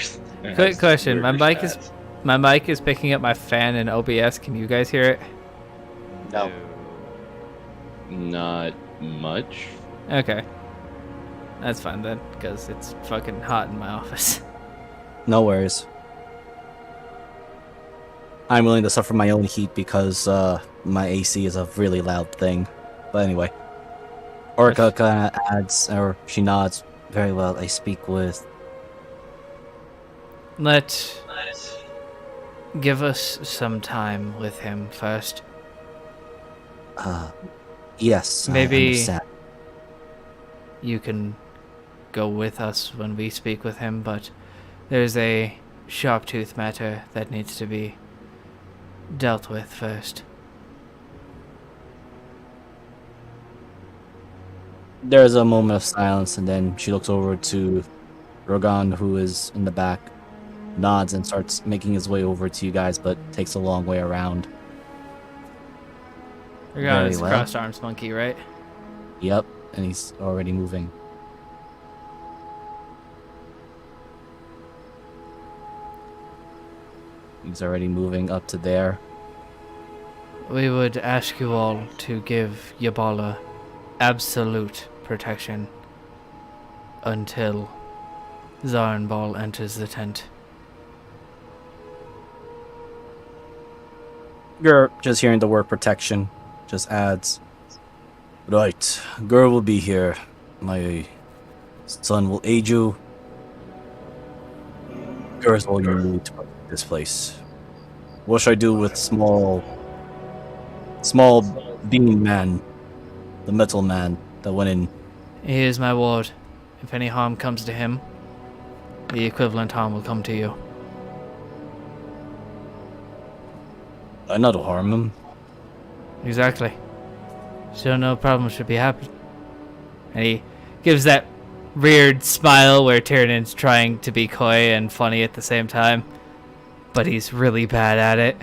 Quick question. My Weirder mic is stats. my mic is picking up my fan in OBS. Can you guys hear it? No. Not much. Okay. That's fine then, because it's fucking hot in my office. No worries. I'm willing to suffer my own heat because my AC is a really loud thing. But anyway, Orca kind of adds, or she nods. Very well. I speak with. Give us some time with him first. Yes. I Maybe- understand. You can go with us when we speak with him, but there's a sharp-tooth matter that needs to be dealt with first. There's a moment of silence, and then she looks over to Rogan, who is in the back. nods and starts making his way over to you guys, but takes a long way around. Regardless, well. crossed arms monkey, right? Yep, and he's already moving. He's already moving up to there. We would ask you all to give Yabala absolute protection until Zarenbal enters the tent. You're just hearing the word protection. Just adds. Right, girl will be here. My son will aid you. Girl is all you need to protect this place. What should I do with small bean man, the metal man that went in? He is my ward. If any harm comes to him, the equivalent harm will come to you. I know to harm him. Exactly. So no problem should be happening. And he gives that weird smile where Tyrann's trying to be coy and funny at the same time, but he's really bad at it.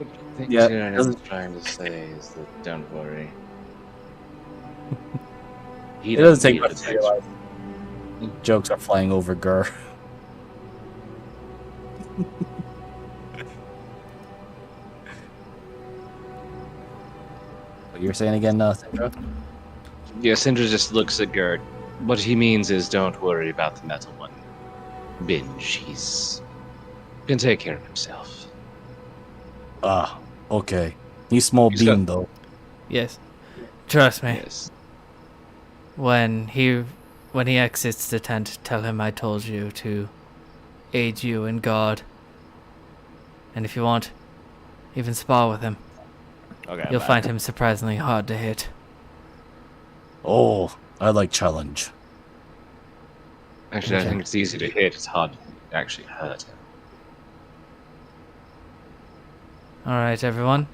I think Yeah, Tyrion doesn't- is trying to say is that don't worry. It doesn't take much to realize. Jokes are flying over Gur. What you're saying again, Sandra? Yeah, Sindra just looks at Gerd. What he means is don't worry about the metal one. Binge, he's can take care of himself. Ah, okay. He's small He's bean got- though. Yes. Trust me. Yes. When he exits the tent, tell him I told you to aid you in God. And if you want, even spar with him. Okay. You'll find him surprisingly hard to hit. Oh, I like challenge. Actually, I Okay. think it's easy to hit. It's hard to actually hurt him. Alright, everyone.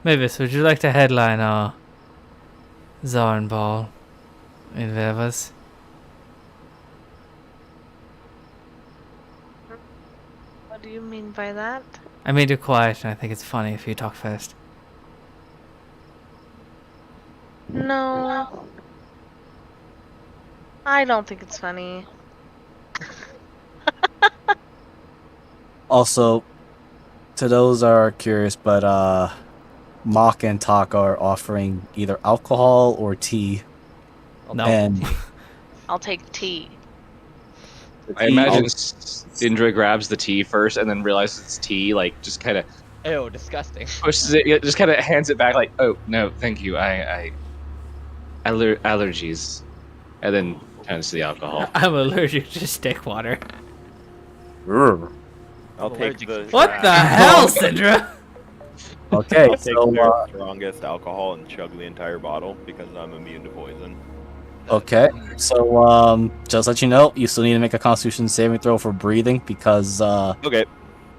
Mavis, would you like to headline our Zarn Ball in Vevas? What do you mean by that? I made you quiet, and I think it's funny if you talk fast. No. I don't think it's funny. Also, to those that are curious, but Mock and Taka are offering either alcohol or tea. No. And I'll take tea. I imagine Sindra grabs the tea first and then realizes it's tea, like just kind of Ew, disgusting. pushes it, yeah, just kind of hands it back, like, "Oh no, thank you. Allergies," and then turns to the alcohol. I'm allergic to stick water. I'll take allergic the. to What the hell, Syndra? okay, I'll take so their strongest alcohol and chug the entire bottle because I'm immune to poison. okay, so just let you know, you still need to make a Constitution saving throw for breathing because Okay.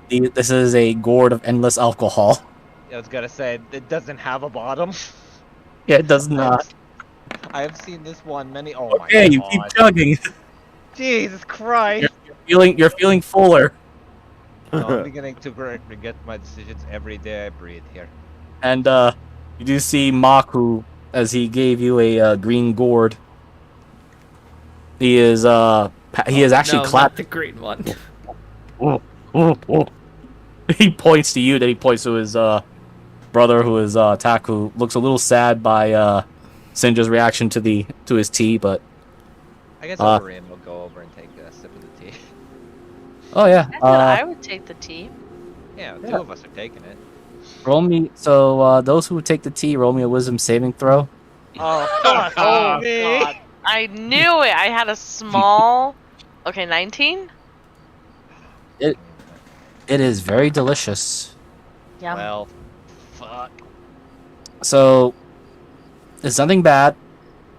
this is a gourd of endless alcohol. I was gonna say it doesn't have a bottom. Yeah, it does not. I have seen this one many. Oh Okay, my you god! keep chugging. Jesus Christ! You're feeling fuller. No, I'm beginning to regret my decisions every day I breathe here. And you do see Maku as he gave you a green gourd. He is actually clapped. the green one. He points to you, then he points to his brother, who is Taku. Looks a little sad by Sinja's reaction to his tea, but I guess Overeem will go over and take a sip of the tea. oh yeah. I thought I would take the tea. Yeah, Yeah. two of us are taking it. Roll me. So those who take the tea, roll me a wisdom saving throw. Oh, fuck Oh, me! God. I knew it. I had a small. Okay, 19. It is very delicious. Yeah. Well, fuck. So it's nothing bad.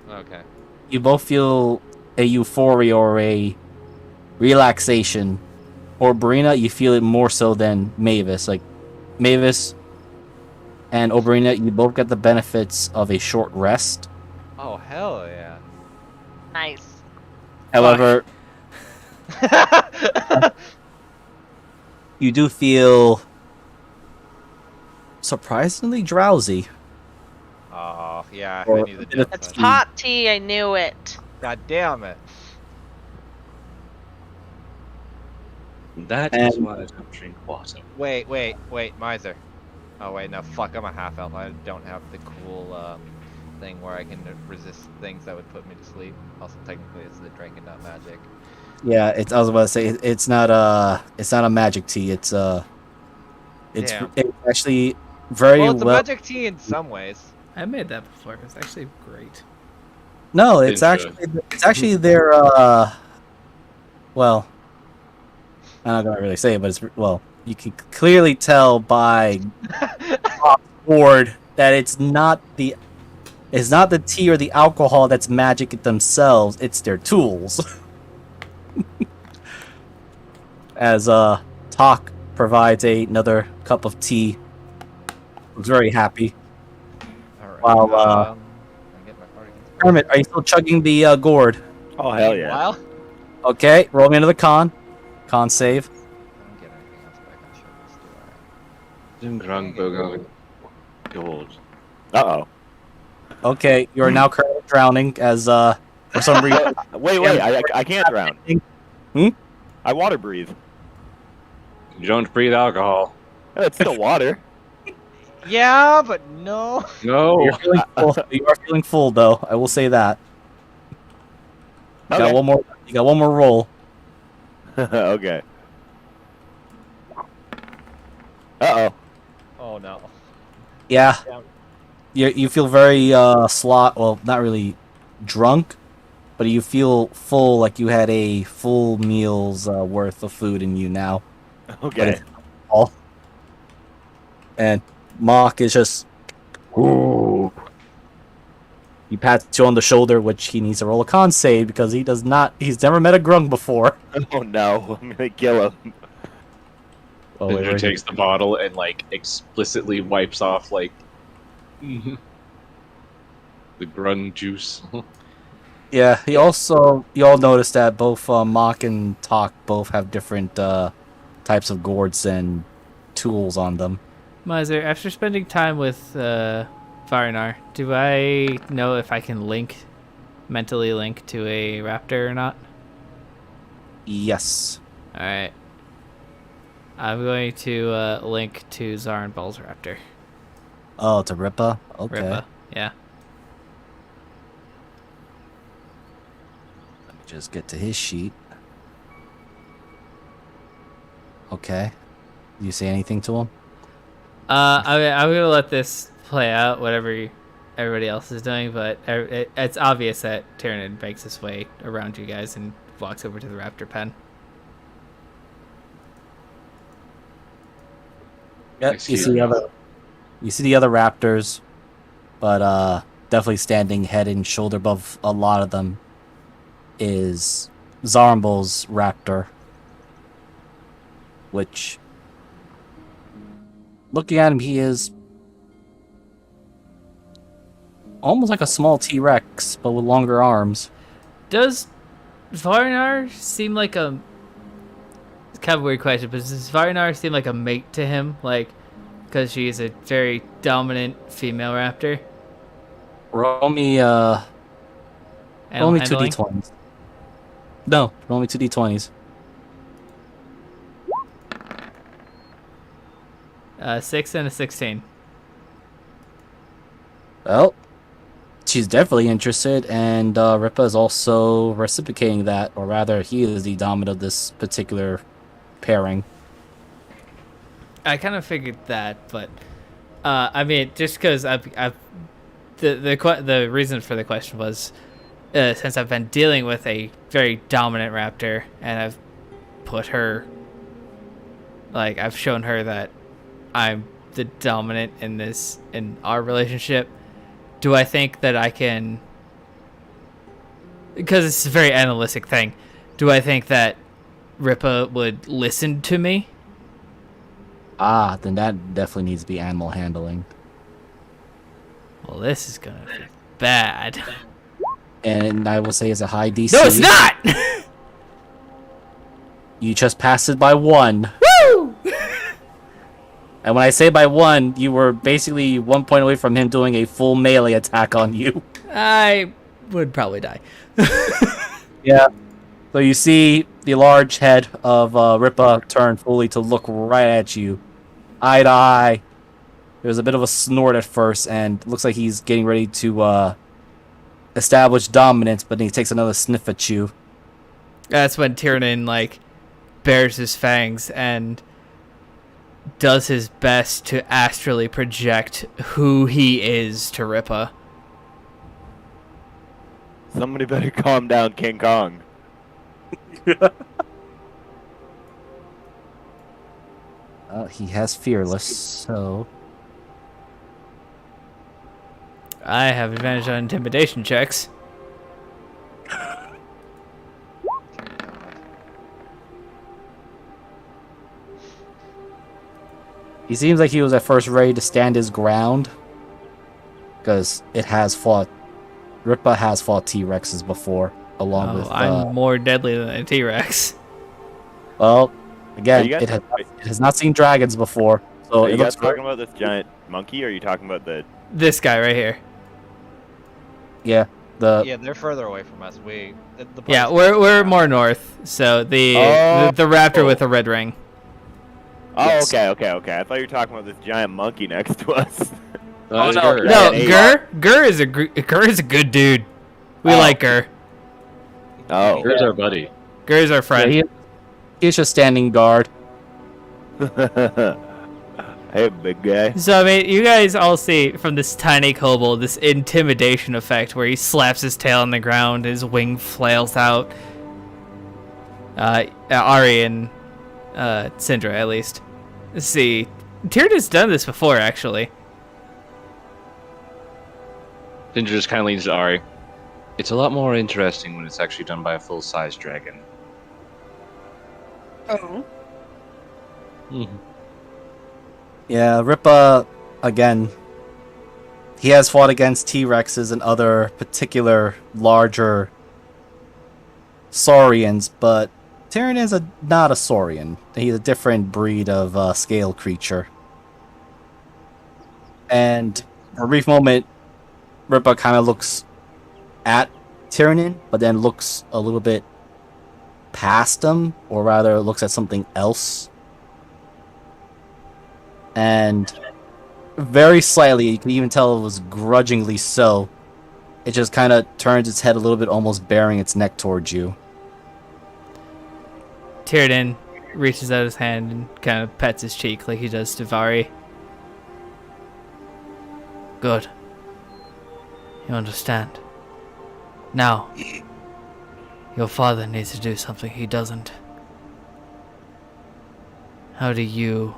Okay. You both feel a euphoria or a relaxation. Or Brina, you feel it more so than Mavis. Like Mavis and Oberina, you both get the benefits of a short rest. Oh hell yeah! Nice. However, You do feel surprisingly drowsy. Oh, yeah, I Or knew the a bit of It's downside. pot tea. I knew it. God damn it. That is why I don't drink water. Wait, Miser. Oh wait, no, fuck, I'm a half elf. I don't have the cool thing where I can resist things that would put me to sleep. Also, technically, it's the drink and not magic. Yeah, it's. I was about to say it's not a magic tea. It's Damn. it's actually very Well, it's a well. magic tea in some ways. I made that before. It's actually great. No, it's Intro. actually their well, I'm not gonna really say it, but it's well, you can clearly tell by board that it's not the tea or the alcohol that's magic themselves. It's their tools. As Talk provides another cup of tea. Looks very happy. Alright. While I'm getting my party against Hermit, are you still chugging the gourd? Oh, hell yeah. Meanwhile, Okay, roll me into the con. Con save. I don't get anything else back on shirtless, do I? Grungbogan gold. Uh-oh. Okay, you are now currently drowning as for some reason. Wait, I can't drown. Hmm? I water breathe. You don't breathe alcohol. It's still water. Yeah, but no. No. You're feeling full. You are feeling full, though. I will say that. You got Okay. one more. You got one more roll. Okay. Uh-oh. Oh no. Yeah. Damn. You feel very well, not really drunk, but you feel full, like you had a full meal's worth of food in you now. Okay. All. And Mock is just. Ooh. He pats you on the shoulder, which he needs to roll a con save because he does not. He's never met a grung before. Oh no, I'm gonna kill him. Oh, Ginger wait. takes the bottle and like explicitly wipes off like the grung juice. Yeah, you all noticed that both Mock and Talk both have different types of gourds and tools on them. Miser, after spending time with Varinar, do I know if I can mentally link to a raptor or not? Yes. Alright. I'm going to link to Zarin Ball's raptor. Oh, to Ripa? Okay. Ripa, yeah. Let me just get to his sheet. Okay. Do you say anything to him? I'm gonna let this play out, whatever everybody else is doing, but it's obvious that Tyranid makes his way around you guys and walks over to the raptor pen. Yep. Excuse me. You see the other raptors, but definitely standing head and shoulder above a lot of them is Zarambal's raptor, which, looking at him, he is almost like a small T-Rex, but with longer arms. Does Varinar seem like a... It's kind of a weird question, but does Varinar seem like a mate to him? Like, because she's a very dominant female raptor? Roll me Animal two handling? d20s. No, roll me 2 d20s. 6 and a 16. Well, she's definitely interested, and Ripa is also reciprocating that, or rather, he is the dominant of this particular pairing. I kind of figured that, but I mean, just because the reason for the question was since I've been dealing with a very dominant raptor, and I've put her, like, I've shown her that I'm the dominant in our relationship. Do I think that I can? Because it's a very animalistic thing. Do I think that Ripa would listen to me? Ah, then that definitely needs to be animal handling. Well, this is gonna be bad. And I will say it's a high DC. No, it's not. You just passed it by 1. Woo! And when I say by 1, you were basically 1 point away from him doing a full melee attack on you. I would probably die. Yeah. So you see the large head of Ripa turn fully to look right at you. Eye to eye. There was a bit of a snort at first, and looks like he's getting ready to establish dominance, but then he takes another sniff at you. That's when Tiernan, like, bares his fangs and does his best to astrally project who he is to Ripa. Somebody better calm down, King Kong. He has fearless, so... I have advantage on intimidation checks. He seems like he was at first ready to stand his ground. Because Ripa has fought T-Rexes before, along with... I'm more deadly than a T-Rex. Well, again, Are you guys- it has not seen dragons before, so Are it you looks guys talking about this giant monkey, or are you talking about the... This guy right here. Yeah, Yeah, they're further away from us. Yeah, we're more north. So the raptor with a red ring. Oh, Yes. okay. I thought you were talking about this giant monkey next to us. Oh, no. Gur. No, Yeah, Gur is a good dude. We Oh. like Gur. Oh. Where's our buddy? Gur is our friend. Yeah, he's just standing guard. Hey, big guy. So, I mean, you guys all see from this tiny kobold this intimidation effect where he slaps his tail on the ground, his wing flails out. Ari and Syndra, at least. Let's see. Tyrda's done this before, actually. Ginger just kind of leans to Ari. It's a lot more interesting when it's actually done by a full-size dragon. Oh. Yeah, Ripa, again, he has fought against T-Rexes and other particular larger saurians, but Tyrion is not a saurian. He's a different breed of scale creature. And for a brief moment, Ripa kind of looks at Tyrion, but then looks a little bit past him, or rather looks at something else. And very slightly, you can even tell it was grudgingly so, it just kind of turns its head a little bit, almost bearing its neck towards you. Tyrden reaches out his hand and kind of pets his cheek like he does to Vari. Good. You understand. Now, your father needs to do something he doesn't. How do you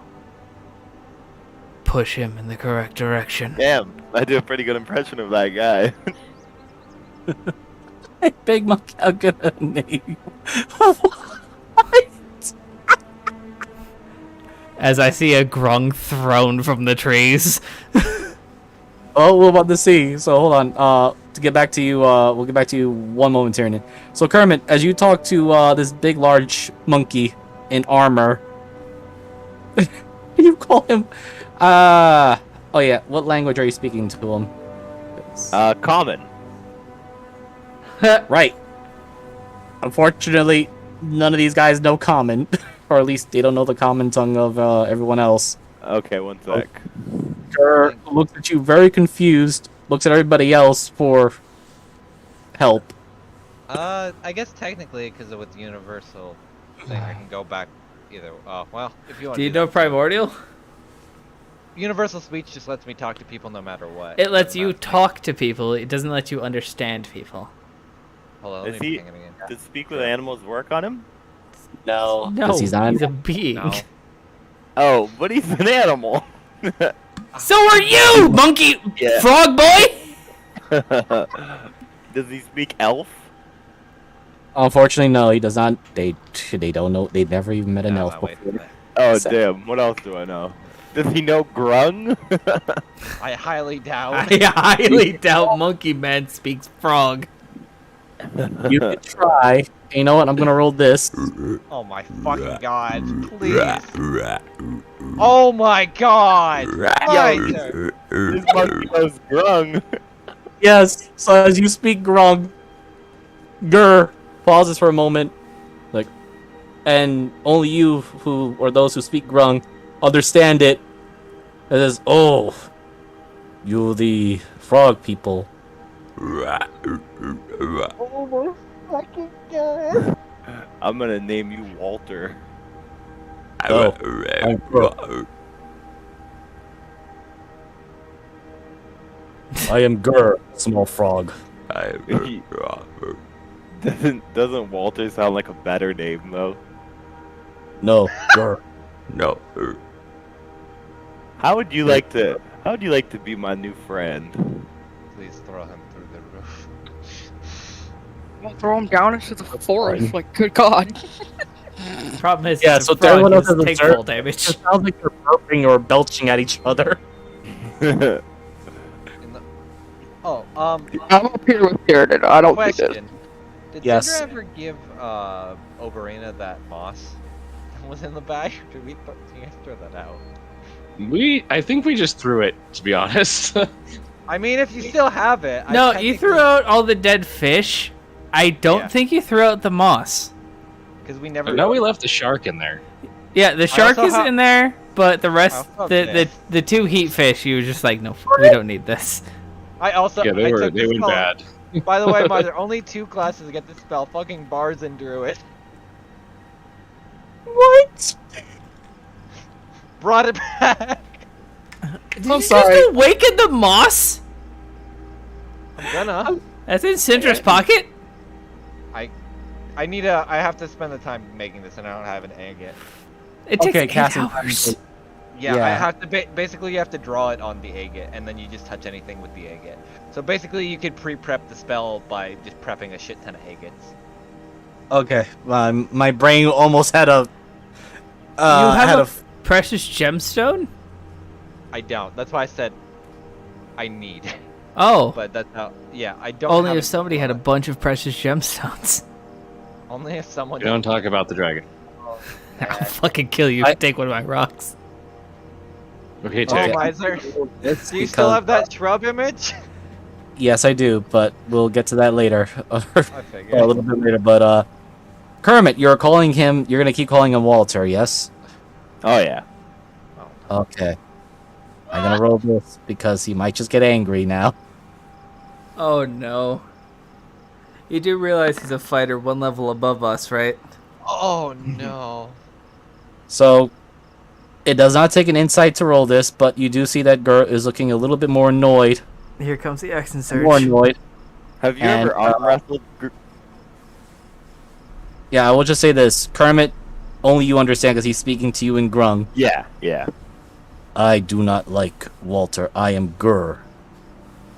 push him in the correct direction? Damn, I do a pretty good impression of that guy. Hey, Big Monkey, I'm gonna name you. As I see a grung thrown from the trees. Oh, we're about to see. So hold on. To get back to you, we'll get back to you one moment, Tyrion. So Kermit, as you talk to this big, large monkey in armor, you call him. Oh yeah. What language are you speaking to him? Common. Right. Unfortunately, none of these guys know common, or at least they don't know the common tongue of everyone else. Okay, one sec. Gur looks at you very confused, looks at everybody else for help. I guess technically, because with the universal thing, I can go back either. Well, if you want. Do you know Primordial? Universal speech just lets me talk to people no matter what. It lets So you that's nice. talk to people. It doesn't let you understand people. Hold on, Does let me he- ping it again. Does speak with animals work on him? No, No, because he's not. a being. No. Oh, but he's an animal. So are you, monkey Yeah. frog boy! Does he speak elf? Unfortunately, no, he does not. They don't know. They never even met an No, elf no, wait for before. that. Oh, So- damn. What else do I know? Does he know grung? I highly doubt. I highly doubt Monkey Man speaks frog. You could try. You know what? I'm gonna roll this. Oh my fucking god, please. Oh my god! Miser! This monkey loves grung. Yes. So as you speak Grung, Gur pauses for a moment, like, and only you who or those who speak Grung understand it. It says, "Oh, you the frog people." Oh my fucking god. I'm gonna name you Walter. Oh, I am Gur, small frog. Doesn't Walter sound like a better name though? No, Gur. No. How would you like to be my new friend? Please throw him through the roof. Don't throw him down into the forest. Like, good God. Problem is, Yeah, it's so a frog, everyone he else has doesn't take observed- full damage. It sounds like they're burping or belching at each other. In the... Oh, I'm up here with Jared. I don't think it. question. Did Yes. Cinder ever give Oberina that moss that was in the bag? Did we throw that out? I think we just threw it, to be honest. I mean, if you still have it. No, you threw out all the dead fish. I don't Yeah. think you threw out the moss. Because we never. No, we left the shark in there. Yeah, the shark also is ha- in there, but the rest, also have the this. the two heat fish, you were just like, no, we don't need this. I also. Yeah, I they took the went spell- bad. By the way, Mother, only 2 classes to get this spell. Fucking Bards and Druid. What? Brought it back. Did I'm you sorry. just awaken the moss? I'm gonna. That's in Cinder's pocket? I have to spend the time making this, and I don't have an egg yet. It takes Okay, 8 casting. hours. Yeah, I Yeah. have to basically you have to draw it on the agate, and then you just touch anything with the agate. So basically, you could pre-prep the spell by just prepping a shit ton of agates. Okay, my brain almost had a. You have had a precious gemstone? I don't. That's why I said I need. Oh, But that's how. Yeah, I don't. only have if somebody had a bunch of precious gemstones. Only if someone. We don't talk about the dragon. I'll fucking kill you if you take one of my rocks. Okay, Oh, Jack. Miser. It's Do you still have that shrub image? Yes, I do, but we'll get to that later. I a figured. little bit later, but Kermit, you're calling him. You're gonna keep calling him Walter, yes? Oh yeah. Okay. I'm gonna roll this because he might just get angry now. Oh no. You do realize he's a fighter 1 level above us, right? Oh no. So, it does not take an insight to roll this, but you do see that Gur is looking a little bit more annoyed. Here comes the action More surge. annoyed. Have you And, ever arm wrestled? Yeah, I will just say this. Kermit, only you understand because he's speaking to you in Grung. Yeah, yeah. I do not like Walter. I am Gur.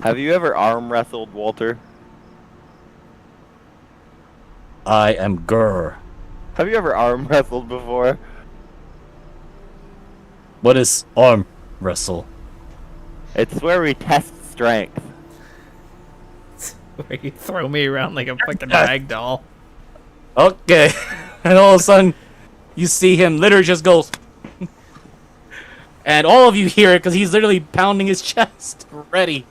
Have you ever arm wrestled, Walter? I am Gur. Have you ever arm wrestled before? What is arm wrestle? It's where we test strength. Where you throw me around like a fucking rag doll. Okay. And all of a sudden, you see him literally just goes. And all of you hear it because he's literally pounding his chest. Ready.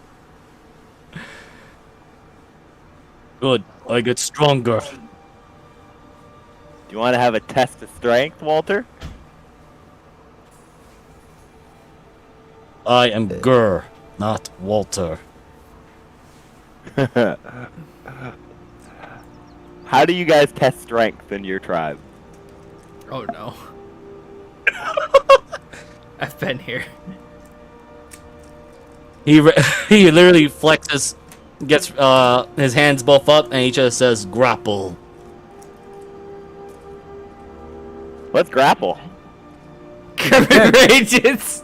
Good. I get stronger. Do you want to have a test of strength, Walter? I am Gur, not Walter. How do you guys test strength in your tribe? Oh no. I've been here. He literally flexes, gets his hands both up, and he just says grapple. Let's grapple. Kermit rages.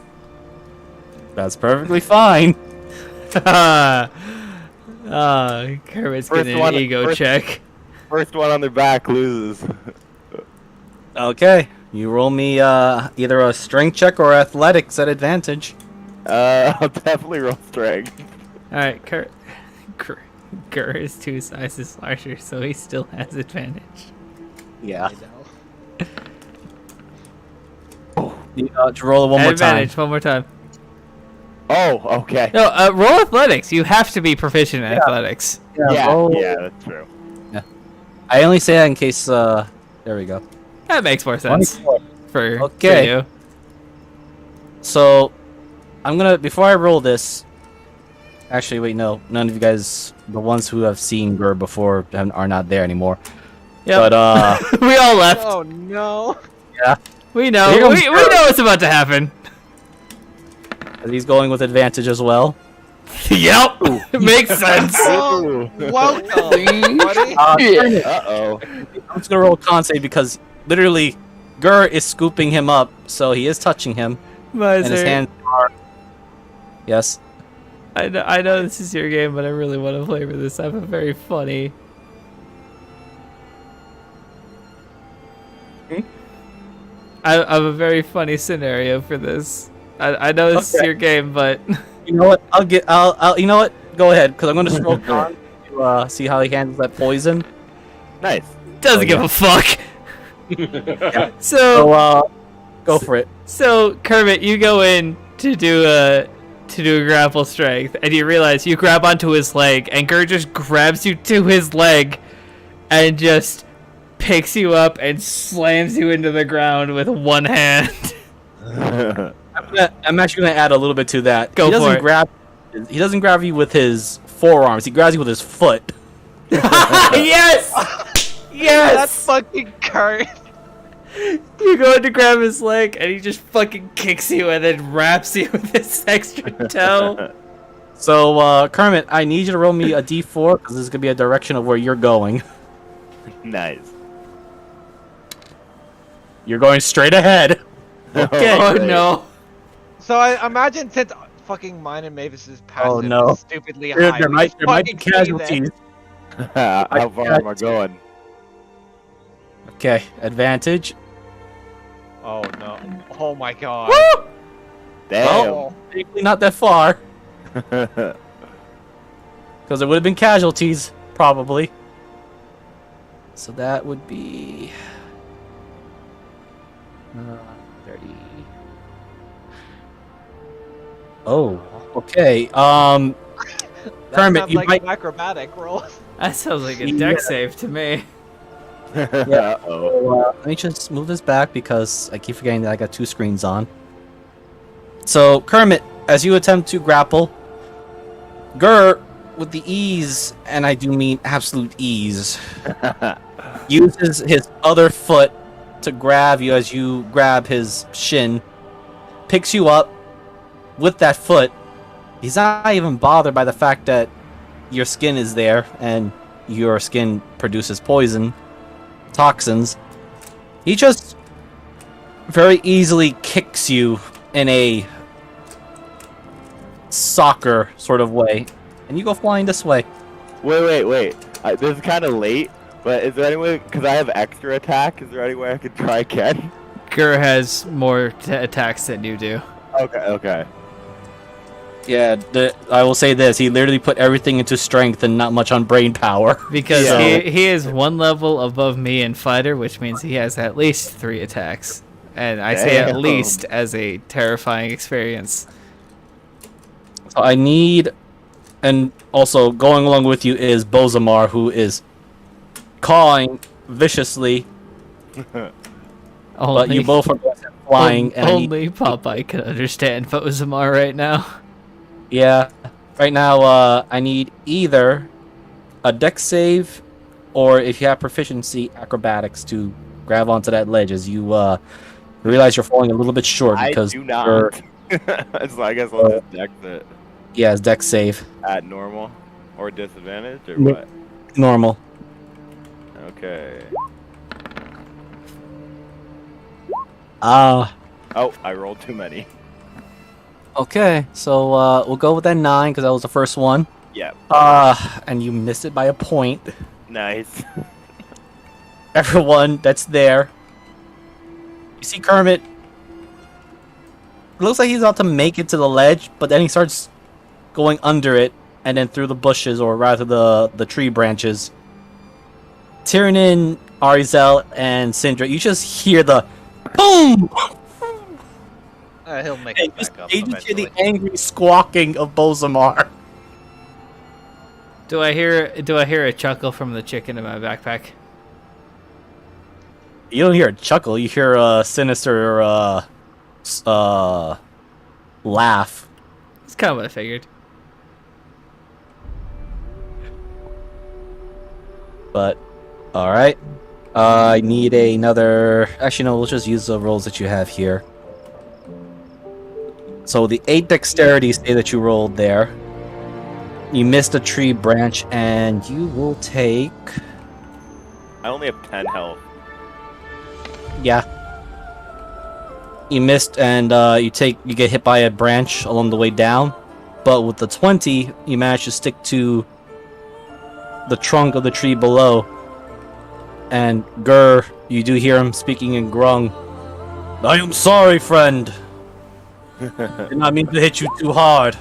That's perfectly fine. Kermit's First getting an one- ego first- check. First one on their back loses. Okay, you roll me either a strength check or athletics at advantage. I'll definitely roll strength. Alright, Gur is 2 sizes larger, so he still has advantage. Yeah. I know. To roll it one more time. Advantage, one more time. Oh, okay. No, roll athletics. You have to be proficient in athletics. Yeah, roll- that's true. I only say that in case. There we go. That makes more sense 24. for Okay. you. So, I'm gonna before I roll this. Actually, wait, no, none of you guys, the ones who have seen Gur before, are not there anymore. Yep. But We all left. Oh no. We know. Here We comes know what's about to happen. he's going with advantage as well. Yep. Makes sense. Oh, welcome, buddy. Uh-oh. I'm just gonna roll con save because literally, Gur is scooping him up, so he is touching him, and his Miser. hands are. Yes. I know this is your game, but I really want to flavor this. I have a very funny. I have a very funny scenario for this. I know this is Okay. your game, but You know what? I'll. You know what? Go ahead, because I'm gonna just roll con to see how he handles that poison. Nice. doesn't give a fuck. So So, go for it. so Kermit, you go in to do a grapple strength, and you realize you grab onto his leg, and Gur just grabs you to his leg, and just picks you up and slams you into the ground with one hand. I'm actually gonna add a little bit to that. Go he doesn't for it. grab. He doesn't grab you with his forearms. He grabs you with his foot. Yes! Yes! That's fucking Kurt. You go in to grab his leg, and he just fucking kicks you and then wraps you with his extra toe. So Kermit, I need you to roll me a d4 because this is gonna be a direction of where you're going. Nice. You're going straight ahead. Okay. Oh Great. no. So I imagine since fucking mine and Mavis's passive Oh, no. is stupidly There, high, there we might just there might be fucking stay there. casualties. How far am I going? Okay, advantage. Oh no. Oh my god. Damn. Oh. Thankfully not that far, because it would have been casualties probably. So that would be 30. Oh, okay. That Kermit, sounds you like might. an acrobatic roll. That sounds like a Yeah. deck save to me. Uh-oh. Let me just move this back because I keep forgetting that I got two screens on. So, Kermit, as you attempt to grapple, Gur, with the ease, and I do mean absolute ease, uses his other foot to grab you as you grab his shin, picks you up with that foot. He's not even bothered by the fact that your skin is there and your skin produces poison, toxins. He just very easily kicks you in a soccer sort of way, and you go flying this way. Wait. This is kind of late, but is there any way, because I have extra attack, is there any way I could try again? Gur has more attacks than you do. Okay. Yeah, I will say this: he literally put everything into strength and not much on brain power. Because Yeah. he is one level above me in fighter, which means he has at least 3 attacks. And I say at Damn. least as a terrifying experience. So I need, and also going along with you is Bozamar, who is cawing viciously, but you both are flying. And I need- Only Popeye can understand Bozamar right now. yeah, right now I need either a dex save, or if you have proficiency, acrobatics to grab onto that ledge as you realize you're falling a little bit short I because do you're- not. So I guess I'll just dex it yeah, it's dex save, at normal or disadvantage or No. what? normal. Okay. Ah. Oh, I rolled too many. Okay, so we'll go with that 9 because that was the first one. Yep. And you missed it by a point. Nice. Everyone that's there. You see Kermit. It looks like he's about to make it to the ledge, but then he starts going under it and then through the bushes, or rather the tree branches, Tyrion, Arizel, and Sindra, you just hear the boom! He'll make And it back up you just hear eventually. the angry squawking of Bozamar. Do I hear a chuckle from the chicken in my backpack? You don't hear a chuckle, you hear a sinister laugh. That's kind of what I figured. But, alright. I need another... Actually, no, we'll just use the rolls that you have here. So the 8 dexterity say that you rolled there. You missed a tree branch, and you will take... I only have 10 health. Yeah. You missed, and you get hit by a branch along the way down. But with the 20, you managed to stick to the trunk of the tree below. And Gur, you do hear him speaking in Grung. I am sorry, friend. Did not mean to hit you too hard.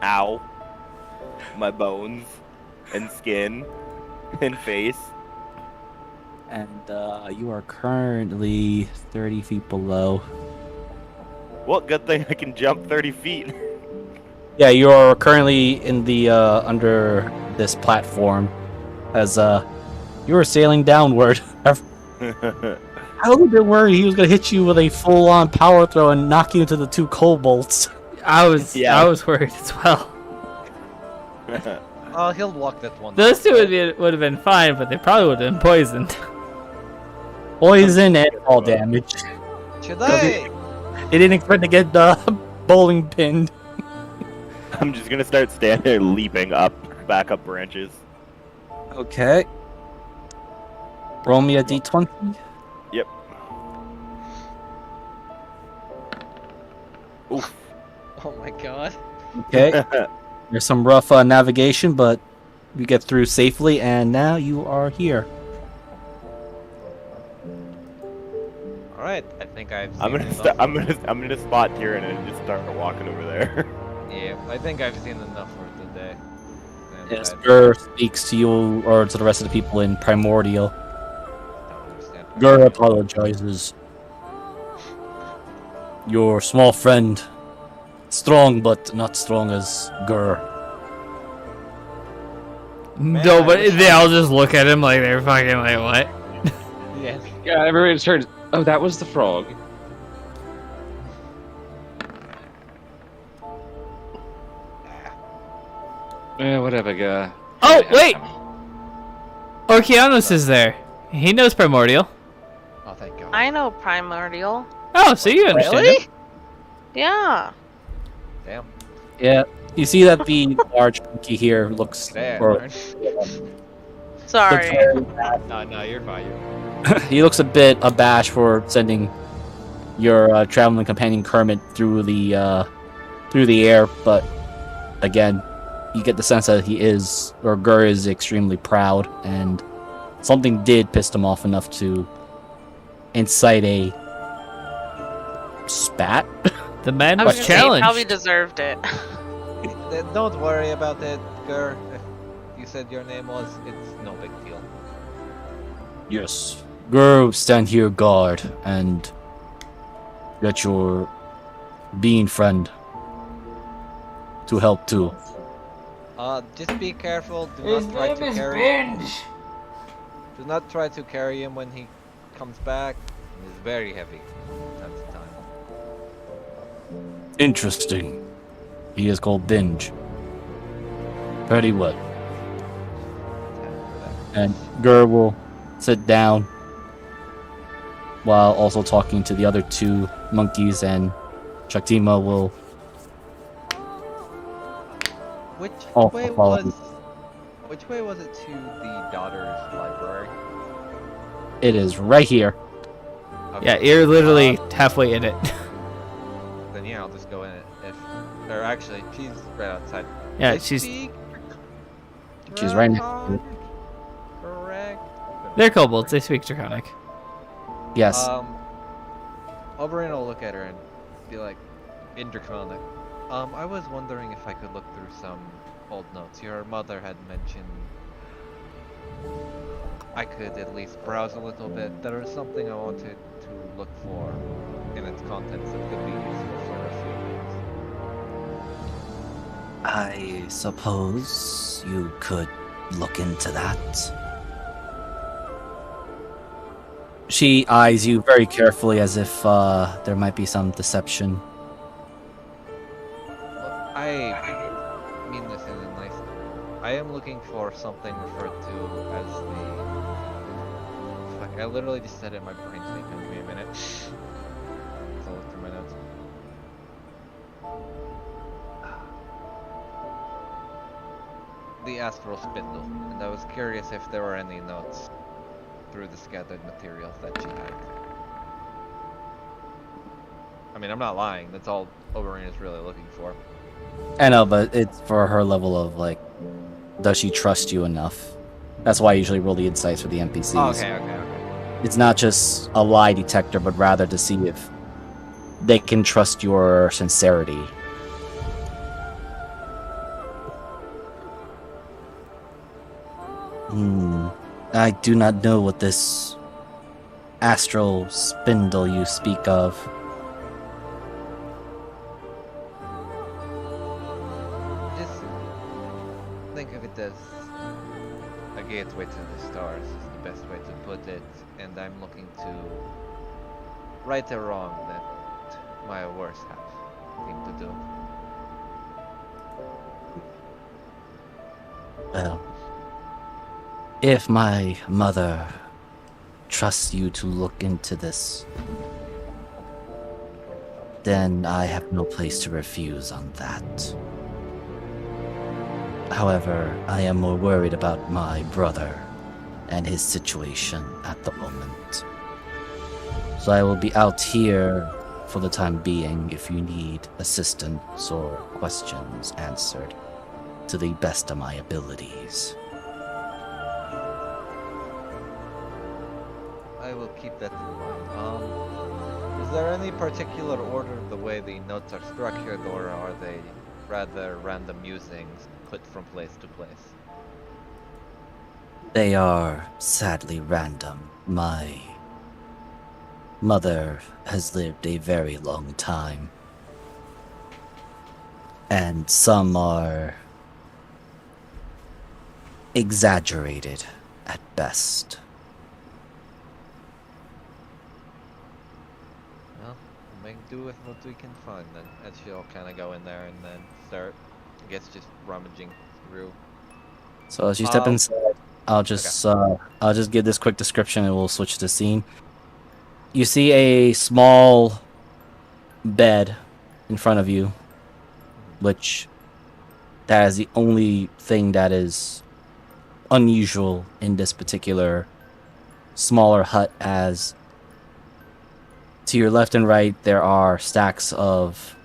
Ow. My bones and skin and face. And you are currently 30 feet below. Well, good thing I can jump 30 feet. Yeah, you are currently in the under this platform as you were sailing downward. I was a bit worried he was gonna hit you with a full-on power throw and knock you into the 2 kobolds. I was worried as well. Oh, he'll walk that one. Those two would have been fine, but they probably would have been poisoned. Poison and fall damage. Should I? They didn't expect to get bowling pinned. I'm just gonna start standing there leaping back up branches. Okay. Roll me a d20. Yep. Oof. Oh my god. Okay. There's some rough navigation, but you get through safely, and now you are here. All right, I think I've. Seen I'm gonna spot Tyrion and just start walking over there. Yeah, I think I've seen enough for today. And Yes, I Gur speaks to you or to the rest of the people in Primordial. don't understand. Gur apologizes. Your small friend, strong but not strong as Gur. No, but they all just look at him like they're fucking like, what? Yeah. Yeah, everybody turns. Oh, that was the frog. Yeah, whatever, guy. Oh, wait! Orkianos is there. He knows Primordial. Oh, thank God. I know Primordial. Oh, so you understand Really? him. Yeah. Damn. Yeah, you see that the large monkey here looks... Damn. or- Sorry. No, you're fine. he looks a bit abashed for sending your traveling companion Kermit through the air, but again, you get the sense that he is, or Gur is, extremely proud, and something did piss him off enough to incite a spat. The man I was was gonna say, he challenged. probably deserved it. Don't worry about it, Gur. If you said your name was, it's no big deal. Yes, Gur, stand here guard, and get your being friend to help too. Just be careful. Do not try to carry. Do not try to carry him when he comes back. He's very heavy. Time to time. Interesting. He is called Binge. Pretty what? And Gur will sit down while also talking to the other 2 monkeys, and Shaktima will Which also way follow was? him. Which way was it to the daughter's library? It is right here. Yeah, you're literally halfway in it. Then yeah, I'll just go in it. Or actually, she's right outside. Yeah, I she's speak She's right next to Draconic? it. Correct. they're kobolds. They speak Draconic. Yes. Oberyn will look at her and be like, in Draconic, I was wondering if I could look through some old notes. Your mother had mentioned I could at least browse a little bit. There was something I wanted to look for in its contents that could be useful for a few years. I suppose you could look into that. She eyes you very carefully as if there might be some deception. Look, I mean this in a nice. I am looking for something referred to as the. Fuck, I literally just said it in my brain. So give me a minute. I'll look through my notes. The astral spindle, and I was curious if there were any notes through the scattered materials that she had. I mean, I'm not lying. That's all Oberyn is really looking for. I know, but it's for her level of, like, does she trust you enough? That's why I usually roll the insights for the NPCs. Oh, okay. It's not just a lie detector, but rather to see if they can trust your sincerity. I do not know what this astral spindle you speak of. Just think of it as a gateway to the stars is the best way to put it, and I'm looking to right a wrong that my worse half seem to do. Well, if my mother trusts you to look into this, then I have no place to refuse on that. However, I am more worried about my brother and his situation at the moment. So I will be out here for the time being if you need assistance or questions answered to the best of my abilities. I will keep that in mind. Is there any particular order of the way the notes are structured, or are they rather random musings put from place to place? They are sadly random. My mother has lived a very long time, and some are exaggerated at best. Well, we'll make do with what we can find then. And she'll kind of go in there and then start, I guess, just rummaging through. So as you step inside, I'll just give this quick description and we'll switch to scene. You see a small bed in front of you, which that is the only thing that is unusual in this particular smaller hut, as to your left and right there are stacks of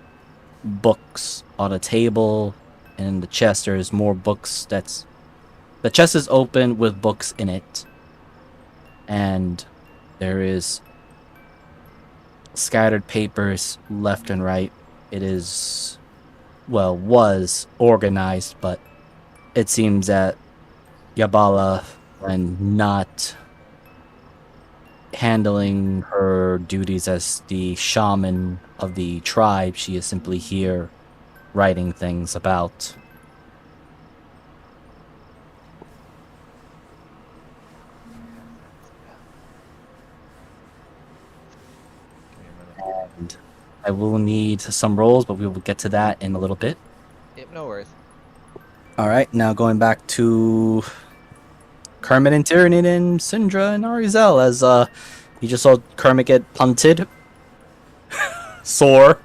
books on a table, and in the chest there's more books. The chest is open with books in it, and there is scattered papers left and right. It is, well, was organized, but it seems that Yabala, when not handling her duties as the shaman of the tribe, she is simply here writing things about. And I will need some rolls, but we will get to that in a little bit. Yep, no worries. Alright, now going back to Kermit and Tyranid and Syndra and Arizel, as you just saw Kermit get punted sore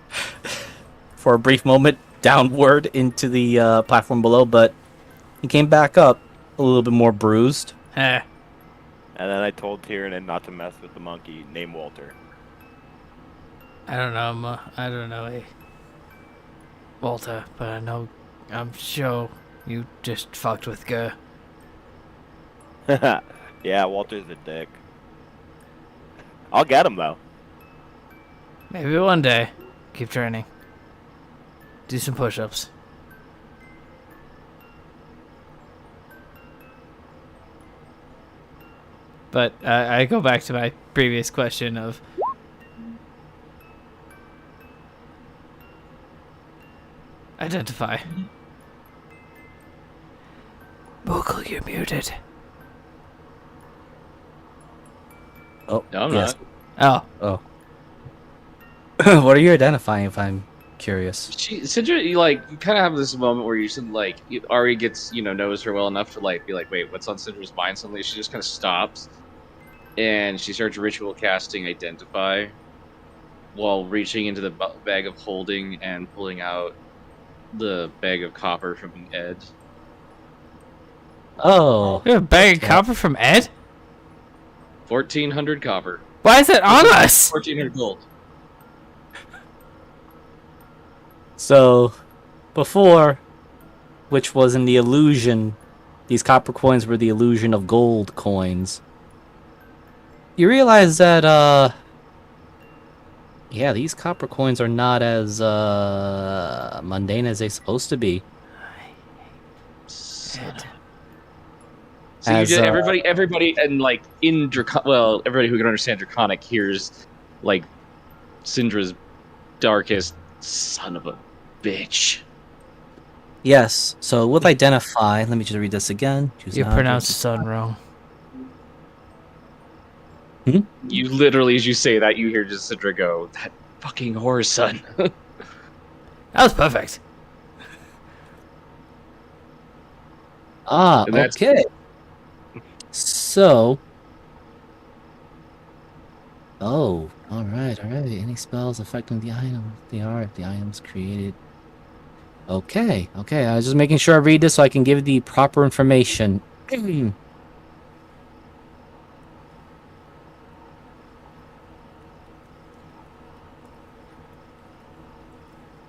for a brief moment downward into the platform below, but he came back up a little bit more bruised. Heh. And then I told Tyranid not to mess with the monkey named Walter. I don't know, Walter, but I'm sure you just fucked with Gur. Yeah, Walter's a dick. I'll get him though. Maybe one day. Keep training. Do some push-ups. But I go back to my previous question of... Identify. Vocal, you're muted. Oh, No, I'm yes. not. Oh. What are you identifying, if I'm curious? Sidra, you kind of have this moment where you said, Ari gets, knows her well enough to, be like, wait, what's on Sidra's mind? Suddenly she just kind of stops, and she starts ritual casting Identify, while reaching into the bag of holding and pulling out the bag of copper from Ed. Oh. You have a bag of copper from Ed? 1,400 copper. Why is it on us? 1,400 gold. So, before, which was in the illusion, these copper coins were the illusion of gold coins. You realize that, yeah, these copper coins are not as, mundane as they're supposed to be. Ed. So As, you did, everybody, and in everybody who can understand Draconic hears Syndra's darkest son of a bitch. Yes, so with Identify, let me just read this again. You pronounced son wrong. You literally, as you say that, you hear just Syndra go, "That fucking whore son." That was perfect. Ah, And that's- okay. So... Oh, alright. Any spells affecting the item? They are if the item's created. Okay. I was just making sure I read this so I can give the proper information.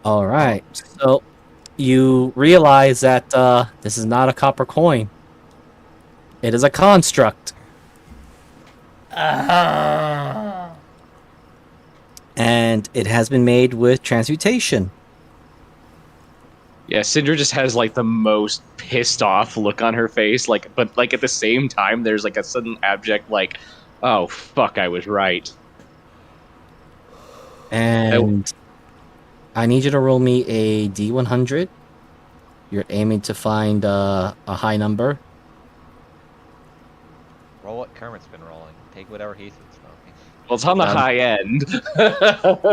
Alright, so you realize that this is not a copper coin. It is a construct. And it has been made with transmutation. Yeah, Syndra just has the most pissed off look on her face, but at the same time, there's a sudden abject oh fuck, I was right. And I need you to roll me a D100. You're aiming to find a high number. Roll what Kermit's been rolling. Take whatever he's been smoking. Well, it's on the high end.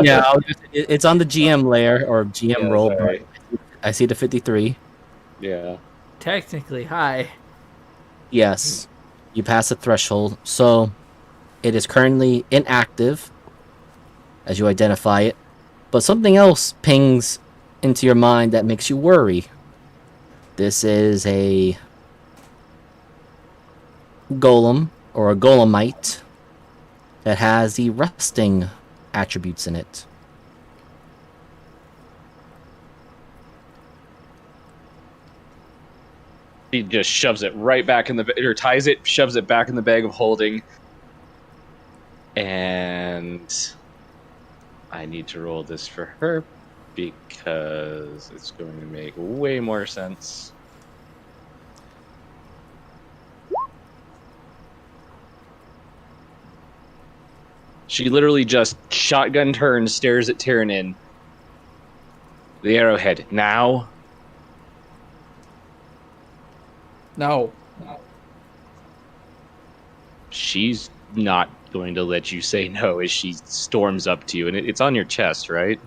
Yeah, it's on the GM layer or GM roll. Sorry. I see the 53. Yeah. Technically high. Yes, you pass the threshold. So it is currently inactive as you identify it. But something else pings into your mind that makes you worry. This is a golem or a golemite that has the resting attributes in it. He just shoves it right back in or ties it, shoves it back in the bag of holding. And I need to roll this for her because it's going to make way more sense. She literally just shotgun turns, stares at Tyrannin. The arrowhead. Now? No. She's not going to let you say no as she storms up to you. And it's on your chest, right?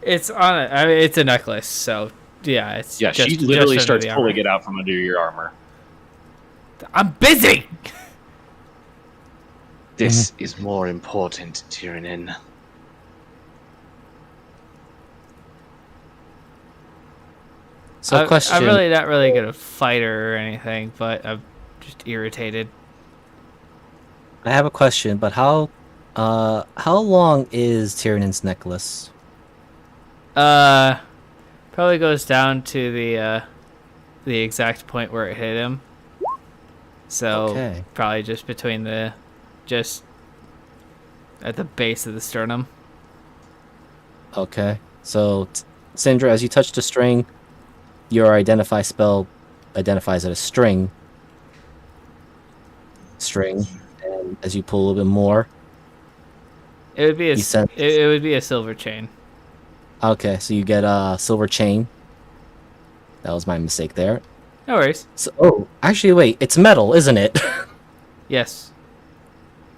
It's on it. I mean, it's a necklace, so yeah. It's Yeah, she literally starts pulling it out from under your armor. I'm busy. This is more important, Tyrannin. So, question. I'm really not really good at fighter or anything, but I'm just irritated. I have a question, but how long is Tyrannin's necklace? Probably goes down to the exact point where it hit him. So Okay. probably just between the At the base of the sternum. Okay. So, Syndra, as you touch the string, your identify spell identifies it as string. And as you pull a little bit more, It would be you sense. it would be a silver chain. Okay, so you get a silver chain. That was my mistake there. No worries. So, actually, wait, it's metal, isn't it? Yes.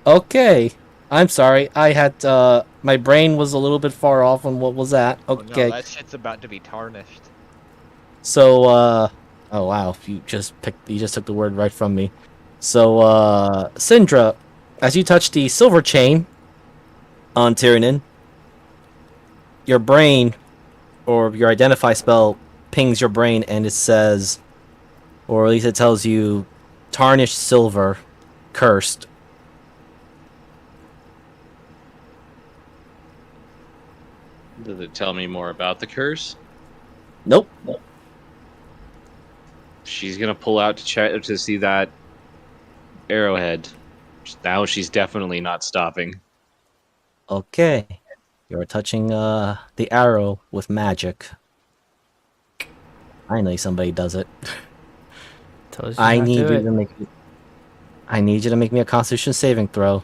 Okay. I'm sorry. I had my brain was a little bit far off on what was that. Okay. Oh no, that shit's about to be tarnished. So oh wow, you just took the word right from me. So Syndra, as you touch the silver chain on Tyrannin, your brain or your identify spell pings your brain and it says, or at least it tells you, tarnished silver, cursed. Does it tell me more about the curse? Nope. She's gonna pull out to check to see that arrowhead. Now she's definitely not stopping. Okay. You're touching the arrow with magic. Finally somebody does it. Told you I not need do you it. to make me a Constitution saving throw.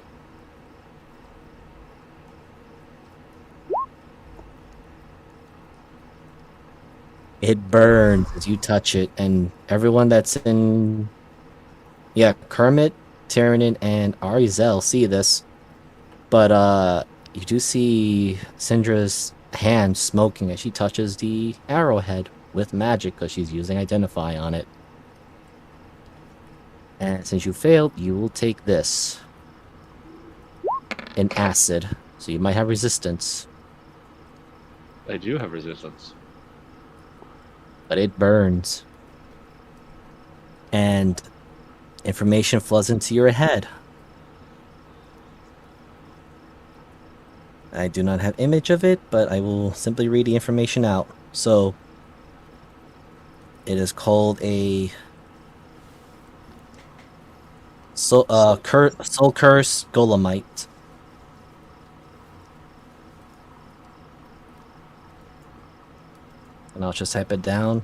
It burns as you touch it, and everyone that's in... Yeah, Kermit, Tyrannin, and Arizel see this. But, you do see Syndra's hand smoking as she touches the arrowhead with magic because she's using Identify on it. And since you failed, you will take this. An acid. So you might have resistance. I do have resistance. But it burns. And information floods into your head. I do not have image of it, but I will simply read the information out. So, it is called a Soul Curse Golemite. And I'll just type it down.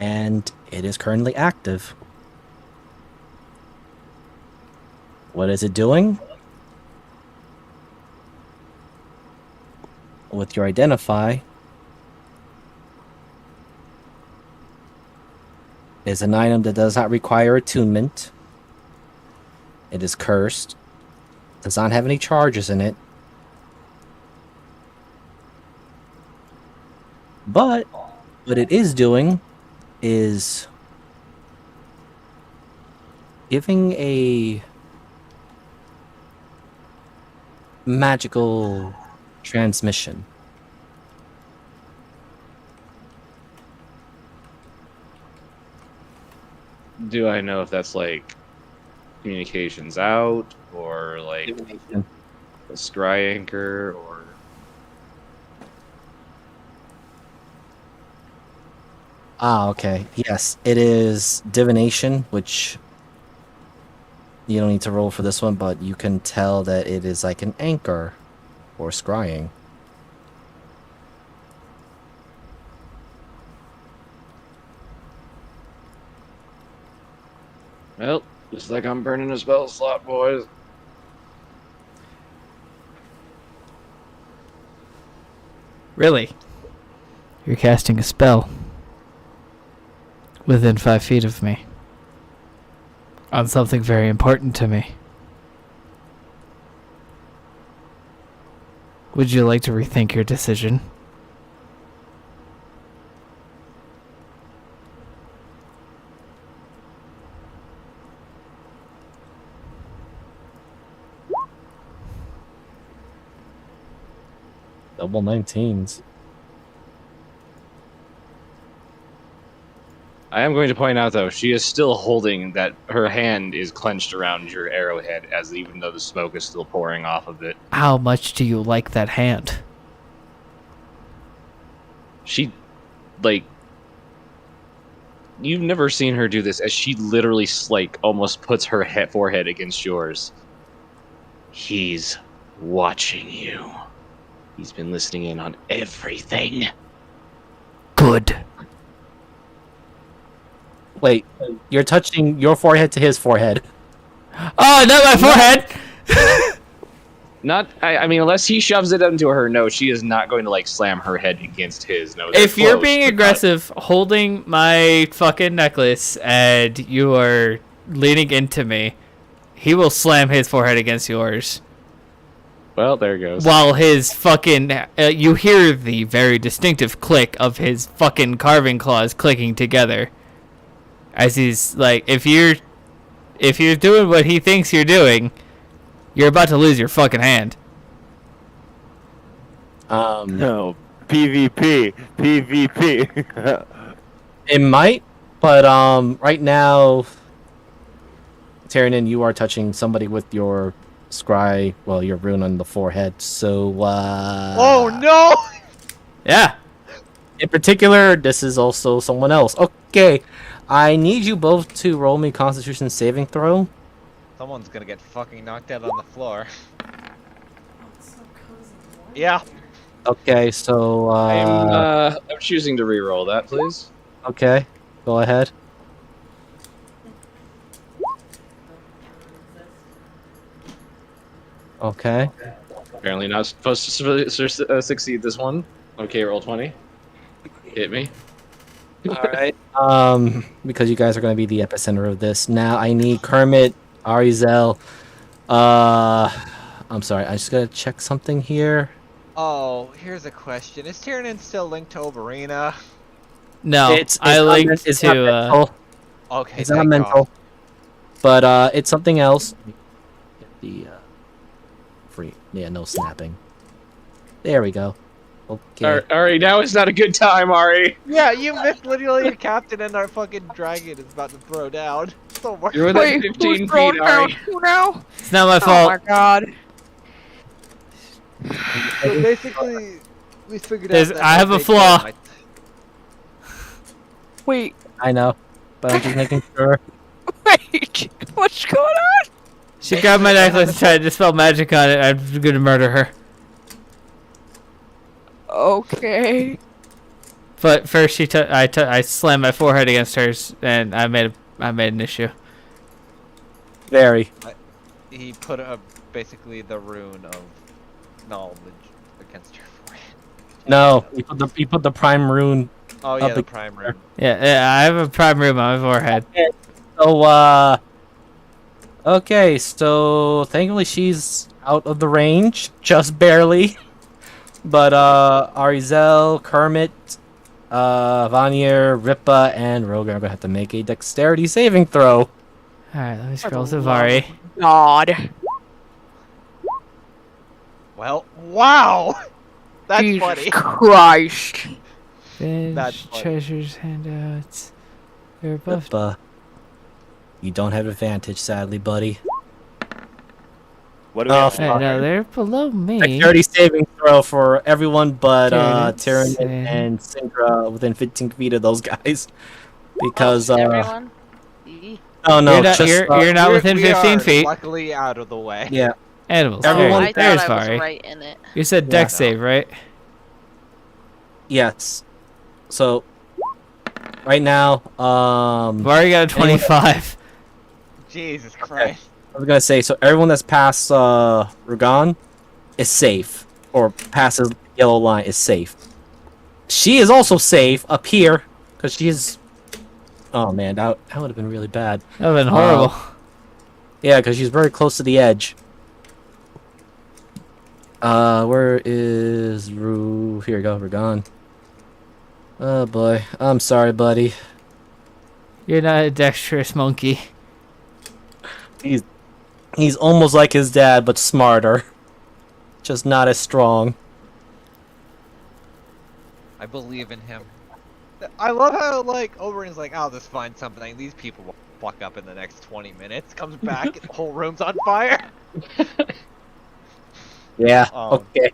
And it is currently active. What is it doing? With your Identify, is an item that does not require attunement. It is cursed. Does not have any charges in it. But what it is doing is giving a magical transmission. Do I know if that's like communications out or like a scry anchor or Ah, okay. Yes, it is divination, which you don't need to roll for this one, but you can tell that it is like an anchor or scrying. well, looks like I'm burning a spell slot, boys. Really? You're casting a spell within 5 feet of me on something very important to me. Would you like to rethink your decision? Double 19s. I am going to point out, though, she is still holding that. Her hand is clenched around your arrowhead, as even though the smoke is still pouring off of it. How much do you like that hand? She, like, you've never seen her do this, as she literally, like, almost puts her forehead against yours. He's watching you. He's been listening in on everything. Good. Wait, you're touching your forehead to his forehead. Oh, not my forehead! I mean, unless he shoves it into her, no, she is not going to, like, slam her head against his. No, If you're close, being but aggressive, holding my fucking necklace, and you are leaning into me, he will slam his forehead against yours. Well, there goes. While his fucking... you hear the very distinctive click of his fucking carving claws clicking together. As he's like, if you're doing what he thinks you're doing, you're about to lose your fucking hand. No. PvP. PvP. It might, but right now, Tyrion, you are touching somebody with your scry, well, your rune on the forehead. So, Oh no! Yeah. in particular, this is also someone else. Okay, I need you both to roll me Constitution saving throw. Someone's gonna get fucking knocked out on the floor. Yeah. Okay, so I'm choosing to re-roll that, please. okay, go ahead. Okay. Apparently not supposed to succeed this one. Okay, roll 20. Hit me. All right. Because you guys are going to be the epicenter of this. Now I need Kermit, Arizel. I'm sorry. I just gotta check something here. Oh, here's a question. Is Tyrion still linked to Oberina? No, I not linked men- it's to... not mental. Okay, It's not thank mental. God. But it's something else. Get the free. Yeah, no snapping. There we go. Okay. Ari, now is not a good time, Ari. Yeah, you missed literally a captain and our fucking dragon is about to throw down. So we're You're Wait, within who's 15 throwing feet, down Ari. who now? It's not my Oh fault. my god. So basically, we figured There's- out that I have a Jake flaw. might- Wait, I know, but I'm just making sure. wait, what's going on? She grabbed my necklace and tried to spell magic on it. I'm gonna murder her. Okay. But first, I slammed my forehead against hers, and I made an issue. Very. He put basically the rune of knowledge against her forehead. No, you put the prime rune. Oh yeah, Up the a- prime rune. Yeah, I have a prime room on my forehead. So okay, so thankfully she's out of the range, just barely. But Arizel, Kermit, Vanier, Ripa, and Rogar are gonna have to make a dexterity saving throw. Alright, let me scroll For to the Vari. God. Well, wow! That's Jesus funny. Christ. Bench, That's funny. treasures, handouts. They're buff. Ripa, you don't have advantage, sadly, buddy. What do we Oh, have? Hey, no, they're below me. Dexterity saving throw for everyone but Tyrion, Tyrion and Syndra within 15 feet of those guys. Because Everyone. Eee. oh no, You're not, just you're not within We 15 are feet. luckily out of the way. yeah. Animals. Everyone- I There's thought I was Vari. right in it. You said dex save, right? Yes. So right now, Vari got a 25. Jesus Christ. I was gonna say, so everyone that's past Rugan is safe, or passes the yellow line is safe. She is also safe up here because she is. Oh man, that would have been really bad. That would have been horrible. Yeah, because she's very close to the edge. Where is Ru? Here we go, Rugan. Oh boy, I'm sorry, buddy. You're not a dexterous monkey. He's almost like his dad, but smarter. Just not as strong. I believe in him. I love how like Oberyn's like, I'll just find something. These people will fuck up in the next 20 minutes. Comes back, the whole room's on fire. Yeah. Oh. Okay.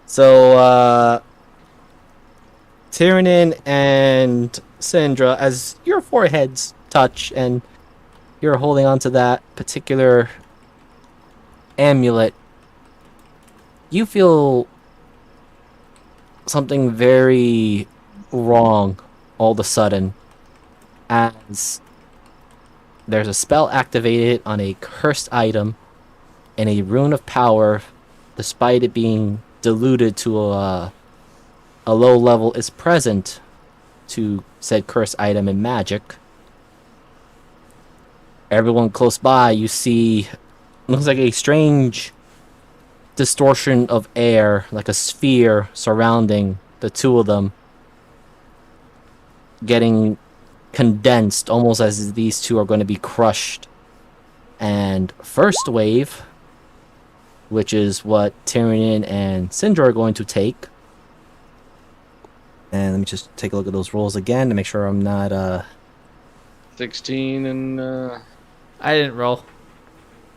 So, Tyrion and Syndra, as your foreheads touch and you're holding on to that particular amulet, you feel something very wrong all of a sudden as there's a spell activated on a cursed item and a rune of power, despite it being diluted to a low level, is present to said cursed item in magic. Everyone close by, you see, looks like a strange distortion of air, like a sphere surrounding the two of them, getting condensed, almost as these two are going to be crushed. And first wave, which is what Tyrion and Syndra are going to take. And let me just take a look at those rolls again to make sure I'm not 16 and I didn't roll.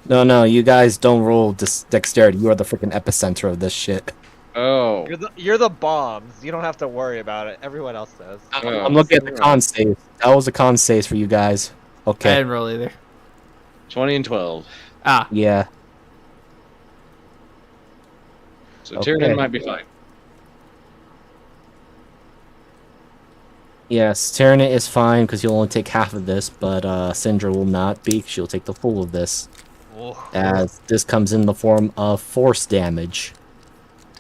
No, you guys don't roll dexterity. You are the freaking epicenter of this shit. oh. You're the bombs. You don't have to worry about it. Everyone else does. I'm looking at the con saves. That was a con saves for you guys. I Okay. didn't roll either. 20 and 12. Ah, Yeah. So Okay. Tyrion might be fine. Yes, Tyrion is fine because he'll only take half of this, but Syndra will not be. She'll take the full of this. Oh. As this comes in the form of force damage.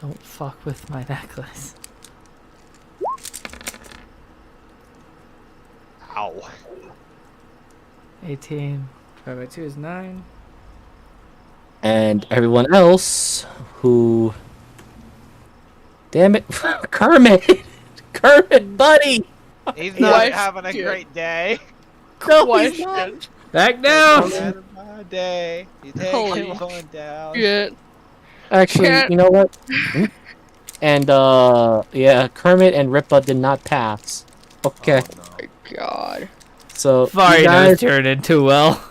don't fuck with my necklace. Ow. 18. 5 by 2 is 9. And everyone else who... Damn it. Kermit! Kermit, buddy! He's not Question. having a great day. No, he's not. Question. Back down! Having a day. You take Holy him on down. Shit. Actually, Can't- you know what? And, yeah, Kermit and Ripa did not pass. Okay, Oh, no. God. so Fire you knows guys... turned too well.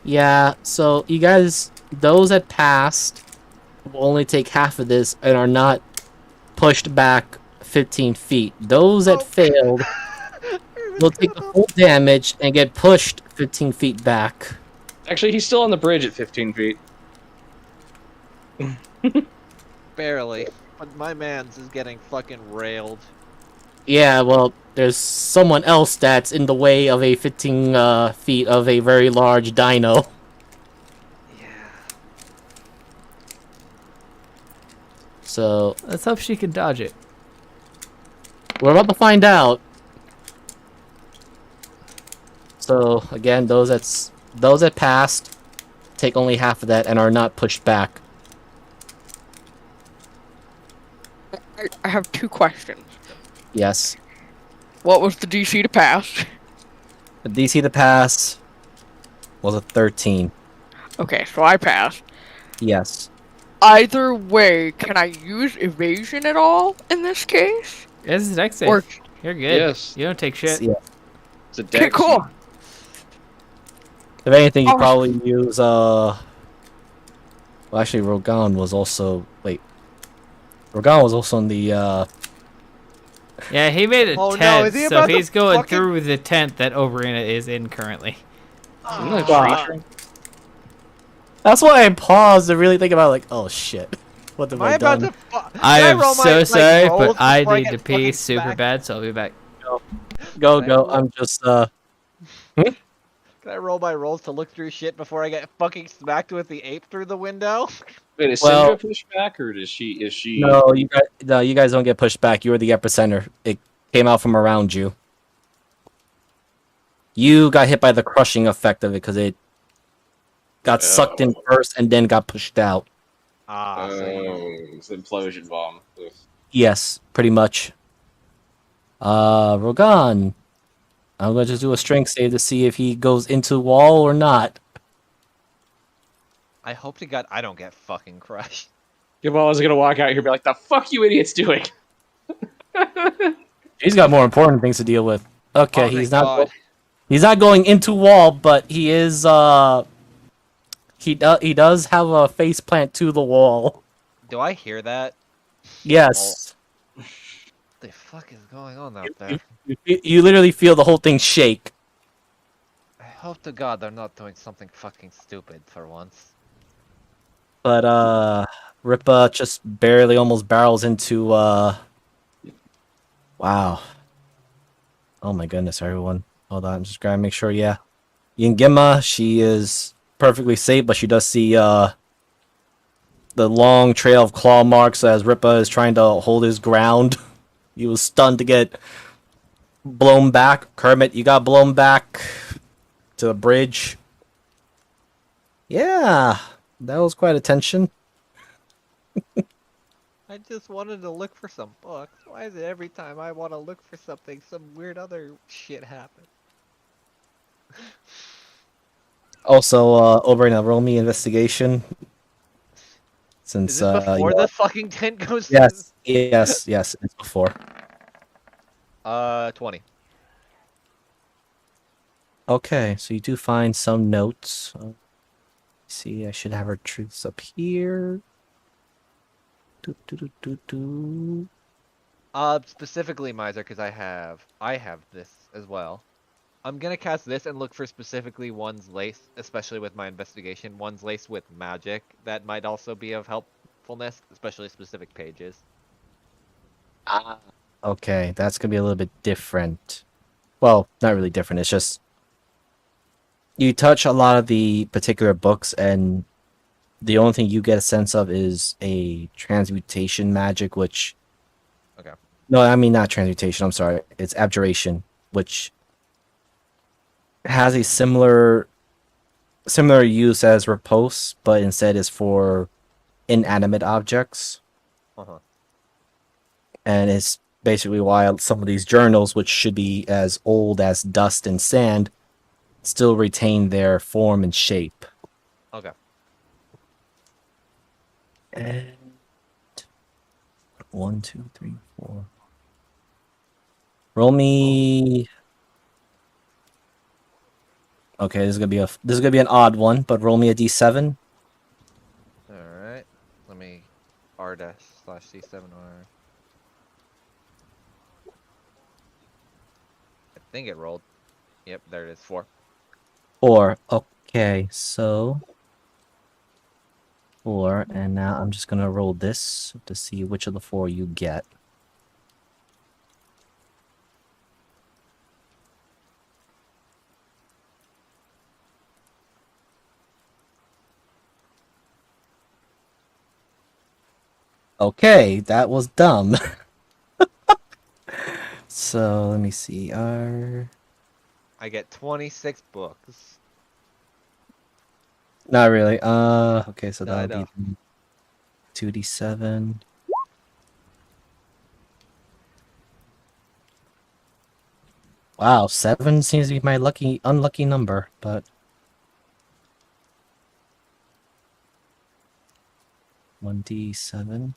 Yeah, so you guys, those that passed, will only take half of this and are not pushed back 15 feet. Those that failed will take the full damage and get pushed 15 feet back. Actually, he's still on the bridge at 15 feet. Barely. But my man's is getting fucking railed. Yeah, well, there's someone else that's in the way of a 15 feet of a very large dino. Yeah. So, Let's hope she can dodge it. we're about to find out. So, again, those that passed take only half of that and are not pushed back. I have two questions. Yes. What was the DC to pass? The DC to pass was a 13. Okay, so I passed. Yes. Either way, can I use evasion at all in this case? This is next save. Or You're good. Yes. You don't take shit. Yeah. It's a okay, dex. cool. If anything, you Oh. probably use well, actually, Rogan was also Rogan was also in the Yeah, he made a Oh, no, tent, is he so about to he's going fucking- through the tent that Oberyn is in currently. Isn't that a tree trunk? That's why I paused to really think about oh shit, what have Am I I about done? to I am roll my, so like, sorry, rolls but I before need get to pee fucking super smacked? bad, so I'll be back. Go, Can I roll? I'm just Can I roll my rolls to look through shit before I get fucking smacked with the ape through the window? Wait, is Well- Syndra pushed back, or is she? No, you guys don't get pushed back. You were the epicenter. It came out from around you. You got hit by the crushing effect of it because it got sucked in first and then got pushed out. Ah, so It's an implosion bomb. Ugh. Yes, pretty much. Rogan. I'm gonna just do a strength save to see if he goes into wall or not. I hope to God I don't get fucking crushed. Yeah, well, I was gonna walk out here and be like, "The fuck you idiots doing?" He's got more important things to deal with. Okay, Oh, thank God. he's not going into wall, but he is he does have a face plant to the wall. Do I hear that? Oh, Yes. the fuck is going on You, out you, there? you literally feel the whole thing shake. I hope to God they're not doing something fucking stupid for once. But Ripa just barely almost barrels into wow. Oh my goodness, everyone. Hold on, I'm just gotta make sure, yeah. Yingima, she is perfectly safe, but she does see the long trail of claw marks as Ripa is trying to hold his ground. He was stunned to get blown back. Kermit, you got blown back to the bridge. Yeah, that was quite a tension. I just wanted to look for some books. Why is it every time I want to look for something, some weird other shit happens? Also, Oberyn, roll me investigation. Is Since, this before yeah. the fucking tent goes? Yes, it's before. 20. Okay, so you do find some notes. See, I should have her truths up here. Do, do, do, do, do. Specifically Miser, because I have this as well. I'm gonna cast this and look for specifically ones laced, especially with my investigation, ones laced with magic that might also be of helpfulness, especially specific pages. Ah. Okay, that's gonna be a little bit different. Well, not really different. It's just you touch a lot of the particular books, and the only thing you get a sense of is a transmutation magic, which Okay. no, I mean not transmutation. I'm sorry, it's abjuration, which has a similar use as repose, but instead is for inanimate objects. Uh-huh. And it's basically why some of these journals, which should be as old as dust and sand, still retain their form and shape. Okay. And 1, 2, 3, 4. Roll me. Okay, this is gonna be an odd one, but roll me a d7. Alright. Let me r-c7r. I think it rolled. Yep, there it is. 4. 4. Okay, so 4, and now I'm just gonna roll this to see which of the 4 you get. Okay, that was dumb. So let me see. I get 26 books. Not really. Okay, so No, I that'll be know. 2d7. Wow, 7 seems to be my unlucky number, but 1d7.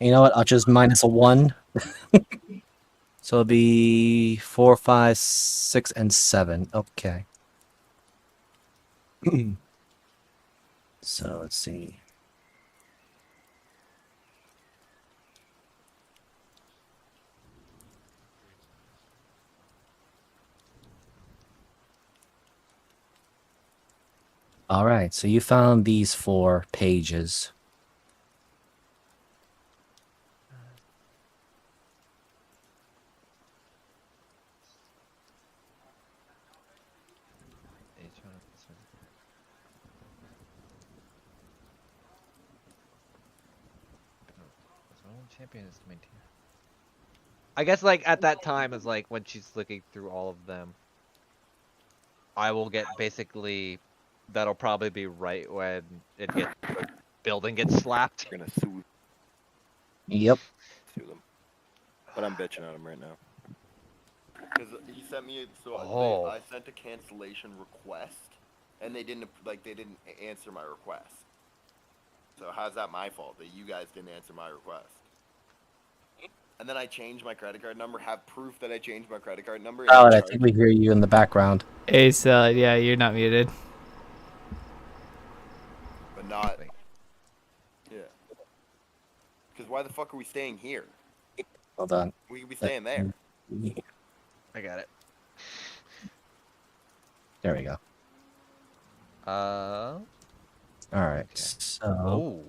You know what? I'll just minus a 1. So it'll be 4, 5, 6, and 7. Okay. So let's see. All right, so you found these 4 pages. Champion is maintained. I guess like at that time is like when she's looking through all of them. I will get basically that'll probably be right when the building gets slapped. We're gonna sue Yep. them. But I'm bitching at him right now. Because he sent me, I sent a cancellation request, and they didn't answer my request. So how's that my fault that you guys didn't answer my request? And then I changed my credit card number, have proof that I changed my credit card number. And Valid, I charged think we hear you in the background. Ace, yeah, you're not muted. but not. Yeah. Because why the fuck are we staying here? Hold on. We could be staying there. I got it. There we go. Uh. All right. Okay. So Oh,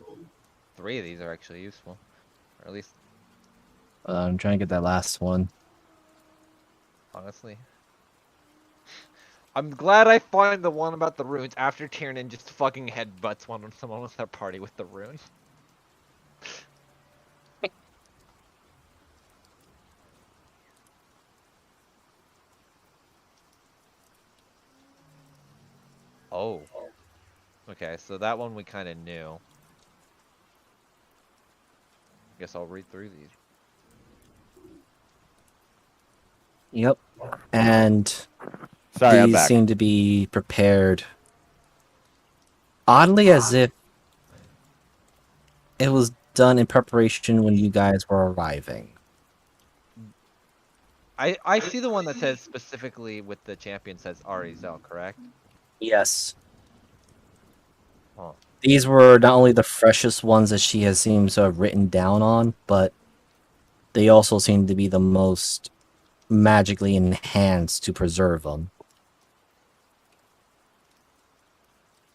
3 of these are actually useful, or at least I'm trying to get that last one. honestly. I'm glad I find the one about the runes after Tiernan just fucking headbutts someone with their party with the rune. Oh. Okay, so that one we kind of knew. Guess I'll read through these. Yep. And Sorry, I'm these back. seem to be prepared oddly as if it was done in preparation when you guys were arriving. I see the one that says specifically with the champion says Arizel, correct? Yes. Huh. These were not only the freshest ones that she has seemed to have written down on, but they also seem to be the most magically enhanced to preserve them.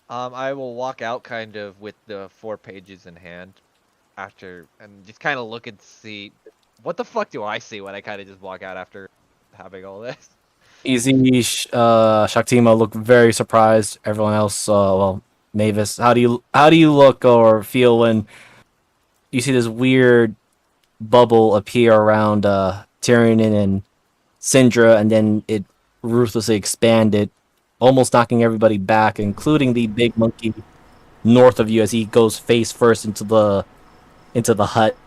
I will walk out kind of with the 4 pages in hand after, and just kind of look and see, what the fuck do I see when I kind of just walk out after having all this? Easy, Shaktima look very surprised. Everyone else, well, Mavis, how do you look or feel when you see this weird bubble appear around Tyrion and Syndra, and then it ruthlessly expanded, almost knocking everybody back, including the big monkey north of you as he goes face first into the hut.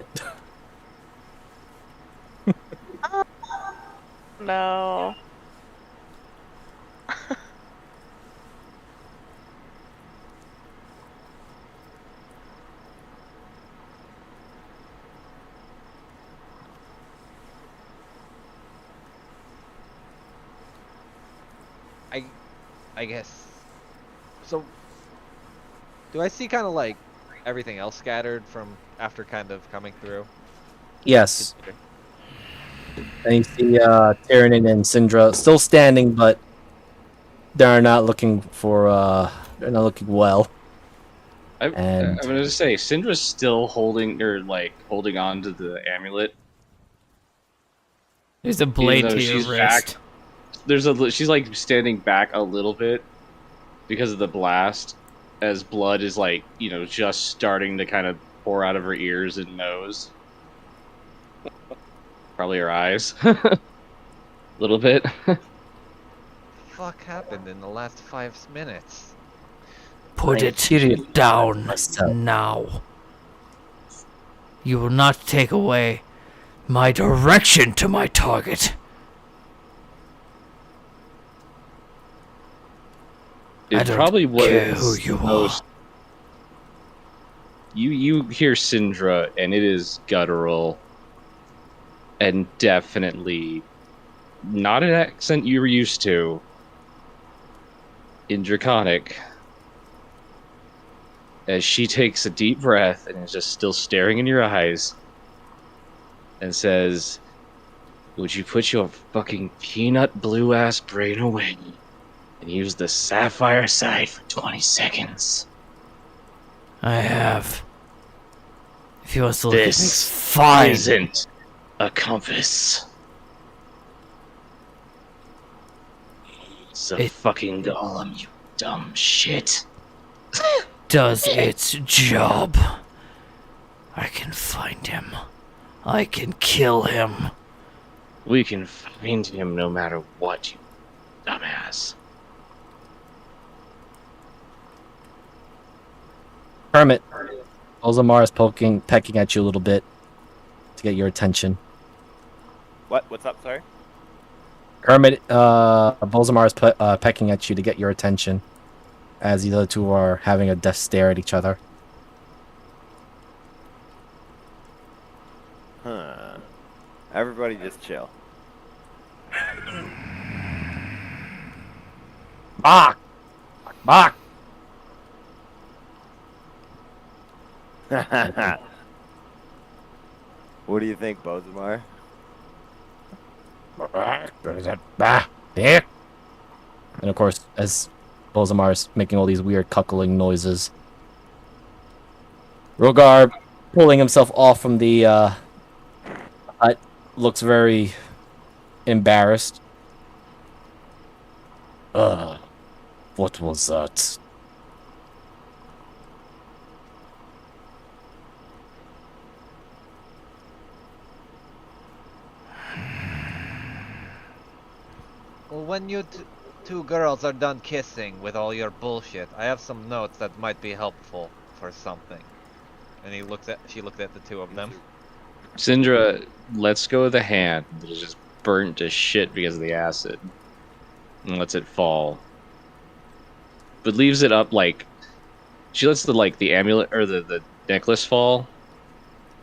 No. I guess. So, do I see kind of like everything else scattered from after kind of coming through? Yes. And you see Tyrion and Syndra still standing, but they're not looking well. I'm gonna say Syndra's still holding on to the amulet. There's a blade Even though to your she's wrist. She's like standing back a little bit because of the blast, as blood is just starting to kind of pour out of her ears and nose. Probably her eyes. A little bit. Fuck happened in the last 5 minutes? Put it down now. You will not take away my direction to my target. It probably care was who you most. You hear Syndra, and it is guttural, and definitely not an accent you were used to in Draconic. As she takes a deep breath and is just still staring in your eyes, and says, "Would you put your fucking peanut blue ass brain away and use the sapphire sight for 20 seconds? I have. If you want to look at This things, fine. isn't a compass. It's a fucking golem, you dumb shit." Does its job. I can find him. I can kill him. We can find him no matter what, you dumbass. Hermit, Ozamar is pecking at you a little bit to get your attention. What's up? Sorry. Hermit, Bolzamar is pecking at you to get your attention, as the other two are having a death stare at each other. Everybody just chill. Bark! Bark! What do you think, Bozamar? And of course, as Bolzamar's making all these weird cuckling noises, Rogar, pulling himself off from the hut, looks very embarrassed. What was that? Well, when you two girls are done kissing with all your bullshit, I have some notes that might be helpful for something. And she looked at the two of them. Syndra lets go of the hand that is just burnt to shit because of the acid and lets it fall. But leaves it up like she lets the amulet or the necklace fall,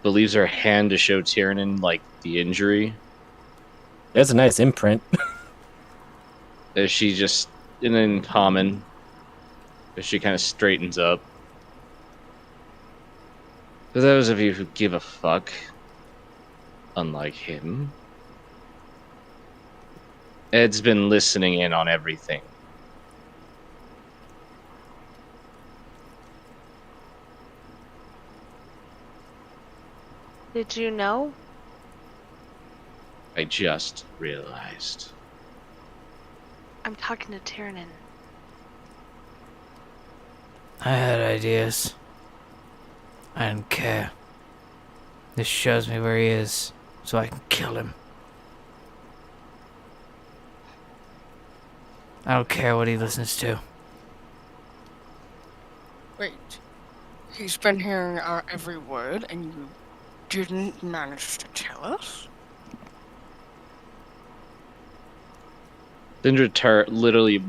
but leaves her hand to show Tiernan like the injury. There's a nice imprint. As she just and then common as she kind of straightens up. For those of you who give a fuck, unlike him, Ed's been listening in on everything. Did you know? I just realized. I'm talking to Tiernan. I had ideas. I didn't care. This shows me where he is, so I can kill him. I don't care what he listens to. Wait. He's been hearing our every word, and you didn't manage to tell us? Syndra literally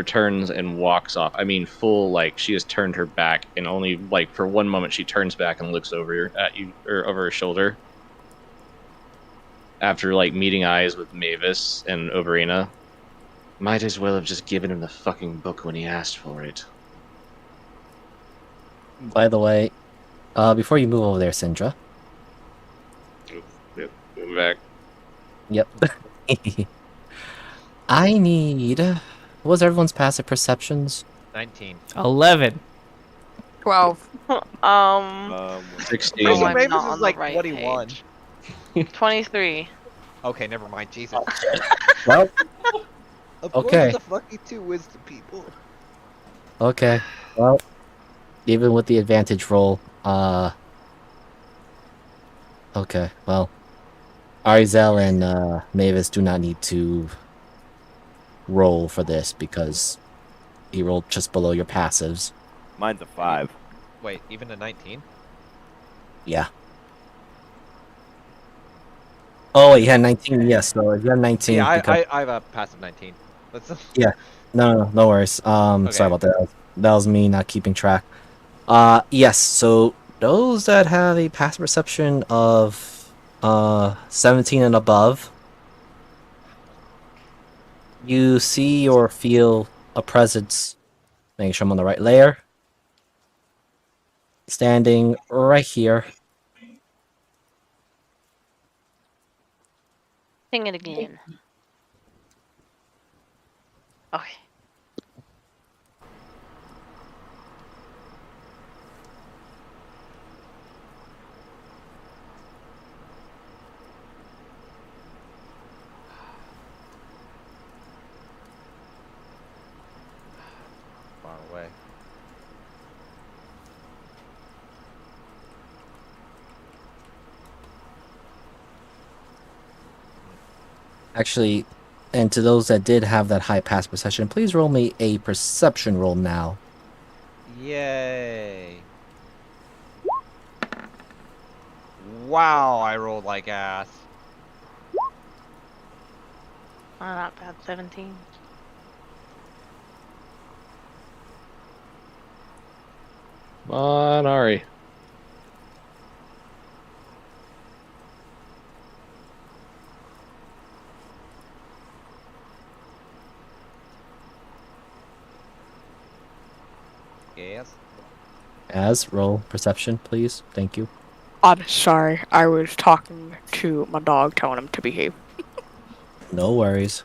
turns and walks off. I mean, full like she has turned her back, and only like for one moment she turns back and looks over at you or over her shoulder. After like meeting eyes with Mavis and Overina, might as well have just given him the fucking book when he asked for it. By the way, before you move over there, Syndra. Yep, move back. Yep. I need. What was everyone's passive perceptions? 19. 11. 12. 16. Oh, I'm Mavis not is on like the right 21. page. 23. Okay, never mind. Jesus. Well, Of Okay. course the fucking two wisdom people. okay. Well, even with the advantage roll, okay, well, Arizel and Mavis do not need to roll for this because he rolled just below your passives. Mine's a 5. Wait, even a 19? Yeah. Oh, wait, you had 19. Yes, so if you had 19, Yeah, because I have a passive 19. That's no worries. Okay. Sorry about that. That was me not keeping track. Yes. So those that have a passive perception of 17 and above, you see or feel a presence. Making sure I'm on the right layer. Standing right here. Sing it again. Okay. Far away. Actually, and to those that did have that high passive perception, please roll me a perception roll now. Yay. Wow, I rolled like ass. Oh, not bad. 17. Come on, Ari. As roll perception, please. Thank you. I'm sorry. I was talking to my dog, telling him to behave. No worries.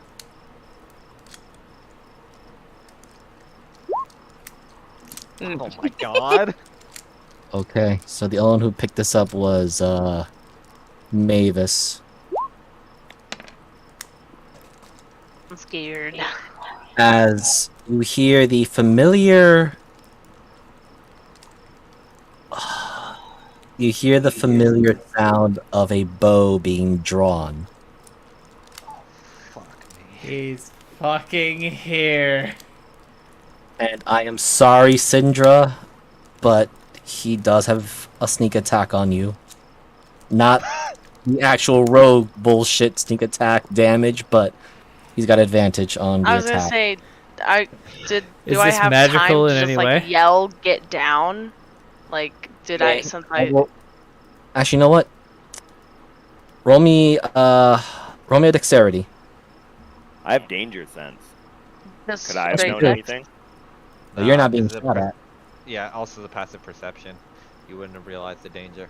Oh my god. Okay, so the only one who picked this up was Mavis. I'm scared. As you hear the familiar sound of a bow being drawn. Fuck me. He's fucking here. And I am sorry, Syndra, but he does have a sneak attack on you. Not the actual rogue bullshit sneak attack damage, but he's got advantage on the I was gonna attack. say, Is do I this have magical time in to any just like way? yell, get down? Like, did I, since I, Actually, you know what? Roll me a dexterity. I have danger sense. just Could I have straight known good. anything? But you're Nah, not being 'cause the shot at. Yeah, also the passive perception. You wouldn't have realized the danger.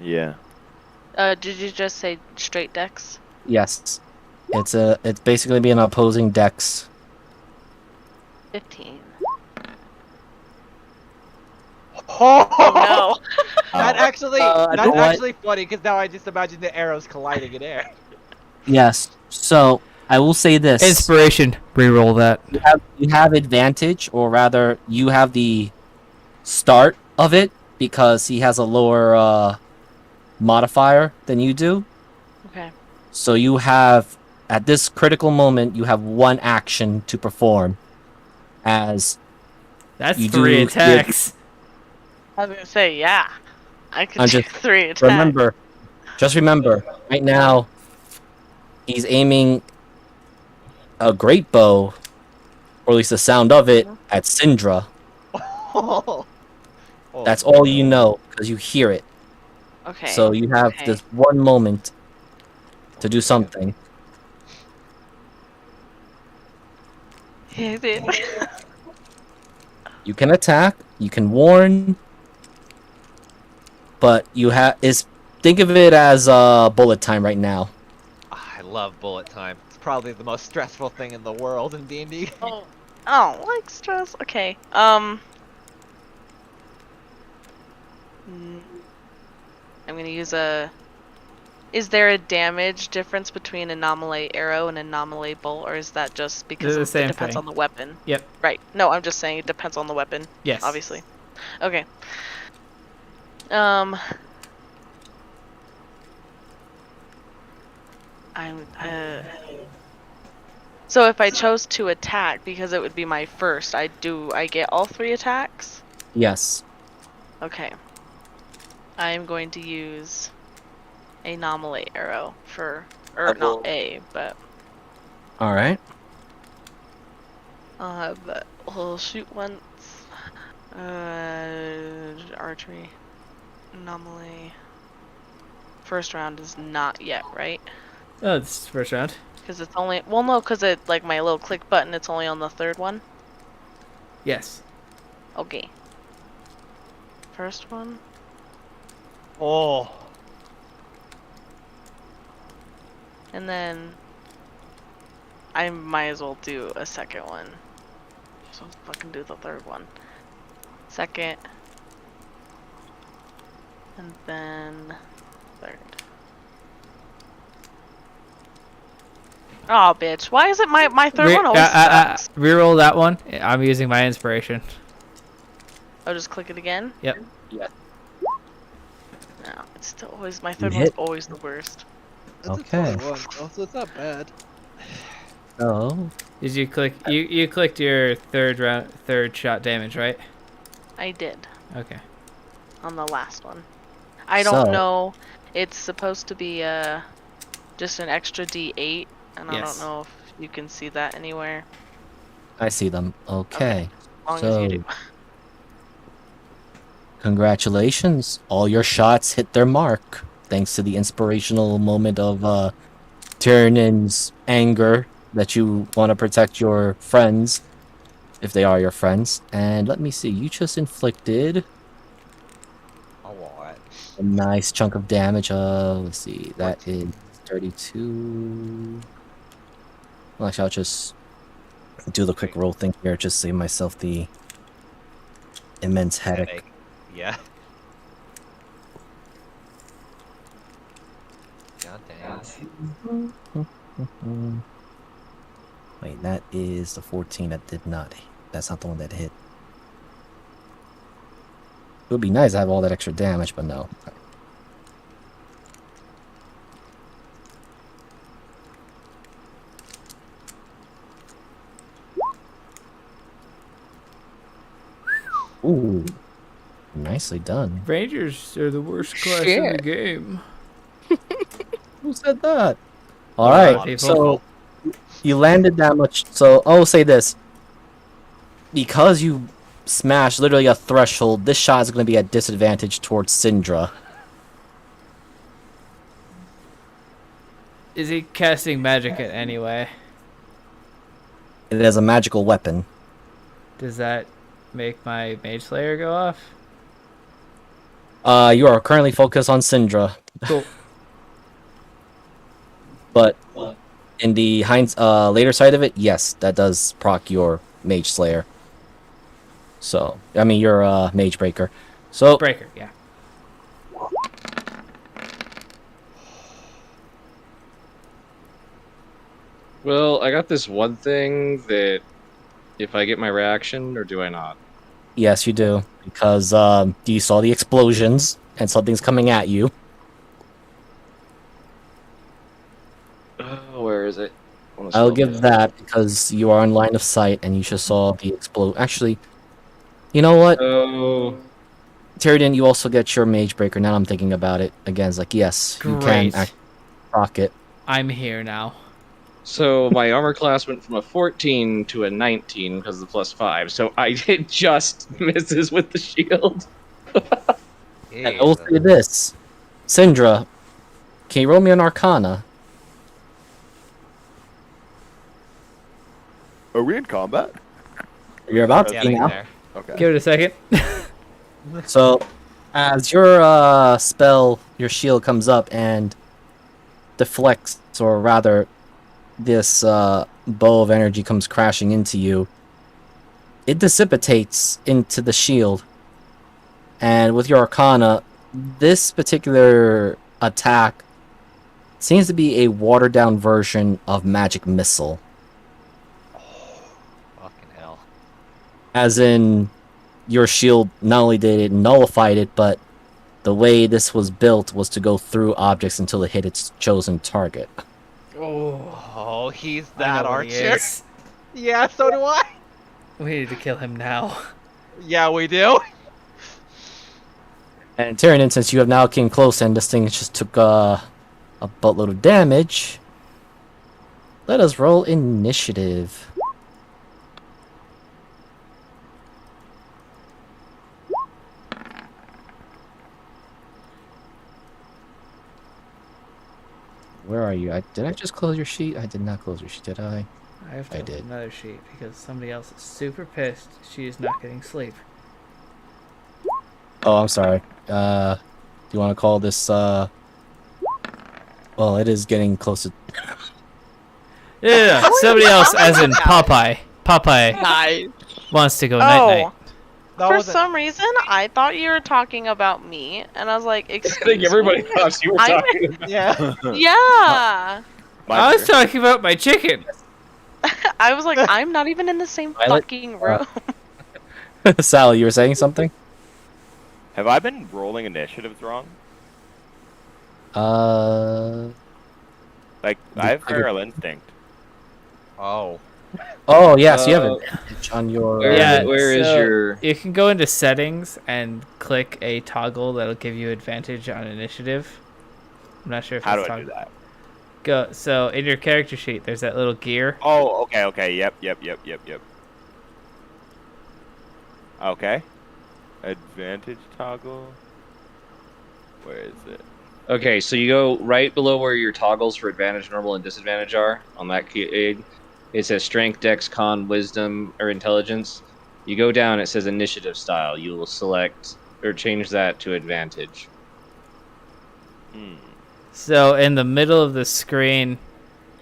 Yeah. did you just say straight dex? Yes. It's basically being opposing dex. 15. Oh No. That's actually you know what? funny because now I just imagine the arrows colliding in air. Yes. So I will say this: Inspiration. Reroll that. you have advantage, or rather, you have the start of it because he has a lower modifier than you do. Okay. So you have, at this critical moment, you have one action to perform. As That's you 3 do attacks. I was gonna say, yeah. I could I'm do just- 3 attacks. remember, right now, he's aiming a great bow, or at least the sound of it, at Syndra. Oh. That's all you know, because you hear it. Okay. So you have okay. this one moment to do something. Hit it. You can attack, you can warn, but you think of it as bullet time right now. I love bullet time. It's probably the most stressful thing in the world in D&D. Oh, like stress. Okay. I'm gonna use a. Is there a damage difference between anomaly arrow and anomaly bolt, or is that just because They're the same it depends thing. on the weapon? Yep. Right. No, I'm just saying it depends on the weapon. Yes. Obviously. Okay. So if I chose to attack, because it would be my first, I get all 3 attacks? Yes. Okay. I am going to use anomaly arrow not A, but Alright. we'll shoot once. Archery. Anomaly. First round is not yet, right? Oh, it's first round. Because it's only, well no, because it, like my little click button, it's only on the 3rd one. Yes. Okay. First one. Oh. And then I might as well do a second one. So fucking do the 3rd one. Second. And then 3rd. Oh bitch. Why is it my 3rd one always sucks? Reroll that one. I'm using my inspiration. I'll just click it again. Yep. Yeah. No, it's still always my 3rd one's always the worst. That's Okay. a 21, so it's not bad. Oh. Did you click? You clicked your third shot damage, right? I did. Okay. On the last one. I don't So- know. It's supposed to be just an extra D8, and I Yes. don't know if you can see that anywhere. I see them. Okay. As long as you do. Congratulations. All your shots hit their mark. Thanks to the inspirational moment of Tyrann's anger that you want to protect your friends, if they are your friends. And let me see, you just inflicted a nice chunk of damage. Let's see, that 14. is 32. Well, actually, I'll just do the quick roll thing here, just save myself the immense headache. Yeah. God damn. Wait, that is the 14 that did not. That's not the one that hit. It would be nice to have all that extra damage, but no. Ooh, nicely done. Rangers are the worst class in the game. Who said that? All A lot of right, people. so you landed that much. So I'll say this: because you smashed literally a threshold, this shot is going to be at disadvantage towards Syndra. Is he casting magic it anyway? It is a magical weapon. Does that make my Mage Slayer go off? You are currently focused on Syndra. Cool. But in the later side of it, yes, that does proc your Mage Slayer. So, I mean, your Mage Breaker. So, Breaker, yeah. Well, I got this one thing that if I get my reaction, or do I not? yes, you do. Because you saw the explosions, and something's coming at you. Oh, where is it? I'll give that because you are in line of sight, and you just saw the explode. Actually, you know what? Oh. Tyrion, you also get your Mage Breaker. Now I'm thinking about it. Again, it's like, yes, you can Great. proc it. I'm here now. So my armor class went from a 14 to a 19 because of the +5. So I did just misses with the shield. And I will say this. Syndra, can you roll me an Arcana? Are we in combat? You're about to Yeah, be now. there. Okay. Give it a second. So, as your spell, your shield comes up and deflects, or rather, this bow of energy comes crashing into you, it dissipates into the shield. And with your Arcana, this particular attack seems to be a watered-down version of Magic Missile. Fucking hell. As in, your shield not only did it nullified it, but the way this was built was to go through objects until it hit its chosen target. Oh, he's I that know what he archer. is. Yeah, so do I. We need to kill him now. Yeah, we do. And Tyrion, since you have now came close and this thing just took a buttload of damage, let us roll initiative. Where are you? Did I just close your sheet? I did not close your sheet, did I? I have to I open did. another sheet because somebody else is super pissed she is not getting sleep. Oh, I'm sorry. Do you want to call this, well, it is getting close to... Yeah, somebody else, as in Popeye. Popeye Nice. wants to go night-night. Oh, That for wasn't- some reason, I thought you were talking about me, and I was like, I excuse think everybody me? thought you were I'm- talking about. Yeah. Yeah. I was talking about my chicken. I was like, I'm not even in the same Violet, fucking room. Sally, you were saying something? Have I been rolling initiatives wrong? Like, I have feral instinct. Oh. Oh, yes, you have advantage on your... Yeah, where is so your... You can go into settings and click a toggle that'll give you advantage on initiative. I'm not sure if How do it's I do that? Go. So in your character sheet, there's that little gear. Oh, okay, yep. Okay. Advantage toggle. Where is it? Okay, so you go right below where your toggles for advantage, normal, and disadvantage are on that key. It says strength, dex, con, wisdom, or intelligence. You go down, it says initiative style. You will select or change that to advantage. So in the middle of the screen.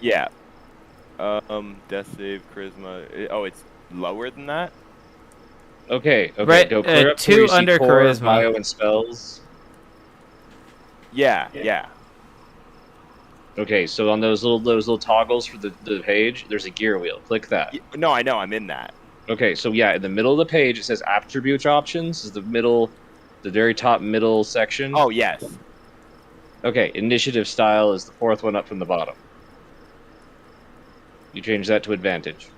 Yeah. Death save, charisma. Oh, it's lower than that? Okay, Right, go clear up to 2 where you see under core, charisma. bio, and spells. Yeah. Okay, so on those little toggles for the page, there's a gear wheel. Click that. No, I know, I'm in that. Okay, so yeah, in the middle of the page it says attribute options. Is the very top middle section. Oh, yes. Okay, initiative style is the 4th one up from the bottom. You change that to advantage.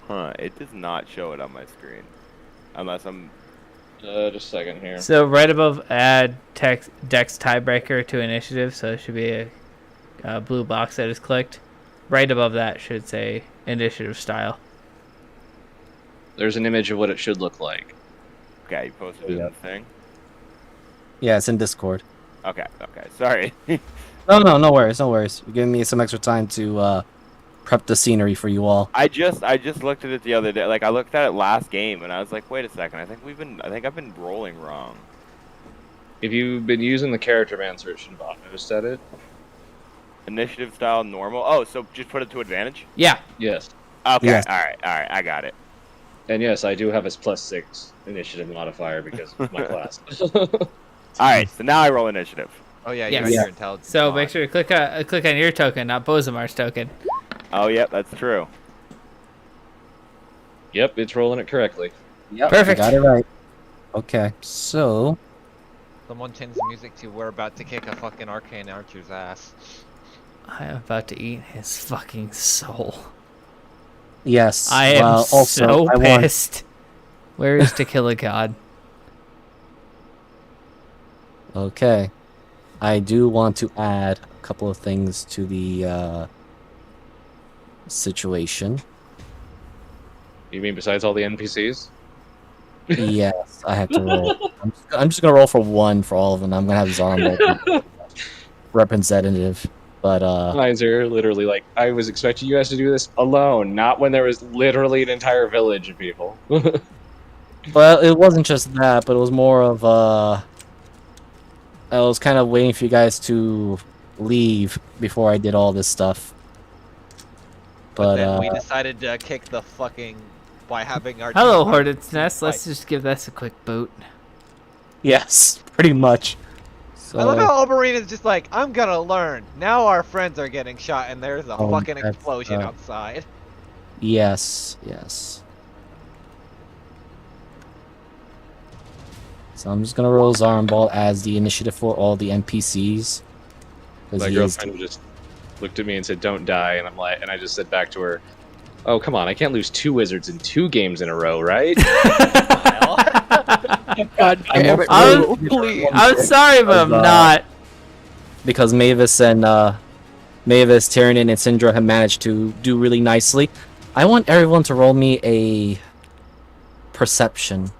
Huh, it does not show it on my screen. Unless I'm... Just a second here. So right above add text dex tiebreaker to initiative, so it should be a blue box that is clicked. Right above that should say initiative style. There's an image of what it should look like. Okay, you posted it in the thing? Yeah, it's in Discord. Okay, sorry. No worries. You're giving me some extra time to prep the scenery for you all. I just looked at it the other day. Like, I looked at it last game, and I was like, wait a second, I think I've been rolling wrong. If you've been using the character man search and bot, noticed that it? Initiative style normal. Oh, so just put it to advantage? Yeah. Yes. Okay, Yes. alright, I got it. And yes, I do have his +6 initiative modifier because of my class. Alright, so now I roll initiative. Oh yeah, Yes. you have your intelligence. So on. make sure to click on your token, not Bozamar's token. Oh, yep, that's true. Yep, it's rolling it correctly. Yep, Perfect. you got it right. Okay, so Someone change the music to "We're about to kick a fucking arcane archer's ass." I am about to eat his fucking soul. yes. I am also, so I want pissed. Where is To Kill a God? Okay. I do want to add a couple of things to the situation. You mean besides all the NPCs? Yes, I have to roll. I'm just gonna roll for 1 for all of them. I'm gonna have Zombo representative, but Mines are literally like, I was expecting you guys to do this alone, not when there was literally an entire village of people. well, it wasn't just that, but it was more of I was kind of waiting for you guys to leave before I did all this stuff. But But then we decided to kick the fucking by having our. Hello, team- Hornet's Nest. Let's just give this a quick boot. yes, pretty much. So, I love how Oberyn is just like, I'm gonna learn. Now our friends are getting shot and there's a Oh, fucking that's, explosion outside. yes. So I'm just gonna roll Zarmball as the initiative for all the NPCs. 'Cause My he is- girlfriend just looked at me and said, "Don't die," and and I just said back to her, "Oh, come on, I can't lose 2 wizards in 2 games in a row, right?" God damn it, I'm sorry, but I'm not. because Mavis and Mavis, Tyrion, and Syndra have managed to do really nicely. I want everyone to roll me a perception.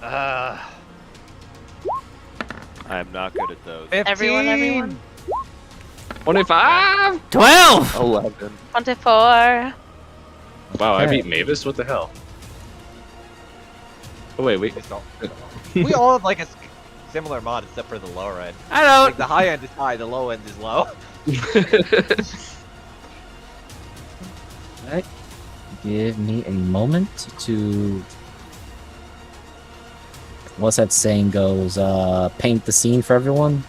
I am not good at those. 15. Everyone. 25. 12. 11. 24. Wow, I Okay. beat Mavis. What the hell? Oh wait. We all have like a similar mod except for the lower end. I don't. Like the high end is high, the low end is low. Alright. Give me a moment to. What's that saying goes? Paint the scene for everyone?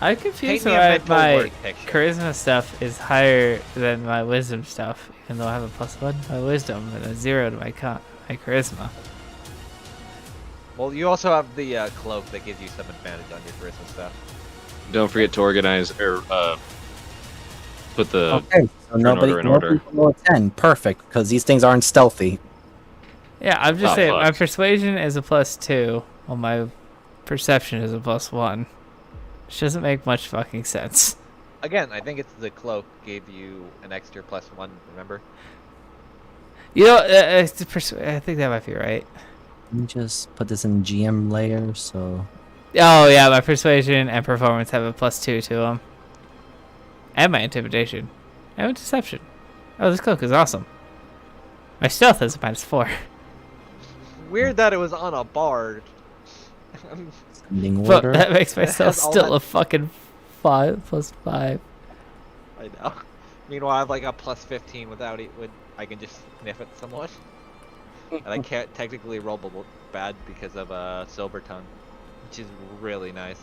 I'm Paint confused me a why mental my word picture. charisma stuff is higher than my wisdom stuff, even though I have a +1 to my wisdom and a 0 to my charisma. Well, you also have the cloak that gives you some advantage on your charisma stuff. Don't forget to organize or put the Okay, so nobody order in order. roll a 10. Perfect, because these things aren't stealthy. Yeah, I'm just Oh, saying my fuck. persuasion is a +2, while my perception is a +1. Which doesn't make much fucking sense. Again, I think it's the cloak gave you an extra +1, remember? You know, I think that might be right. Let me just put this in GM layer, so... Oh yeah, my persuasion and performance have a +2 to them. And my intimidation. And my deception. Oh, this cloak is awesome. My stealth is a -4. Weird that it was on a bard. Sending Fuck, order. that makes That has myself all still that- a fucking 5 plus 5. I know. Meanwhile, I have like a plus 15 without it. I can just sniff it somewhat, and I can't technically roll bad because of sober tongue, which is really nice.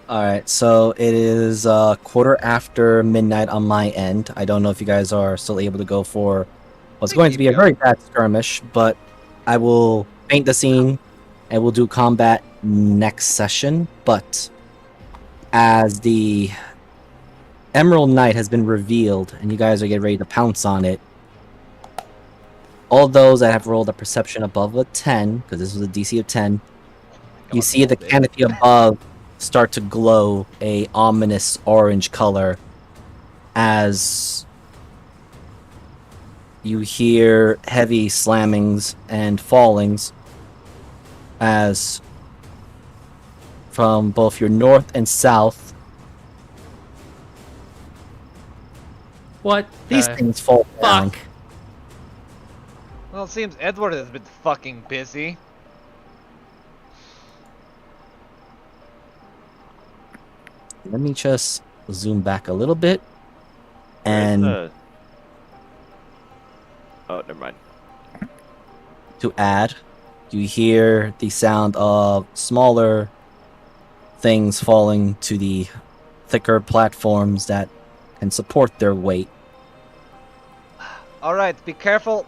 All right, so it is quarter after midnight on my end. I don't know if you guys are still able to go for what's We going to keep be a going. very bad skirmish, but I will paint the scene and we'll do combat next session. But as the Emerald Knight has been revealed and you guys are getting ready to pounce on it, all those that have rolled a perception above a 10, because this was a DC of 10, you God, see the rolled it. canopy above start to glow a ominous orange color as you hear heavy slammings and fallings as from both your north and south What these the things fall down. fuck? Well, it seems Edward has been fucking busy. Let me just zoom back a little bit Where's and the- Oh, never mind. to add, you hear the sound of smaller things falling to the thicker platforms that can support their weight. Alright, be careful.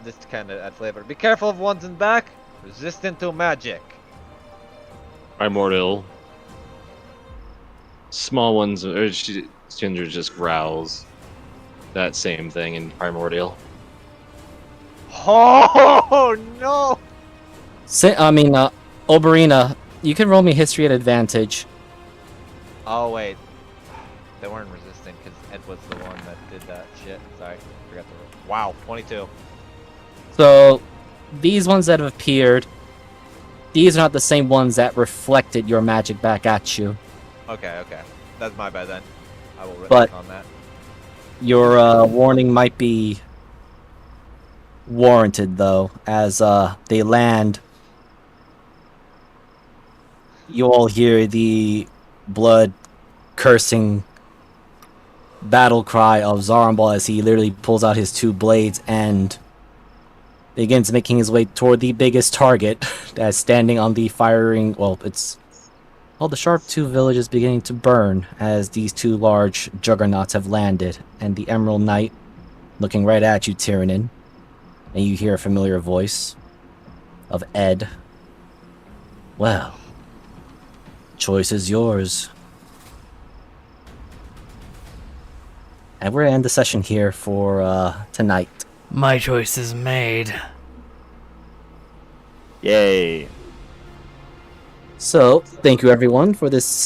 This kind of add flavor. Be careful of ones in back. Resistant to magic. Primordial. Small ones, or Ginger just growls. That same thing in Primordial. Oh no! Oberina, you can roll me history at advantage. Oh wait, they weren't resistant because Ed was the one that did that shit. Sorry, forgot to roll. Wow, 22. So, these ones that have appeared, these are not the same ones that reflected your magic back at you. Okay, that's my bad then. I will But- on that. Your warning might be warranted, though, as they land. You all hear the blood cursing battle cry of Zarambal as he literally pulls out his two blades and begins making his way toward the biggest target that's standing on the firing. Well, it's all the Sharp 2 village is beginning to burn as these two large juggernauts have landed, and the Emerald Knight looking right at you, Tyrannin, and you hear a familiar voice of Ed. Well, choice is yours. And we're gonna end the session here for tonight. My choice is made. Yay. So, thank you everyone for this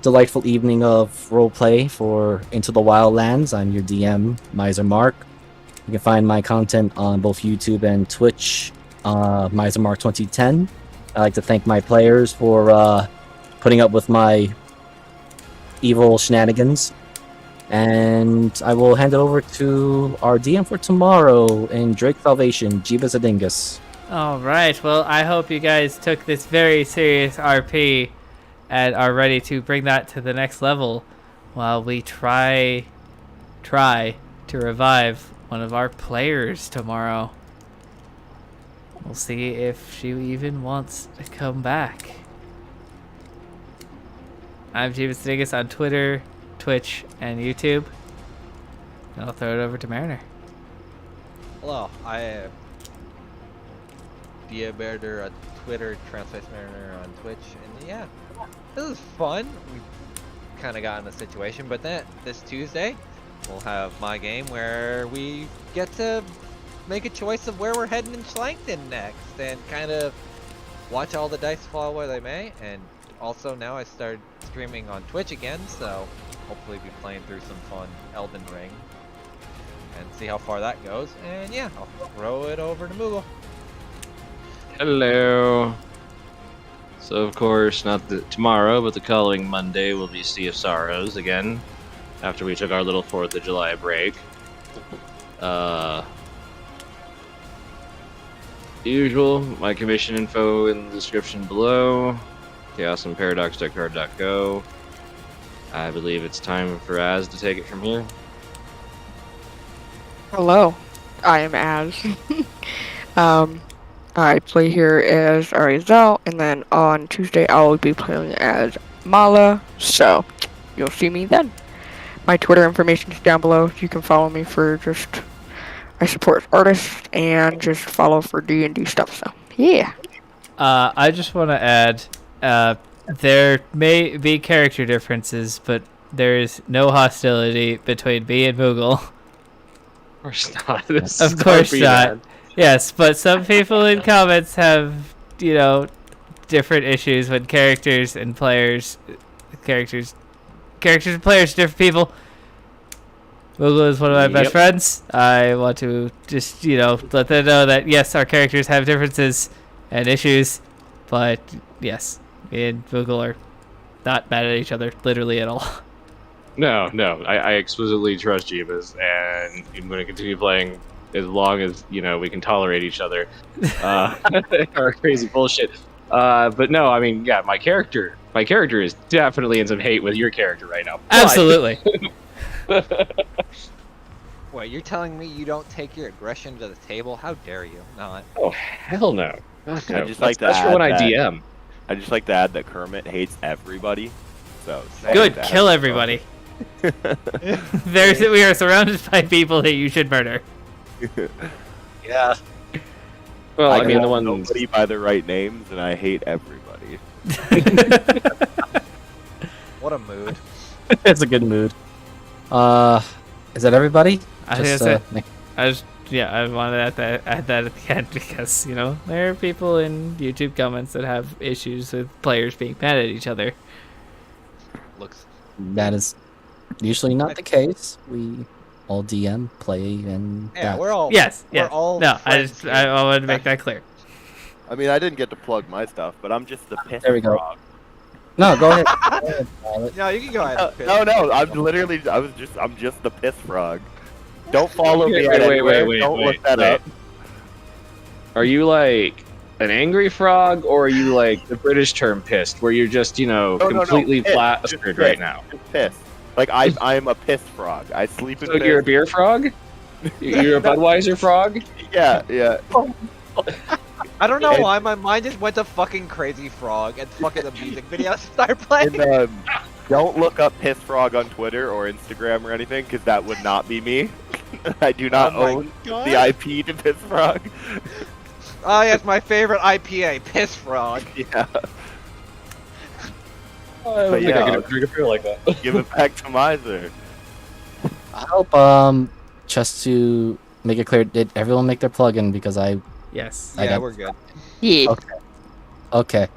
delightful evening of roleplay for Into the Wildlands. I'm your DM, Miser Mark. You can find my content on both YouTube and Twitch, Miser Mark 2010. I'd like to thank my players for putting up with my evil shenanigans. And I will hand it over to our DM for tomorrow in Drake Salvation, Jeebus Adingus. Alright, well, I hope you guys took this very serious RP and are ready to bring that to the next level while we try to revive one of our players tomorrow. We'll see if she even wants to come back. I'm Jeebus Adingus on Twitter, Twitch, and YouTube. And I'll throw it over to Mariner. Hello, I am Diaberder on Twitter, Transface Mariner on Twitch, and yeah, this is fun. We kind of got in a situation, but then this Tuesday we'll have my game where we get to make a choice of where we're heading in Schlankton next, and kind of watch all the dice fall where they may. And also now I started streaming on Twitch again, so hopefully be playing through some fun Elden Ring and see how far that goes. And yeah, I'll throw it over to Moogle. Hello. So of course, not tomorrow, but the following Monday will be Sea of Sorrows again. After we took our little 4th of July break. usual, my commission info in the description below. ChaosandParadox.card.go. I believe it's time for Az to take it from here. Hello, I am Az. I play here as Arizel, and then on Tuesday I will be playing as Mala, so you'll see me then. My Twitter information is down below. You can follow me for just, I support artists, and just follow for D&D stuff, so yeah. I just want to add, there may be character differences, but there is no hostility between me and Moogle. Of course not. This Of is course RP, not. man. Yes, but some people in comments have, different issues when characters and players and players are different people. Moogle is one of my best Yep. friends. I want to just, let them know that, yes, our characters have differences and issues, but, yes, me and Moogle are not mad at each other, literally at all. No, I explicitly trust Jeebus, and I'm going to continue playing as long as, we can tolerate each other. Our crazy bullshit. But no, I mean, yeah, my character is definitely in some hate with your character right now. But- Absolutely. Wait, you're telling me you don't take your aggression to the table? How dare you not? Oh, hell no. God, no. I'd just like to That's for add when I that- DM. I just like to add that Kermit hates everybody. So Good, that. kill everybody. We are surrounded by people that you should murder. Yeah. Well, I mean, the call ones... nobody by the right names, and I hate everybody. What a mood. It's a good mood. Is that everybody? I think that's it. I wanted to add that at the end because, there are people in YouTube comments that have issues with players being mad at each other. Looks. That is usually not the case. We all DM, play, and Yeah, that. we're all. Yes, We're yes. all. No, friends here. I wanted to make that clear. I mean, I didn't get to plug my stuff, but I'm just the piss There we go. frog. No, go ahead. Go ahead, Violet. No, you can go ahead. Chris. No, I'm just the piss frog. Don't follow me at anywhere. Don't look that up. Are you like an angry frog, or are you like the British term pissed, where you're just, completely piss. flat Just right piss. now? Just piss. Like I'm a piss frog. I sleep in So piss. you're a beer frog? You're a Budweiser frog? Yeah. I don't know And- why my mind just went to fucking Crazy Frog and fucking the music videos start playing. And, don't look up piss frog on Twitter or Instagram or anything, because that would not be me. I do not Oh my own God. the IP to piss frog. Oh yes, my favorite IPA, Piss Frog. Yeah. I don't But think yeah, I can drink a beer like that. Give it back to Miser. I hope, just to make it clear, did everyone make their plugin? Because Yes. I Yeah, got- we're good. Yeah. Okay.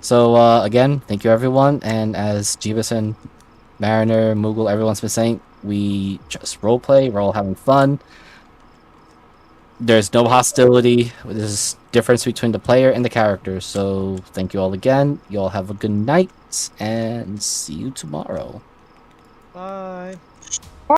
So, again, thank you everyone, and as Jeebus and Mariner, Moogle, everyone's been saying, we just roleplay, we're all having fun. There's no hostility, there's difference between the player and the character, so thank you all again, you all have a good night, and see you tomorrow. Bye.